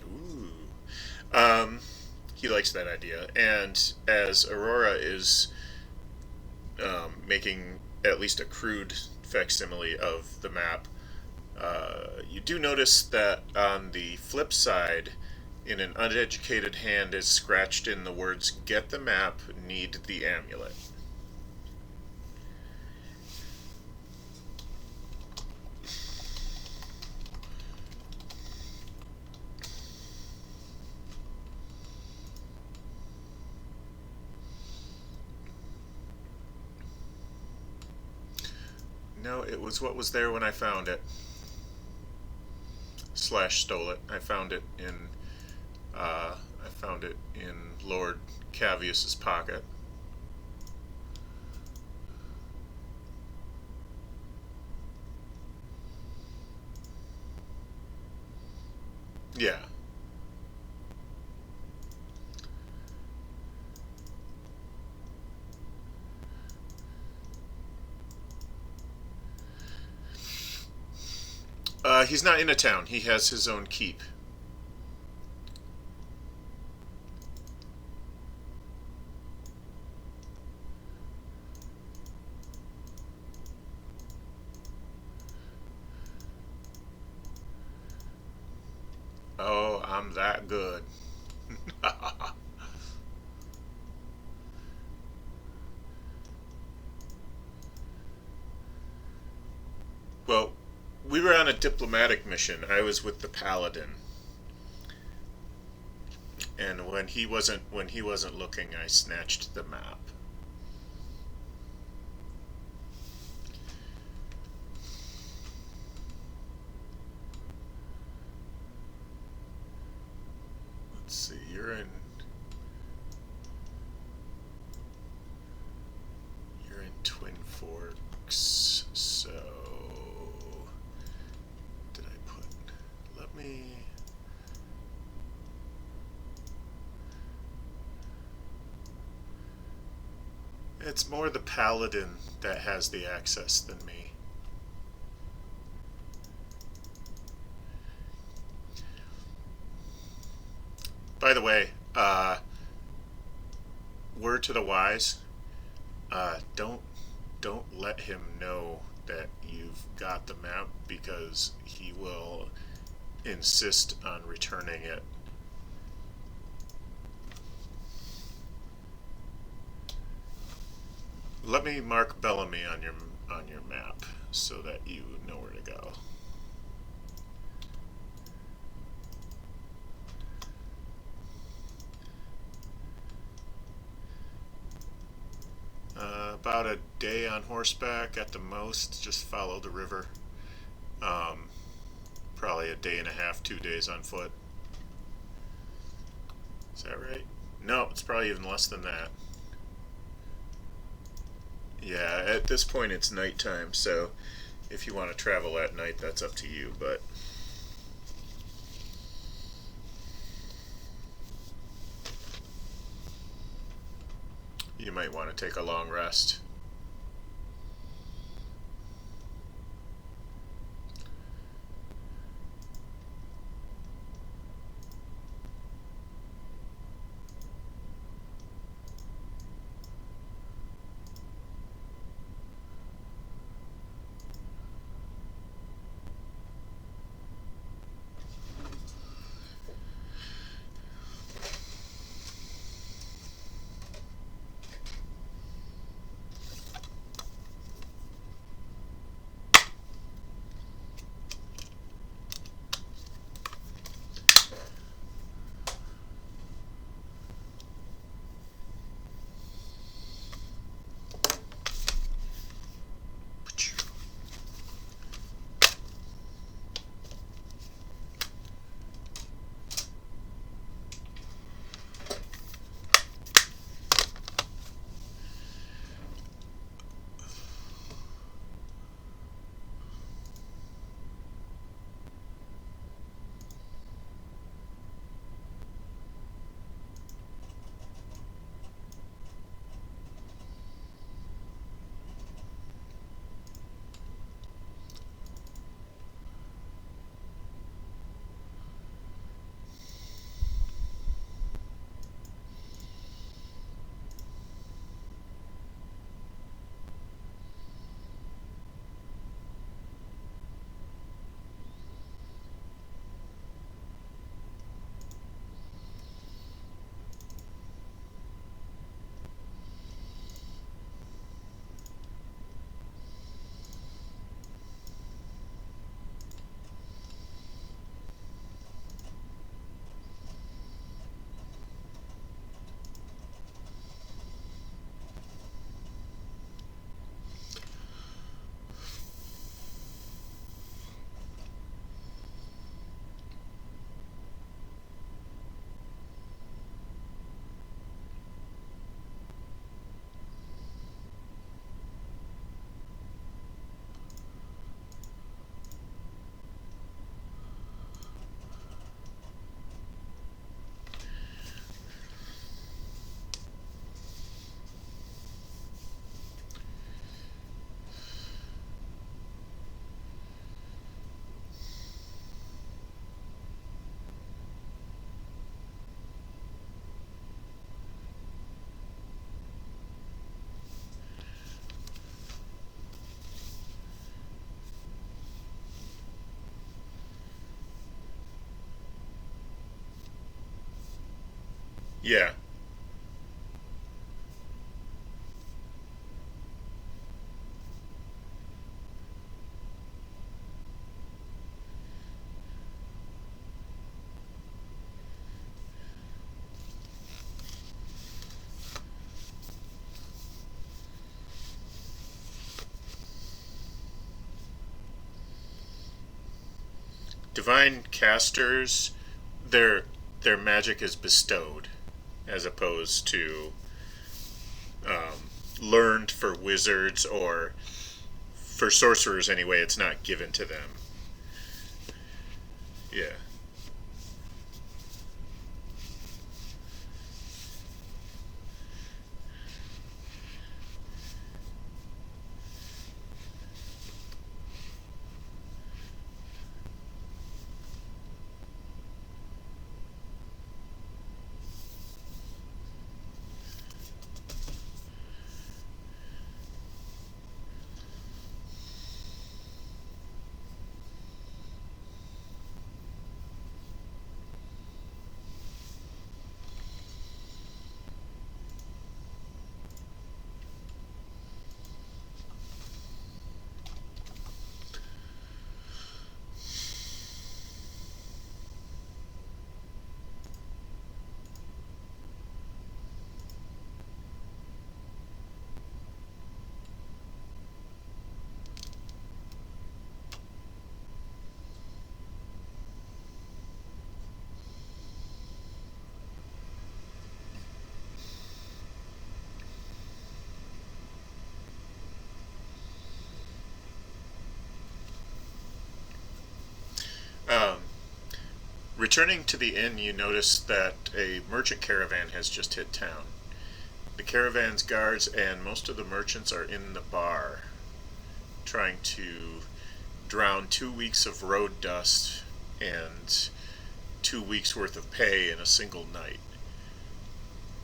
Ooh. He likes that idea, and as Aurora is making at least a crude facsimile of the map, you do notice that on the flip side, in an uneducated hand, is scratched in the words, "Get the map, need the amulet." No, it was what was there when I found it. Slash stole it. I found it in Lord Cavius's pocket. Yeah. He's not in a town. He has his own keep. Oh, I'm that good. Well, we were on a diplomatic mission. I was with the Paladin, and when he wasn't looking, I snatched the map. Let's see. You're in Twin Forks, so did I put? Let me. It's more the Paladin that has the access than me. By the way, word to the wise, don't let him know that you've got the map, because he will insist on returning it. Let me mark Bellamy on your map so that you know where to go. About a day on horseback at the most. Just follow the river. Probably a day and a half, 2 days on foot. Is that right? No, it's probably even less than that. Yeah, at this point it's nighttime, so if you want to travel at night, that's up to you, but you might want to take a long rest. Yeah. Divine casters, their their magic is bestowed, as opposed to learned for wizards, or for sorcerers anyway. It's not given to them. Yeah. Um, Returning to the inn, you notice that a merchant caravan has just hit town. The caravan's guards and most of the merchants are in the bar, trying to drown 2 weeks of road dust and 2 weeks worth of pay in a single night.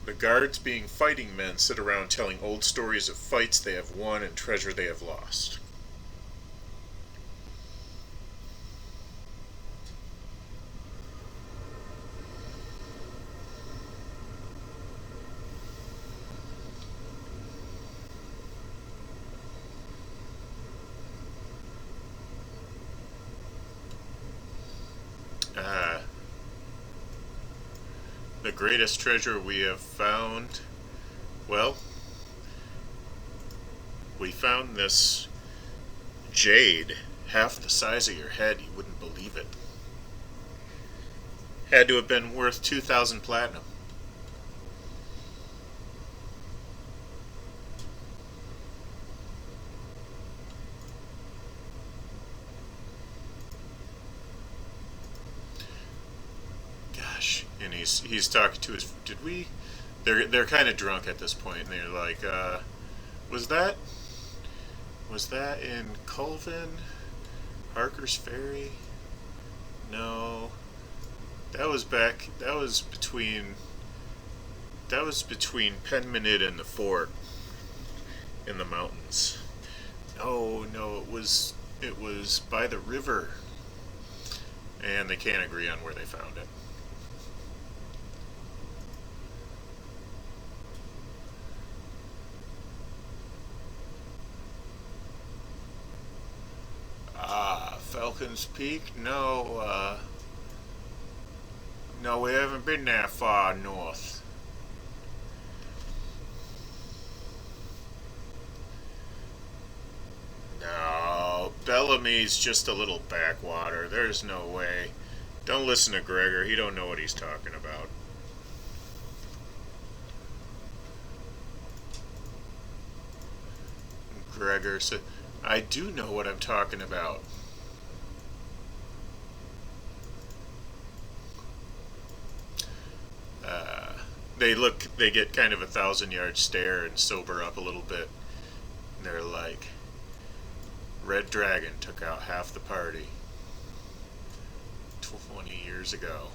The guards, being fighting men, sit around telling old stories of fights they have won and treasure they have lost. The greatest treasure we have found, well, we found this jade, half the size of your head. You wouldn't believe it. Had to have been worth 2,000 platinum. Gosh, and he's talking to his. Did we? They're kind of drunk at this point, and they're like, was that in Colvin, Harker's Ferry? No, that was back. That was between Penmanid and the fort in the mountains. No, it was by the river, and they can't agree on where they found it. Falcon's Peak? No, we haven't been that far north. No, Bellamy's just a little backwater. There's no way. Don't listen to Gregor. He don't know what he's talking about. Gregor said, I do know what I'm talking about. They get kind of a 1,000-yard stare and sober up a little bit. And they're like, Red Dragon took out half the party 20 years ago.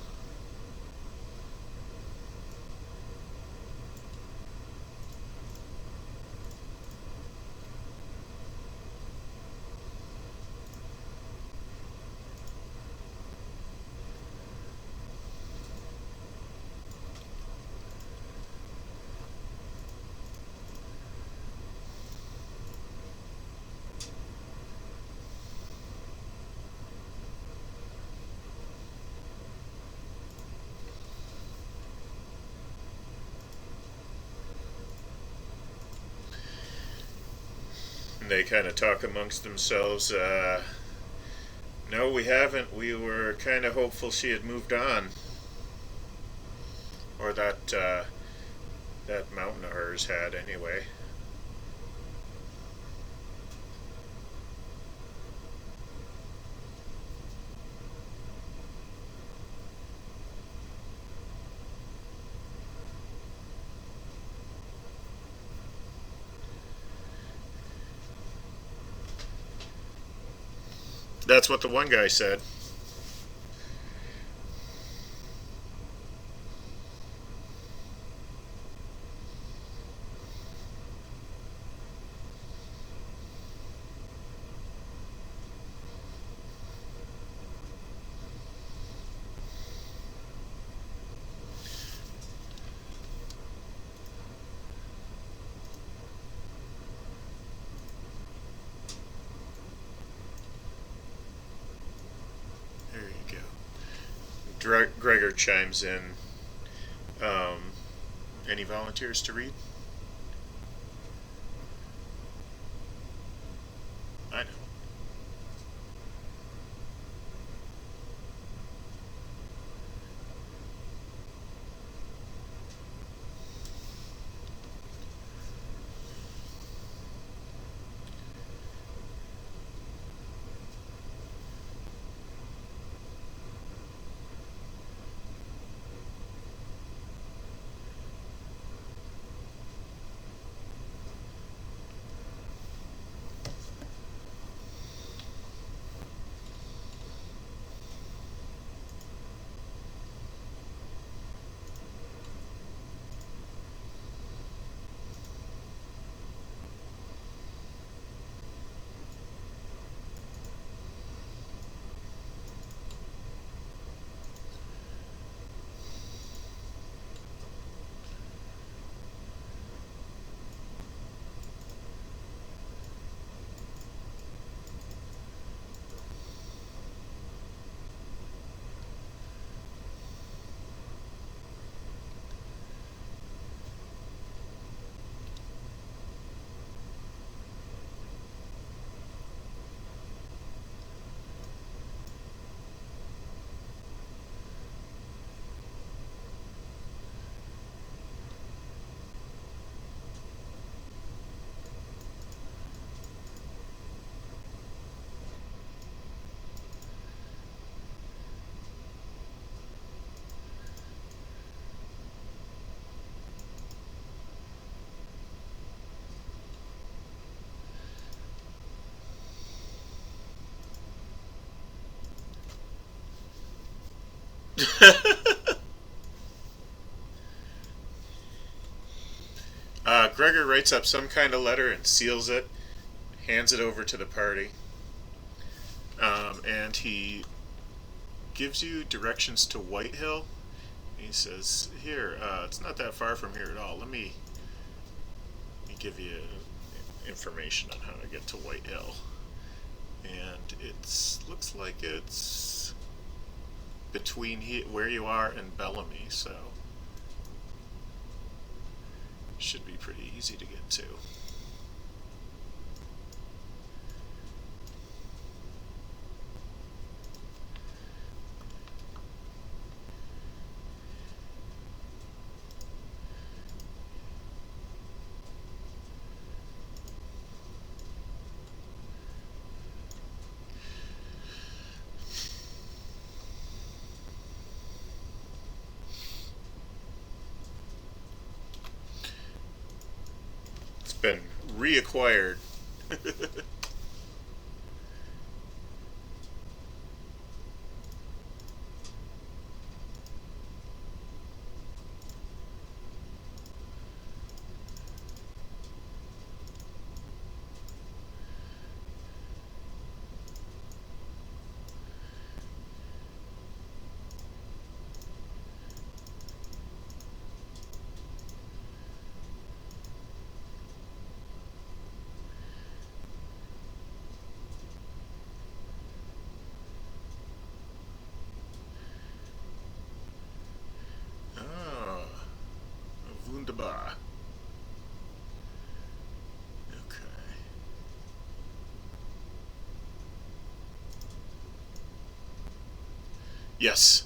They kind of talk amongst themselves. No, we haven't. We were kind of hopeful she had moved on. Or that mountain of hers had, anyway. That's what the one guy said. There you go. Gregor chimes in. Any volunteers to read? I know. Gregor writes up some kind of letter and seals it, hands it over to the party, and he gives you directions to Whitehill. He says, "Here, it's not that far from here at all. Let me give you information on how to get to Whitehill." And it looks like it's between where you are and Bellamy, so should be pretty easy to get to. It's been reacquired. Wunderbar. Okay. Yes.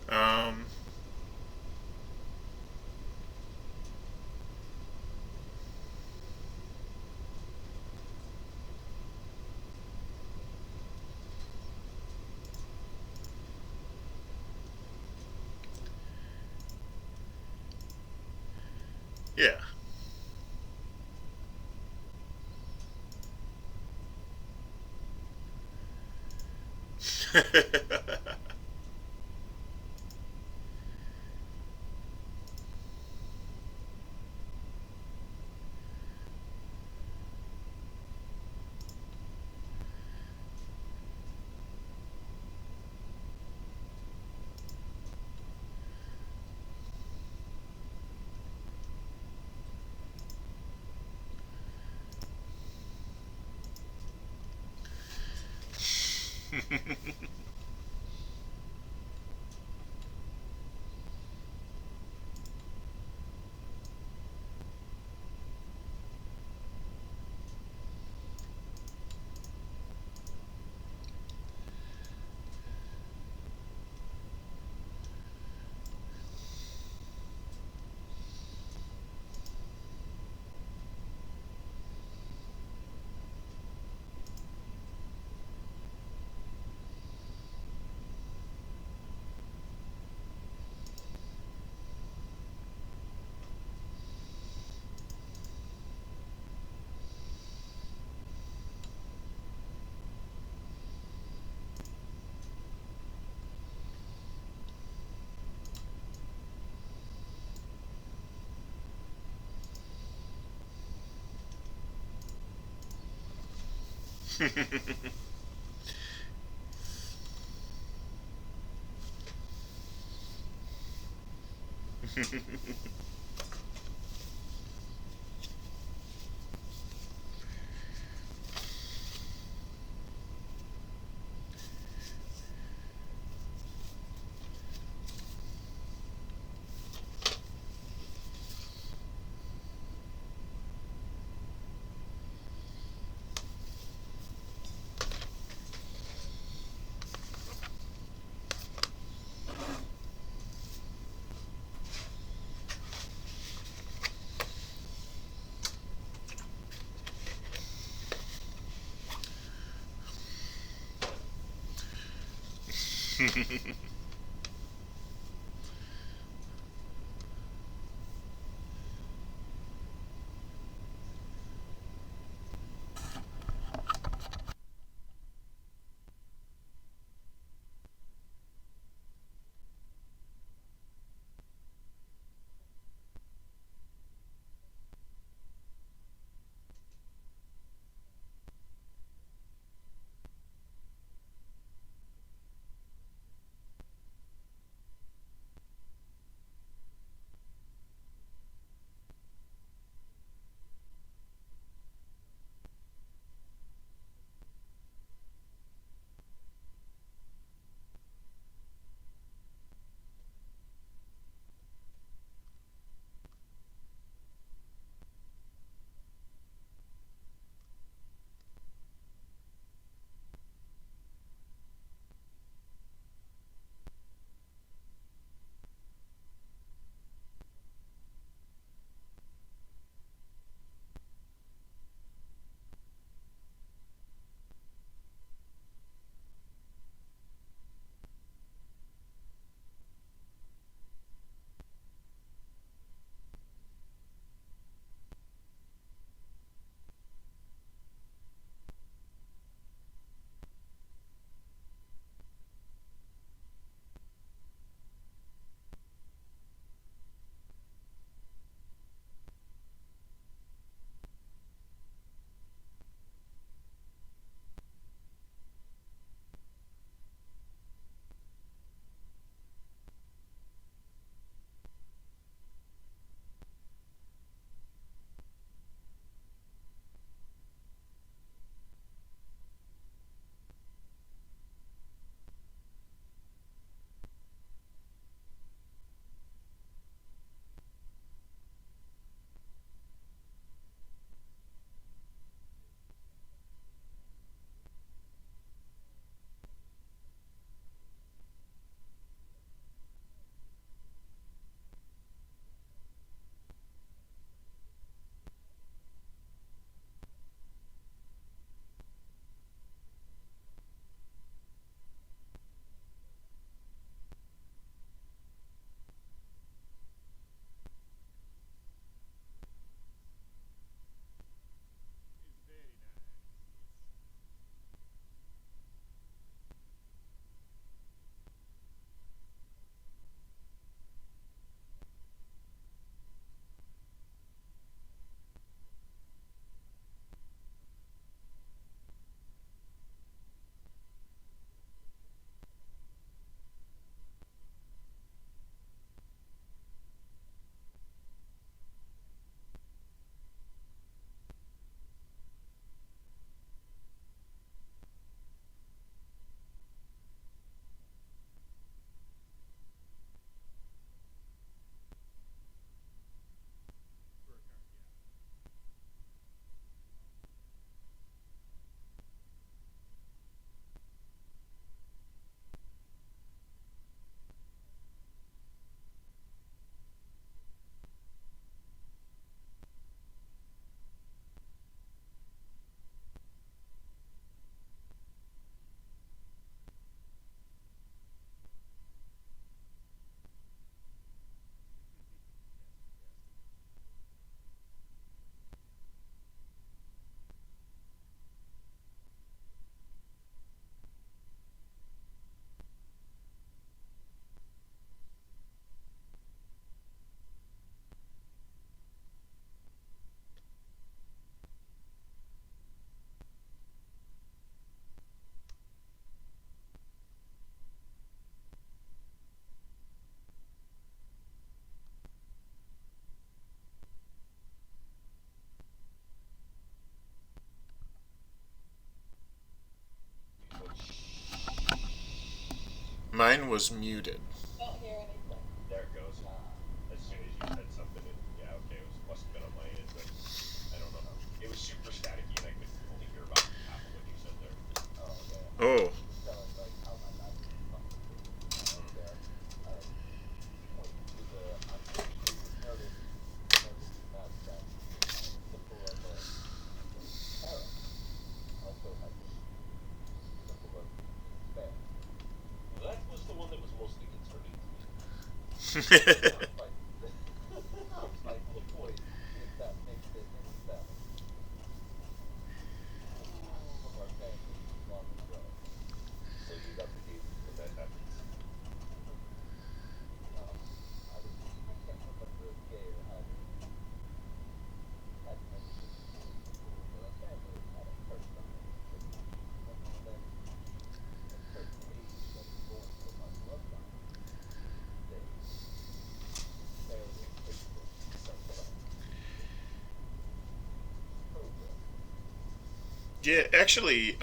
Um, yeah. Mine was muted. There it goes. As soon as you said something, yeah, okay, it must have been on my end, but I don't know how. It was super staticky, and I could only hear about half of what you said there. Oh. That was the one that was mostly concerning to me. So you got the game when that happens. Yeah, actually,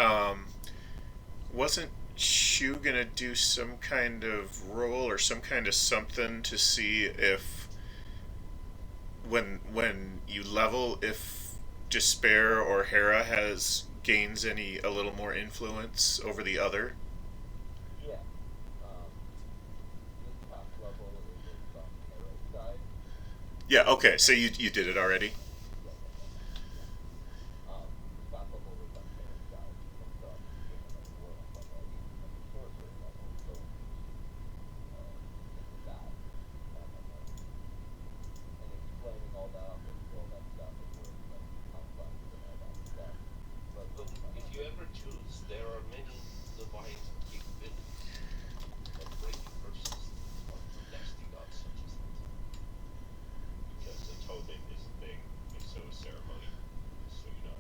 wasn't Shu gonna do some kind of roll or some kind of something to see if when you level, if Despair or Hera has gains any a little more influence over the other? Yeah, okay, so you did it already? But if you ever choose, there are many divine capabilities of breaking curses or protecting gods such as that. Because atonement is a thing, and so is ceremony. So you know.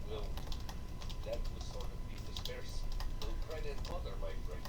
Well, that would sort of be Despair's bread and butter, my friend.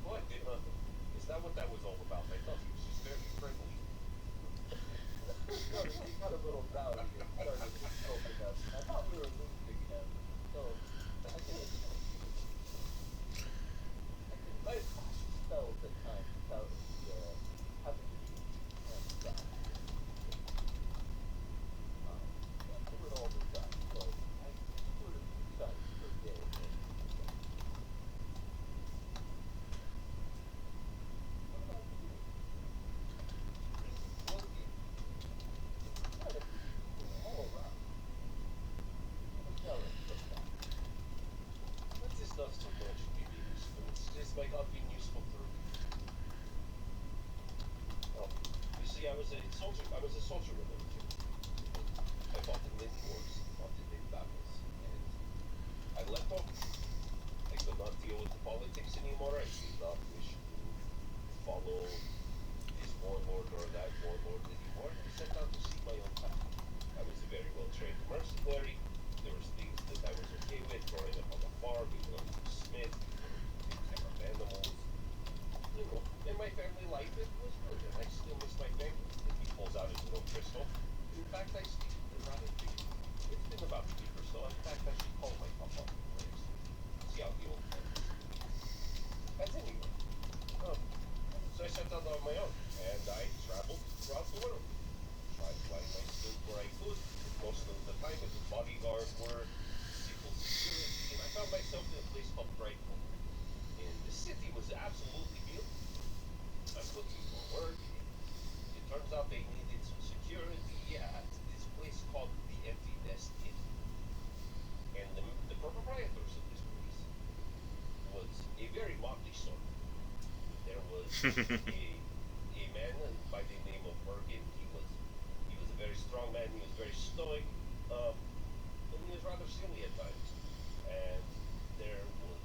What? Is that what that was all about? I thought he was just very friendly. might not be useful through. Well, you see, I was a soldier. I was a soldier with them too. I fought in many wars, fought in many battles, and I left home. I could not deal with the politics anymore. I did not wish to follow this warlord or that warlord anymore. I set out to seek my own path. I was a very well trained mercenary. There was things that I was okay with, growing up on the farm, being able to smith, taking care of animals. You know, in my family life it was good, and I still miss my family. If he pulls out his little crystal, in fact I speak to him rather frequently. It's been about a week or so. In fact, I should call my papa first. See how the old man is. But anyway, so I set out on my own, and I traveled throughout the world. Tried flying my skills where I could. Most of the time, it was bodyguard work, civil security, and I found myself in a place called Brighton. And the city was absolutely beautiful. I was looking for work. It turns out they needed some security at this place called the FNS. And the proprietors of this place was a very motley sort. There was a man by the name of Bergen. He was a very strong man. He was very stoic, and he was rather silly at times. And there was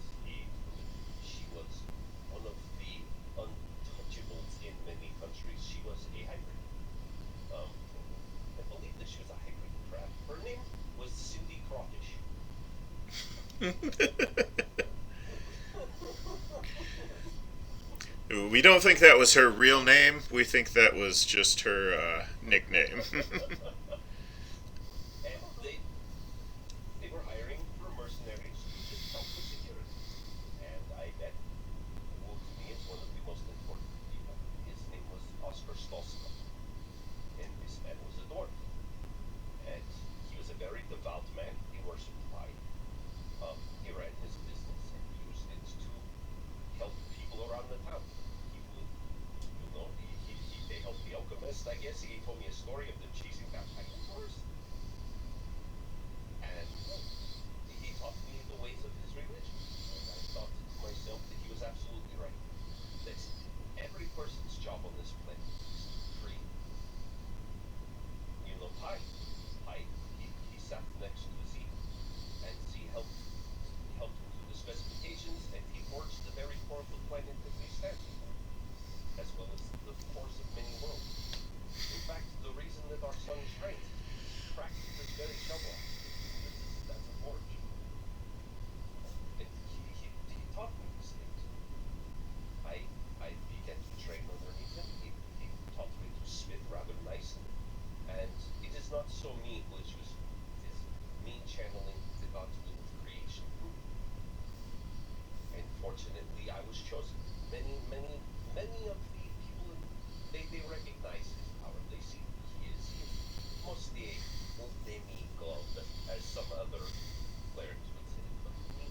she was one of the untouchables in many countries. She was a hybrid. I believe that she was a hybrid crab. Her name was Cindy Crawfish. We don't think that was her real name. We think that was just her nickname. And they were hiring for mercenaries to just help with security. And I met who to me is one of the most important people. His name was Oscar Stolzka. And this man was a dwarf. And he was a very devout man. He worshipped Pi. He ran his business and used it to help people around the town. He would, they helped the alchemist, I guess. He told me a story of them chasing down dinosaurs. And he taught me the ways of his religion. And I thought to myself that he was absolutely right. That every person's job on this planet is to create. You know, Pi, he sat next to Z, and Z helped him to the specifications, and he forged the very core of the planet that we stand on, as well as the cores of many worlds. In fact, the reason that our sun shines is cracked this very shovel. That's a forge. And he taught me these things. I began to train underneath him. He taught me to smith rather nicely. And it is not so me who is used. It is me channeling the God's will of creation. And fortunately, I was chosen. Many of the people, they recognize his power. They see he is mostly a demigod, as some other clerics would say. But me,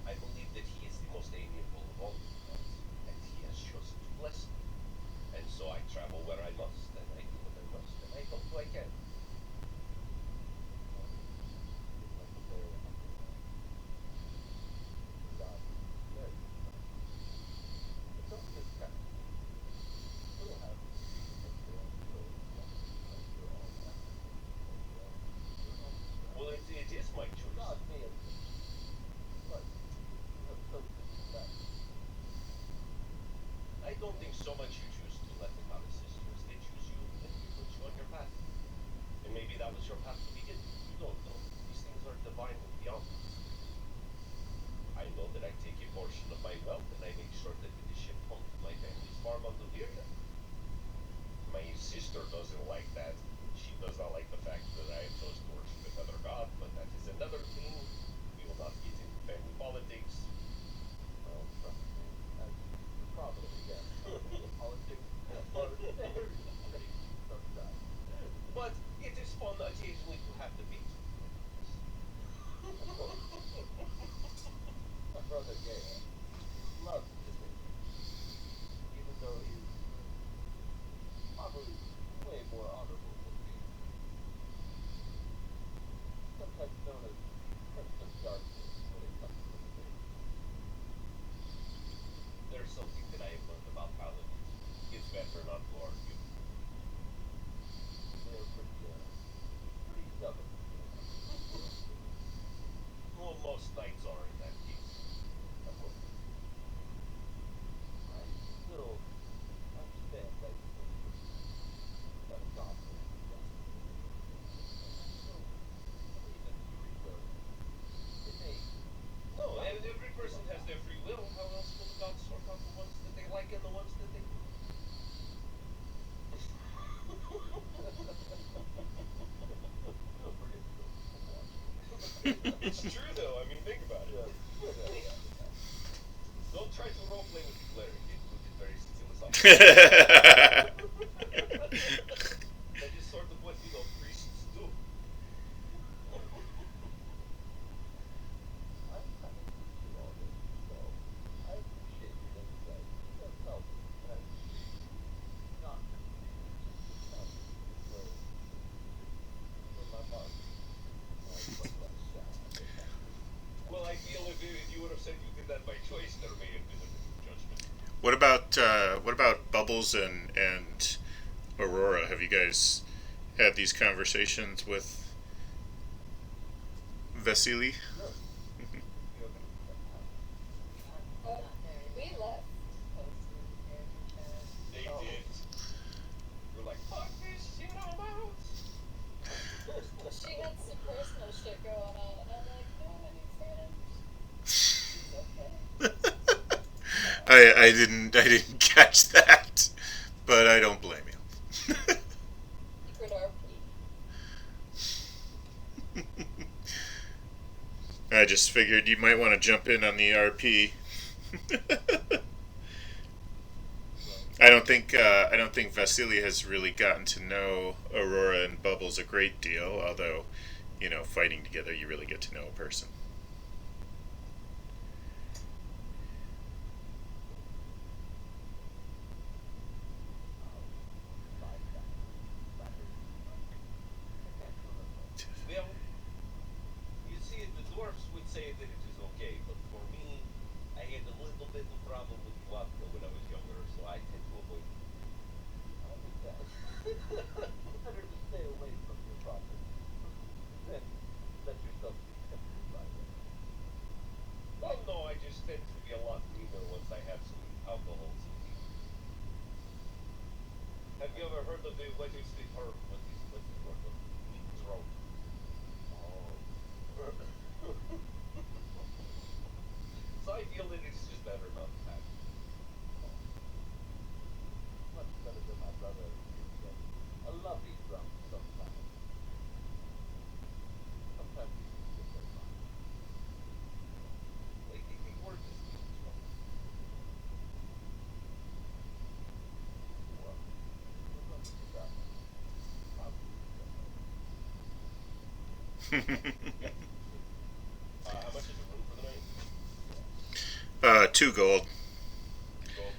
I believe that he is the most amiable of all the gods, and he has chosen to bless me. And so I travel where I must, and I do what I must, and I help who I can. Well, it is my choice. I don't think so much you choose to let the goddess sisters. They choose you and you put you on your path. And maybe that was your path to begin. You don't know. These things are divine and beyond us. I know that I take a portion of my wealth and I make sure that it is shipped home to my family's farm on the Virya. My sister doesn't like that. She does not like the fact that I chose to worship another god, but that is another thing. We will not get into family politics. But it is fun occasionally to have the beat. My brother Gale loves debate, even though he's probably way more honorable than me. Sometimes known as Prince of Darkness when it comes to debate. here's something that I have learned about paladins. It's better not to argue. They're pretty stubborn. Well, most knights are in that case. Of course. I still understand that that's not for no, every person has their free will. How else will the gods sort out the ones that they like and the ones that they It's true though, I mean think about it. Don't try to roleplay with the cleric, it will get very philosophical. That is sort of what, priests do. I'm kind of used to all this, so I appreciate your insight. It does help. And not for my part. Well, I feel if you would have said you did that by choice, there may have been a different judgment. What about Bubbles and Aurora? Have you guys had these conversations with Vasily? We left. They did. We're like, fuck this shit, I'm out. She had some personal shit going on, and I'm like, no, I need friends. Okay. I didn't catch that, but I don't blame you. Secret RP. I just figured you might want to jump in on the RP. I don't think Vasily has really gotten to know Aurora and Bubbles a great deal. Although, fighting together, you really get to know a person. Well, you see, the dwarfs would say that it is okay, but for me, I had a little bit of problem with vodka when I was younger, so I tend to avoid it. I understand. Better to stay away from your problem. Then let yourself be tempted by it. Well, no, I just tend to be a lot cleaner once I have some alcohol to eat. Have you ever heard of the what is the word? What is the word of throat? So I feel that it's just better not to have. Much better than my brother is a lovely drunk sometimes. Sometimes he's just so fine. Like he works his feet strong. Well, we're going to do that. How much is the room for the night? 2 gold. Gold.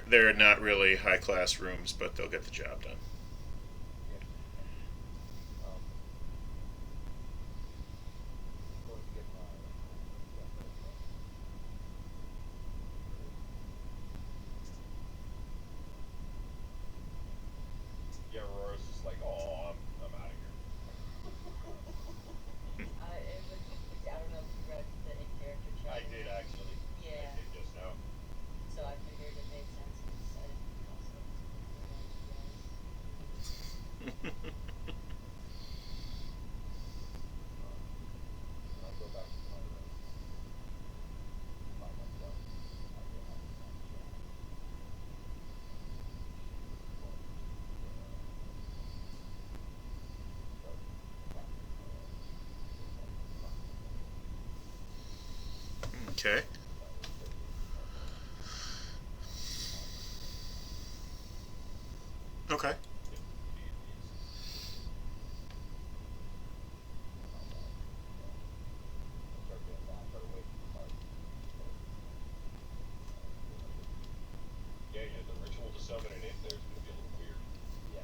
They're not really high class rooms, but they'll get the job done. Going to get my yeah, Aurora's just like, oh, I'm out of here. I don't know if you read the in-character chat. I did actually. Yeah. I did just now. So I figured it made sense because I didn't also When I go back to my room by myself, I will have a nice chat. Okay. Okay. Yeah, the ritual to summon an imp there is going to be a little weird. Yeah.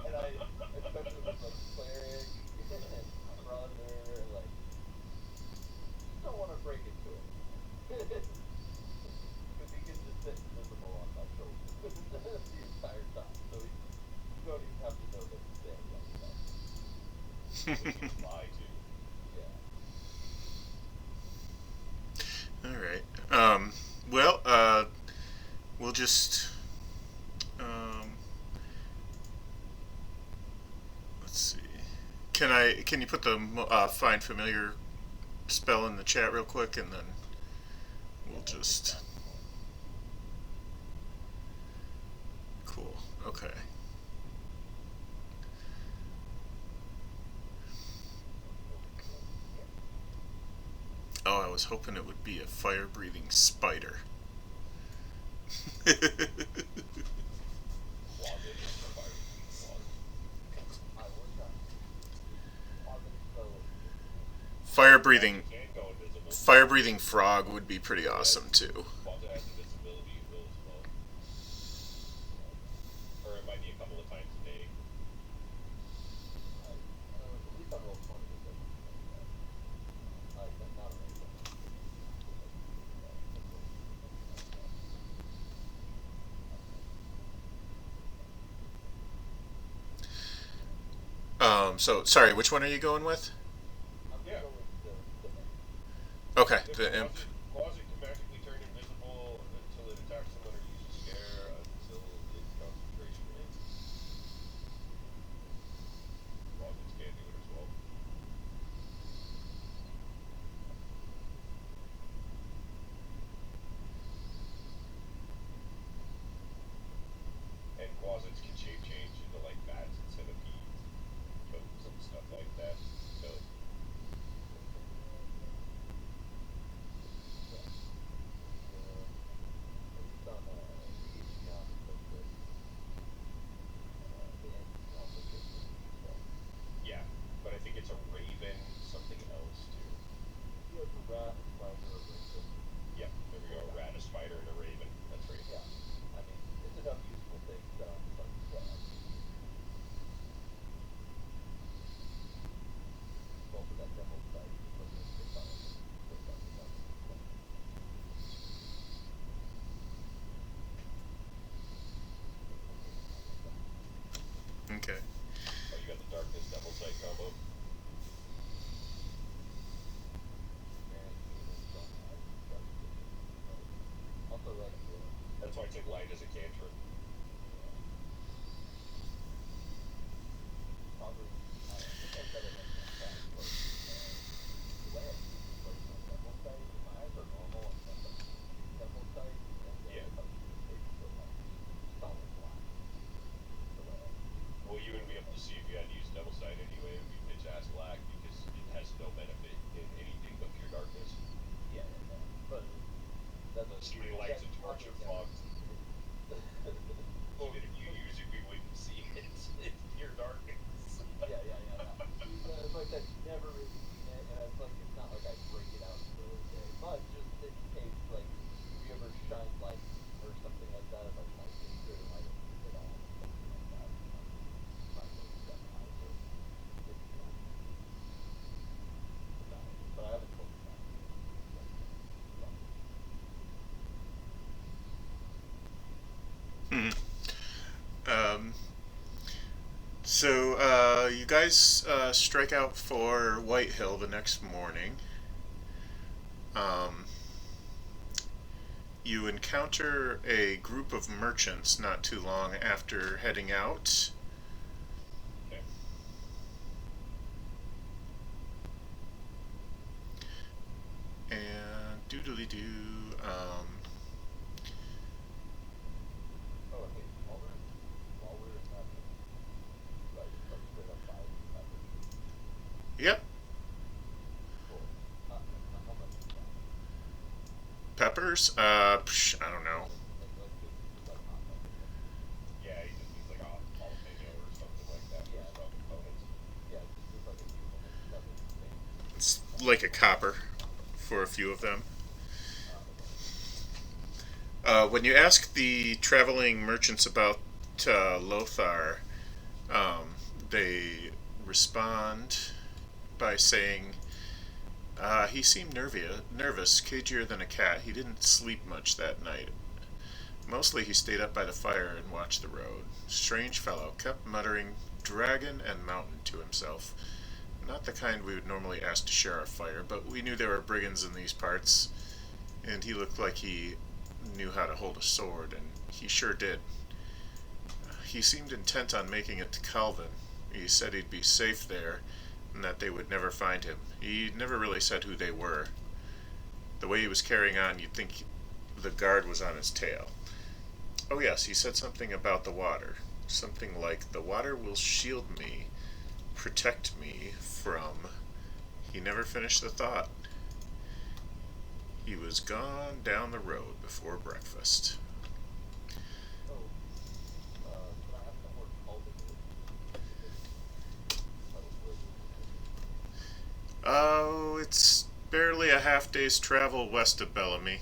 And I, especially with the cleric and my brother, like, just don't want to break it to him. Because he can just sit visible on my shoulder the entire time. So you don't even have to know that he's standing on the top. Which you can lie to. Yeah. All right. Well, we'll just. Let's see. Can you put the find familiar spell in the chat real quick, and then we'll just. Cool. Okay. Oh, I was hoping it would be a fire-breathing spider. Fire-breathing frog would be pretty awesome too. Or it might be a couple of times a day. At least on roll 20 it doesn't. Not So sorry, which one are you going with? yeah. Okay, the imp. Closet can magically turn invisible until it attacks someone or uses scare until its concentration ends. Closets can do it as well. And closets can shape change into like bats and centipedes, coats and stuff like that. So yeah, but I think it's a raven, something else too. Yeah, it's a rat, a spider, a raven. Yep, there we go. A rat, a spider, and a raven. That's right. Yeah, I mean, it's enough useful things that I'm just like, also that demo site, Okay. oh, you got the darkness devil sight combo. That's why I take light as a cantrip. Well, you wouldn't be able to see if you had to use double sight anyway. It would be pitch ass black because it has no benefit in anything but pure darkness. Yeah. But that's shooting lights and torch of fog. Even if you use it, we wouldn't see it. It's pure darkness. Yeah. It's like that. Never really seen it, and it's like it's not like I break it out really day. But just in case, like, if you ever shine light or something like that, if I might get through, I don't keep it on, something like that. Might go step high, so but I haven't told you that. So you guys strike out for Whitehill the next morning. You encounter a group of merchants not too long after heading out. Okay. And doodly doo. Oh, okay. While we're in that, like straight up by Yep. cool. How much is that? Peppers. I don't know. Yeah, he just needs like a jalapeno or something like that for his components. Yeah, just like a few components. It's like a copper for a few of them. When you ask the traveling merchants about Lothar, they respond by saying He seemed nervous, cagier than a cat. He didn't sleep much that night. Mostly he stayed up by the fire and watched the road. Strange fellow, kept muttering dragon and mountain to himself. Not the kind we would normally ask to share our fire, but we knew there were brigands in these parts, and he looked like he knew how to hold a sword, and he sure did. He seemed intent on making it to Calvin. He said he'd be safe there, and that they would never find him. He never really said who they were. The way he was carrying on, you'd think the guard was on his tail. Oh yes, he said something about the water. Something like, the water will shield me, protect me from... He never finished the thought. He was gone down the road before breakfast. Oh, it's barely a half day's travel west of Bellamy.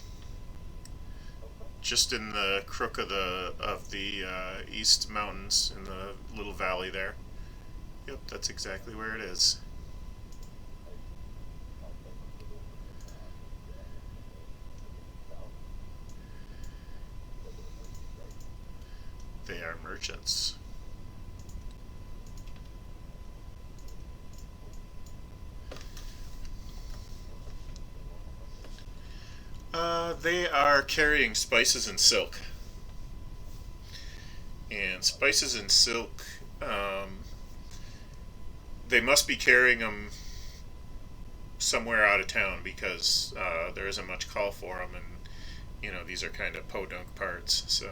Just in the crook of the East Mountains, in the little valley there. Yep, that's exactly where it is. They are merchants. They are carrying spices and silk. And spices and silk, they must be carrying them somewhere out of town because there isn't much call for them, and these are kind of podunk parts, so